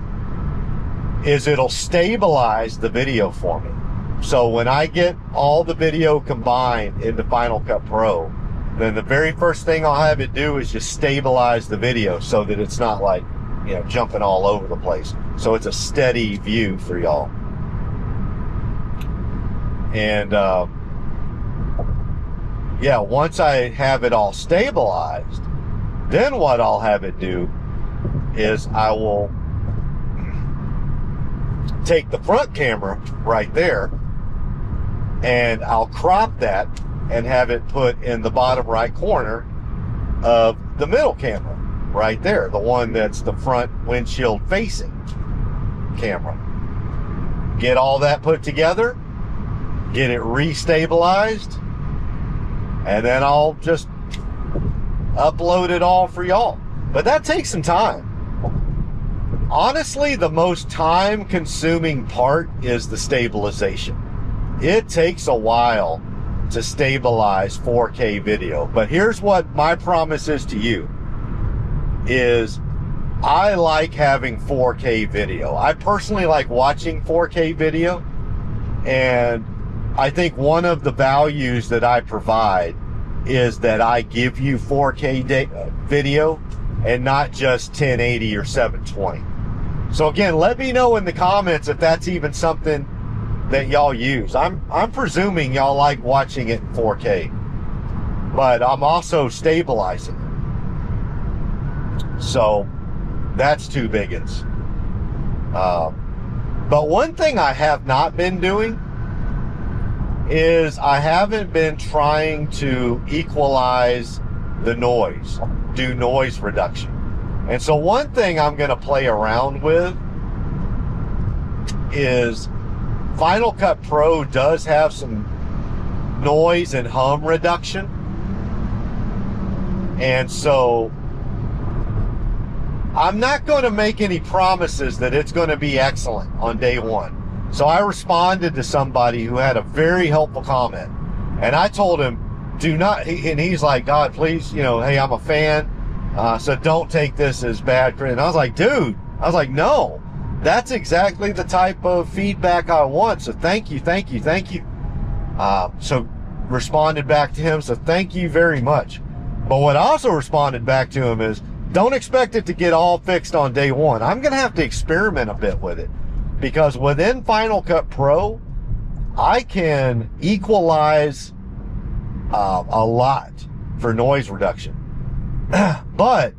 is it'll stabilize the video for me. So when I get all the video combined into Final Cut Pro, then the very first thing I'll have it do is just stabilize the video so that it's not like, jumping all over the place. So it's a steady view for y'all. And once I have it all stabilized, then what I'll have it do is I will take the front camera right there and I'll crop that and have it put in the bottom right corner of the middle camera right there, the one that's the front windshield facing camera. Get all that put together, get it restabilized, and then I'll just upload it all for y'all. But that takes some time. Honestly, the most time consuming part is the stabilization. It takes a while to stabilize 4K video. But here's what my promise is to you, is I like having 4K video. I personally like watching 4K video, and I think one of the values that I provide is that I give you 4K video and not just 1080 or 720. So again, let me know in the comments if that's even something that y'all use. I'm presuming y'all like watching it in 4K, but I'm also stabilizing it. So that's two big ones. But one thing I have not been doing is I haven't been trying to equalize the noise, do noise reduction. And so one thing I'm going to play around with is Final Cut Pro does have some noise and hum reduction. And so I'm not going to make any promises that it's going to be excellent on day one. So I responded to somebody who had a very helpful comment, and I told him, do not, and he's like, God, please, hey, I'm a fan, so don't take this as bad. And I was like, dude, no, that's exactly the type of feedback I want. So thank you. So responded back to him. So thank you very much. But what I also responded back to him is, don't expect it to get all fixed on day one. I'm going to have to experiment a bit with it, because within Final Cut Pro, I can equalize a lot for noise reduction, but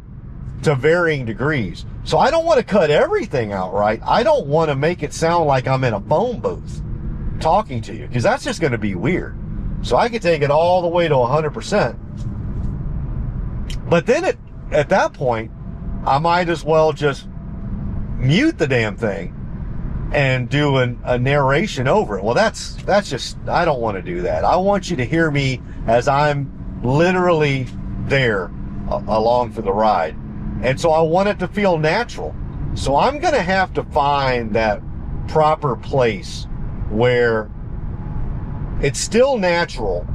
to varying degrees. So I don't want to cut everything out right. I don't want to make it sound like I'm in a phone booth talking to you, because that's just going to be weird. So I can take it all the way to 100%. But then at that point, I might as well just mute the damn thing and do a narration over it. Well, that's just, I don't want to do that. I want you to hear me as I'm literally there along for the ride. And so I want it to feel natural. So I'm going to have to find that proper place where it's still natural,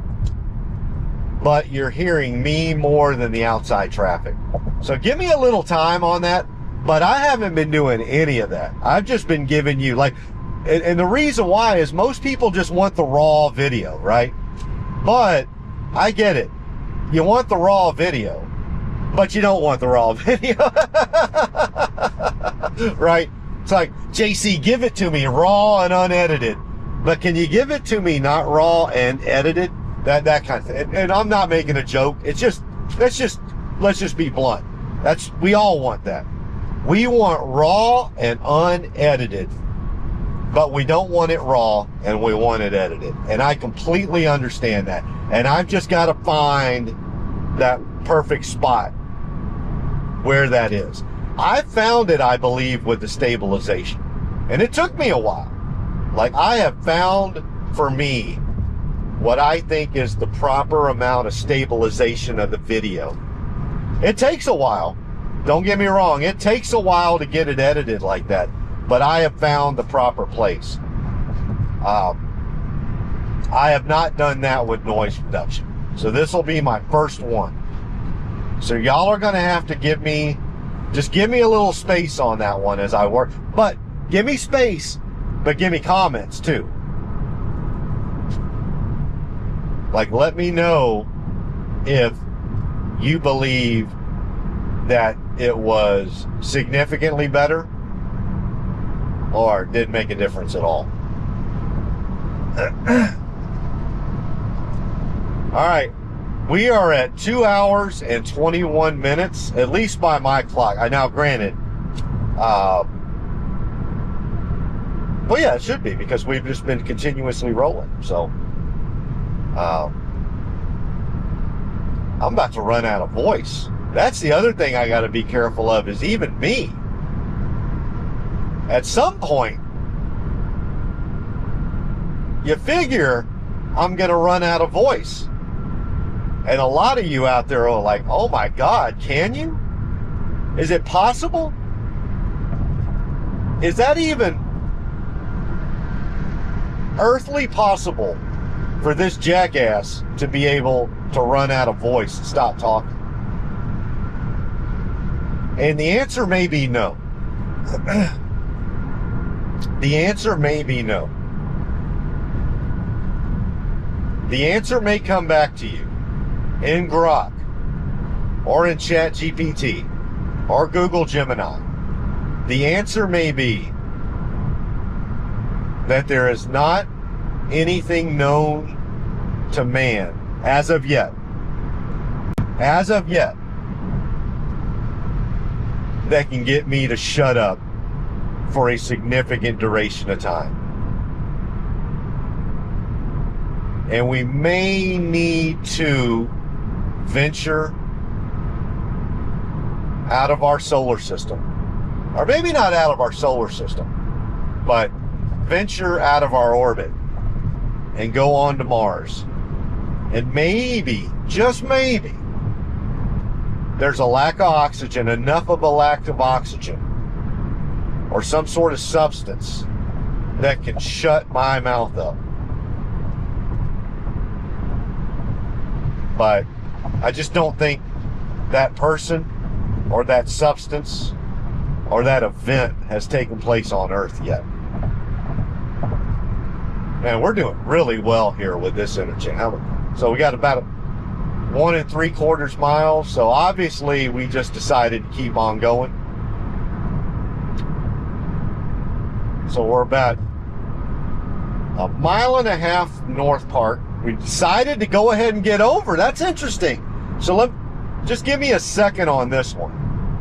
but you're hearing me more than the outside traffic. So give me a little time on that. But I haven't been doing any of that. I've just been giving you and the reason why is most people just want the raw video, right? But I get it. You want the raw video, but you don't want the raw video. Right? It's like, JC, give it to me raw and unedited. But can you give it to me not raw and edited? That kind of thing. And I'm not making a joke. It's just, let's just be blunt. We all want that. We want raw and unedited, but we don't want it raw and we want it edited. And I completely understand that. And I've just got to find that perfect spot where that is. I found it, I believe, with the stabilization. And it took me a while. I have found for me what I think is the proper amount of stabilization of the video. It takes a while. Don't get me wrong. It takes a while to get it edited like that. But I have found the proper place. I have not done that with noise reduction. So this will be my first one. So y'all are going to have to give me a little space on that one as I work. But give me space, but give me comments too. Like, let me know if you believe that it was significantly better or didn't make a difference at all. All right, we are at 2 hours and 21 minutes, at least by my clock. Now, granted, well, yeah, it should be because we've just been continuously rolling. So, I'm about to run out of voice. That's the other thing I got to be careful of is even me. At some point, you figure I'm going to run out of voice. And a lot of you out there are like, oh my God, can you? Is it possible? Is that even earthly possible for this jackass to be able to run out of voice and stop talking? And the answer may be no. The answer may be no. The answer may come back to you in Grok or in ChatGPT or Google Gemini. The answer may be that there is not anything known to man as of yet that can get me to shut up for a significant duration of time. And we may need to venture out of our solar system. Or maybe not out of our solar system, but venture out of our orbit and go on to Mars. And maybe, just maybe, there's a lack of oxygen, enough of a lack of oxygen, or some sort of substance that can shut my mouth up. But I just don't think that person or that substance or that event has taken place on Earth yet. Man, we're doing really well here with this interchange. So we got about 1 3/4 miles. So obviously we just decided to keep on going. So we're about 1.5 miles Northpark. We decided to go ahead and get over. That's interesting. So just give me a second on this one,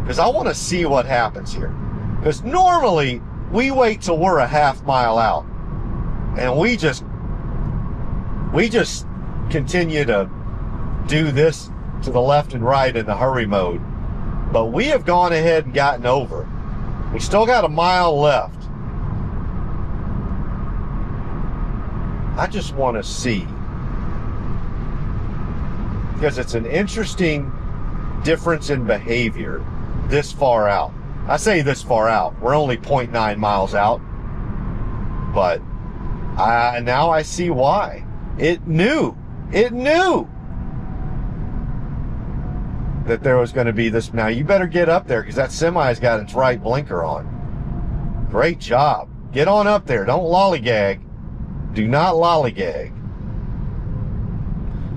because I want to see what happens here. Because normally we wait till we're a 1/2 mile out, and we just continue to do this to the left and right in the hurry mode. But we have gone ahead and gotten over. We still got 1 mile left. I just want to see, because it's an interesting difference in behavior this far out. I say this far out. We're only 0.9 miles out. But now I see why. It knew that there was going to be this. Now you better get up there, because that semi's got its right blinker on. Great job. Get on up there. Don't lollygag. Do not lollygag.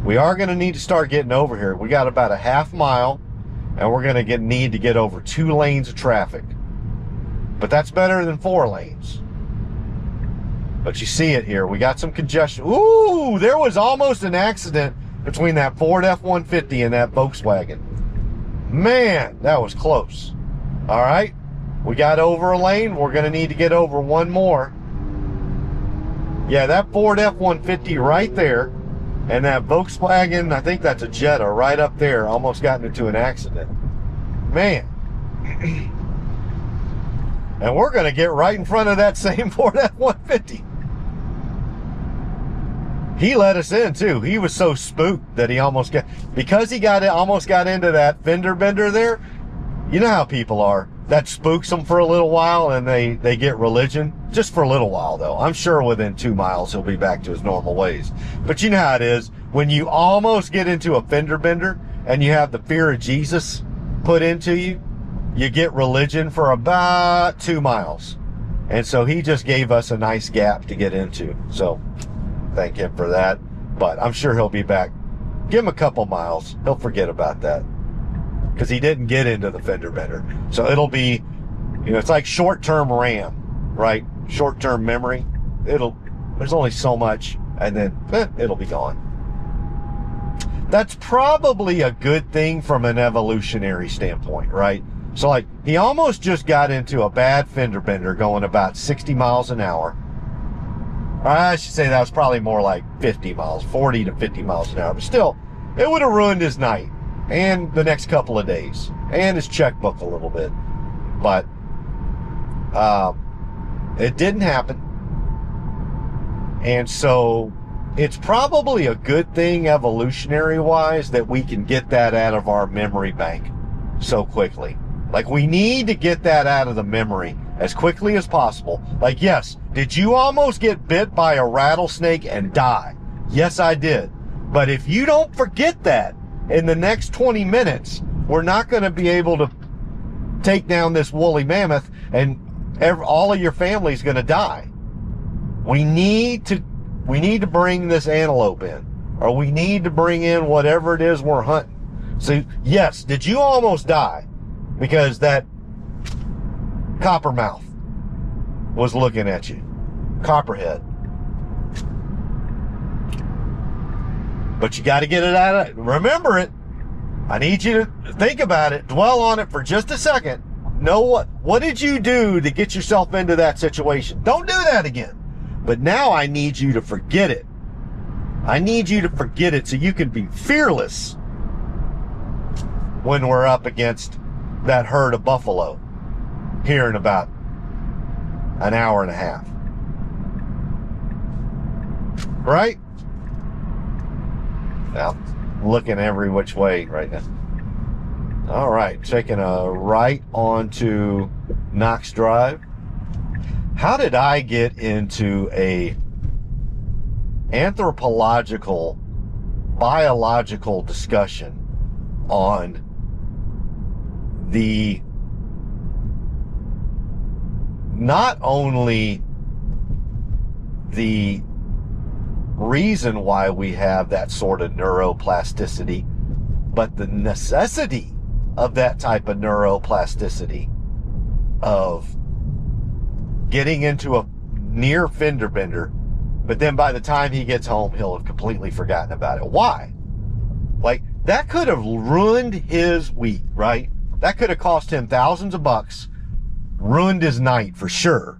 We are going to need to start getting over here. We got about a 1/2 mile, and we're going to need to get over 2 lanes of traffic. But that's better than 4 lanes. But you see it here. We got some congestion. Ooh, there was almost an accident between that Ford F-150 and that Volkswagen. Man, that was close. All right, we got over a lane. We're going to need to get over 1 more. Yeah, that Ford F-150 right there, and that Volkswagen, I think that's a Jetta, right up there, almost gotten into an accident. Man. And we're going to get right in front of that same Ford F-150. he let us in too. He was so spooked that he almost almost got into that fender bender there. You know how people are. That spooks them for a little while, and they get religion. Just for a little while, though. I'm sure within 2 miles he'll be back to his normal ways. But you know how it is. When you almost get into a fender bender and you have the fear of Jesus put into you, you get religion for about 2 miles. And so he just gave us a nice gap to get into. So thank him for that. But I'm sure he'll be back. Give him a couple miles. He'll forget about that, because he didn't get into the fender bender. So it'll be, it's like short-term RAM, right? Short-term memory. There's only so much, and then it'll be gone. That's probably a good thing from an evolutionary standpoint, right? So like, he almost just got into a bad fender bender going about 60 miles an hour. Or I should say that was probably more like 50 miles, 40 to 50 miles an hour. But still, it would have ruined his night and the next couple of days and his checkbook a little bit. But it didn't happen. And so it's probably a good thing evolutionary wise that we can get that out of our memory bank so quickly. Like, we need to get that out of the memory as quickly as possible. Like, yes, did you almost get bit by a rattlesnake and die? Yes, I did. But if you don't forget that in the next 20 minutes, we're not going to be able to take down this woolly mammoth, and all of your family's going to die. We need to bring this antelope in, or we need to bring in whatever it is we're hunting. So, yes, did you almost die because that coppermouth was looking at you? Copperhead. But you got to get it out of it. Remember it. I need you to think about it. Dwell on it for just a second. Know what did you do to get yourself into that situation? Don't do that again. But now I need you to forget it. I need you to forget it so you can be fearless when we're up against that herd of buffalo here in about an hour and a half. Right? Now, looking every which way right now. All right, taking a right onto Knox Drive. How did I get into a anthropological, biological discussion on the not only the reason why we have that sort of neuroplasticity, but the necessity of that type of neuroplasticity of getting into a near fender bender, but then by the time he gets home, he'll have completely forgotten about it. Why? Like, that could have ruined his week, right? That could have cost him thousands of bucks, ruined his night for sure,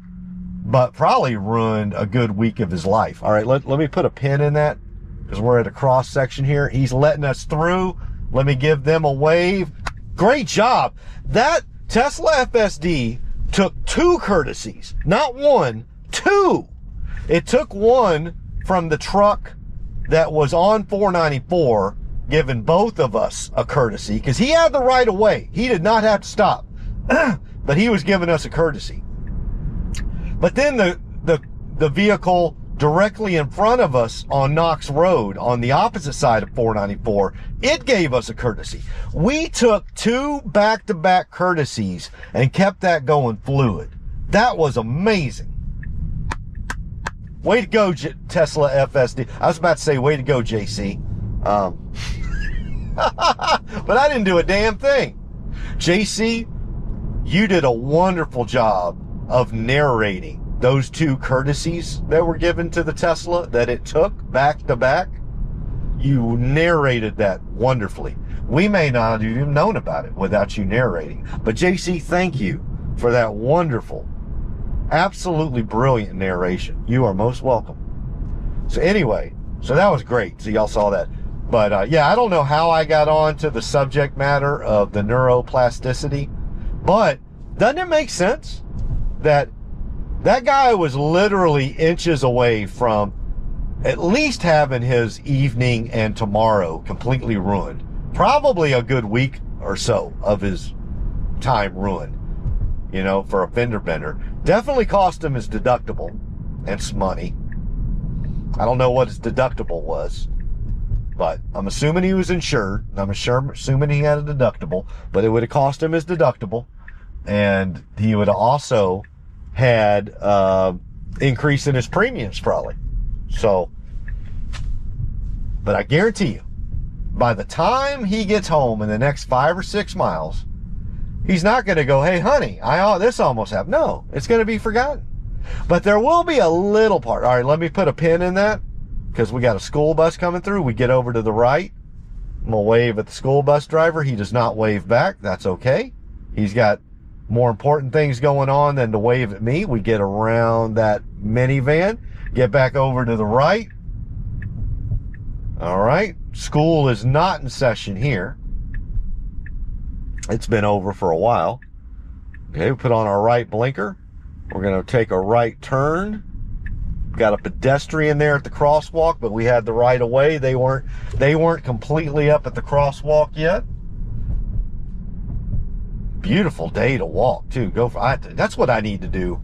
but probably ruined a good week of his life. All right, let me put a pin in that, because we're at a cross section here. He's letting us through. Let me give them a wave. Great job. That Tesla FSD took 2 courtesies, not 1, 2. It took 1 from the truck that was on 494, giving both of us a courtesy, because he had the right of way. He did not have to stop, but he was giving us a courtesy. But then the vehicle directly in front of us on Knox Road, on the opposite side of 494, it gave us a courtesy. We took 2 back-to-back courtesies and kept that going fluid. That was amazing. Way to go, Tesla FSD. I was about to say, way to go, JC. But I didn't do a damn thing. JC, you did a wonderful job of narrating those 2 courtesies that were given to the Tesla that it took back to back. You narrated that wonderfully. We may not have even known about it without you narrating. But JC, thank you for that wonderful, absolutely brilliant narration. You are most welcome. So anyway, so that was great. So y'all saw that. But yeah, I don't know how I got on to the subject matter of the neuroplasticity, but doesn't it make sense that that guy was literally inches away from at least having his evening and tomorrow completely ruined. Probably a good week or so of his time ruined, you know, for a fender bender. Definitely cost him his deductible and some money. I don't know what his deductible was, but I'm assuming he was insured. I'm assuming he had a deductible, but it would have cost him his deductible, and he would have also had increase in his premiums probably. So, but I guarantee you, by the time he gets home in the next 5 or 6 miles, he's not going to go, hey, honey, this almost happened. No, it's going to be forgotten. But there will be a little part. All right, let me put a pin in that because we got a school bus coming through. We get over to the right. I'm going to wave at the school bus driver. He does not wave back. That's okay. He's got more important things going on than to wave at me. We get around that minivan, get back over to the right. All right. School is not in session here. It's been over for a while. Okay, we put on our right blinker. We're going to take a right turn. Got a pedestrian there at the crosswalk, but we had the right of way. They weren't completely up at the crosswalk yet. Beautiful day to walk too. That's what I need to do.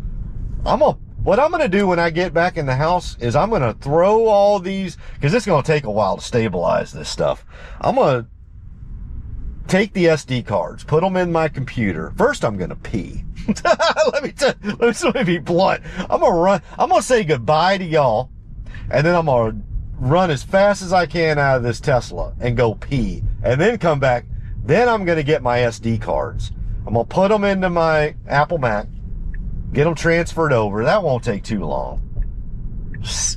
What I'm going to do when I get back in the house is I'm going to throw all these, because it's going to take a while to stabilize this stuff. I'm going to take the SD cards, put them in my computer. First, I'm going to pee. Let me be blunt. I'm going to say goodbye to y'all, and then I'm going to run as fast as I can out of this Tesla and go pee, and then come back. Then I'm going to get my SD cards. I'm going to put them into my Apple Mac, get them transferred over. That won't take too long.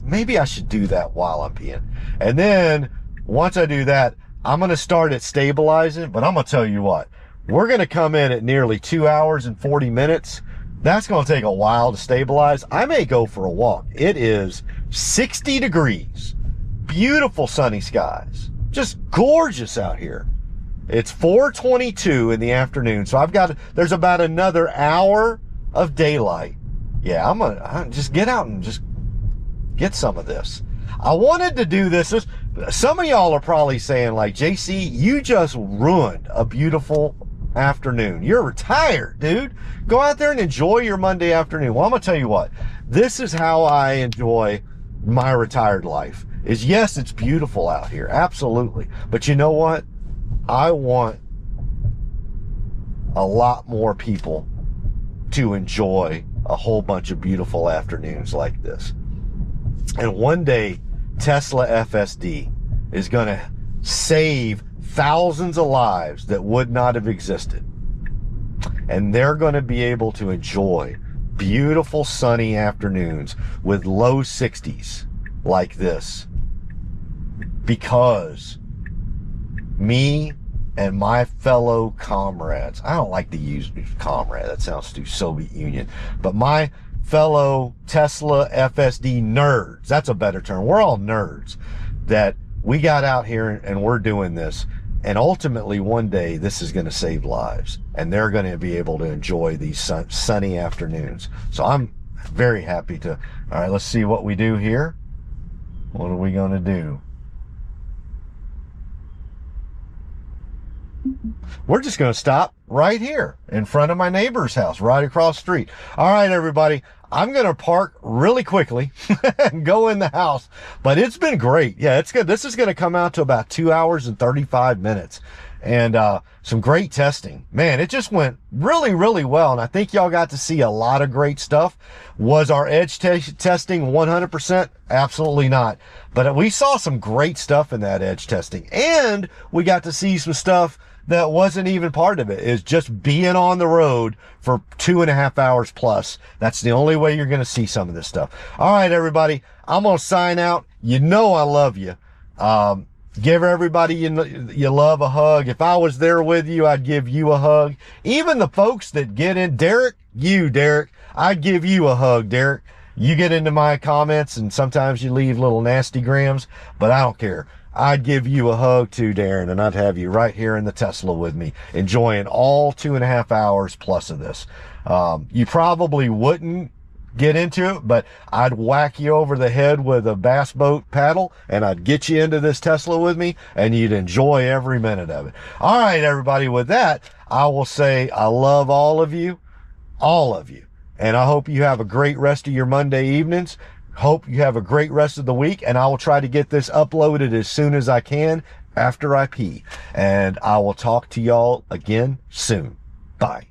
Maybe I should do that while I'm peeing. And then once I do that, I'm going to start at stabilizing, but I'm going to tell you what, we're going to come in at nearly 2 hours and 40 minutes. That's going to take a while to stabilize. I may go for a walk. It is 60 degrees, beautiful sunny skies, just gorgeous out here. It's 4:22 in the afternoon, so there's about another hour of daylight. Yeah, I'm gonna just get out and just get some of this. I wanted to do this. Some of y'all are probably saying, like, JC, you just ruined a beautiful afternoon. You're retired, dude. Go out there and enjoy your Monday afternoon. Well, I'm gonna tell you what. This is how I enjoy my retired life. Yes, it's beautiful out here, absolutely. But you know what? I want a lot more people to enjoy a whole bunch of beautiful afternoons like this. And one day, Tesla FSD is going to save thousands of lives that would not have existed. And they're going to be able to enjoy beautiful sunny afternoons with low 60s like this. Because me and my fellow comrades, I don't like to use comrade, that sounds too Soviet Union, but my fellow Tesla FSD nerds, that's a better term. We're all nerds that we got out here and we're doing this. And ultimately one day this is going to save lives and they're going to be able to enjoy these sunny afternoons. So I'm very happy to, all right, let's see what we do here. What are we going to do? We're just going to stop right here in front of my neighbor's house, right across the street. All right, everybody, I'm going to park really quickly and go in the house, but it's been great. Yeah, it's good. This is going to come out to about 2 hours and 35 minutes and some great testing. Man, it just went really, really well. And I think y'all got to see a lot of great stuff. Was our edge testing 100%? Absolutely not. But we saw some great stuff in that edge testing, and we got to see some stuff that wasn't even part of it. Is just being on the road for 2.5 hours plus. That's the only way you're going to see some of this stuff. All right, everybody, I'm going to sign out. You know I love you. Give everybody you love a hug. If I was there with you, I'd give you a hug. Even the folks that get in, Derek, I'd give you a hug, Derek. You get into my comments and sometimes you leave little nasty grams, but I don't care. I'd give you a hug too, Darren, and I'd have you right here in the Tesla with me, enjoying all 2.5 hours plus of this. You probably wouldn't get into it, but I'd whack you over the head with a bass boat paddle and I'd get you into this Tesla with me and you'd enjoy every minute of it. All right, everybody, with that, I will say I love all of you. And I hope you have a great rest of your Monday evenings. Hope you have a great rest of the week, and I will try to get this uploaded as soon as I can after I pee. And I will talk to y'all again soon. Bye.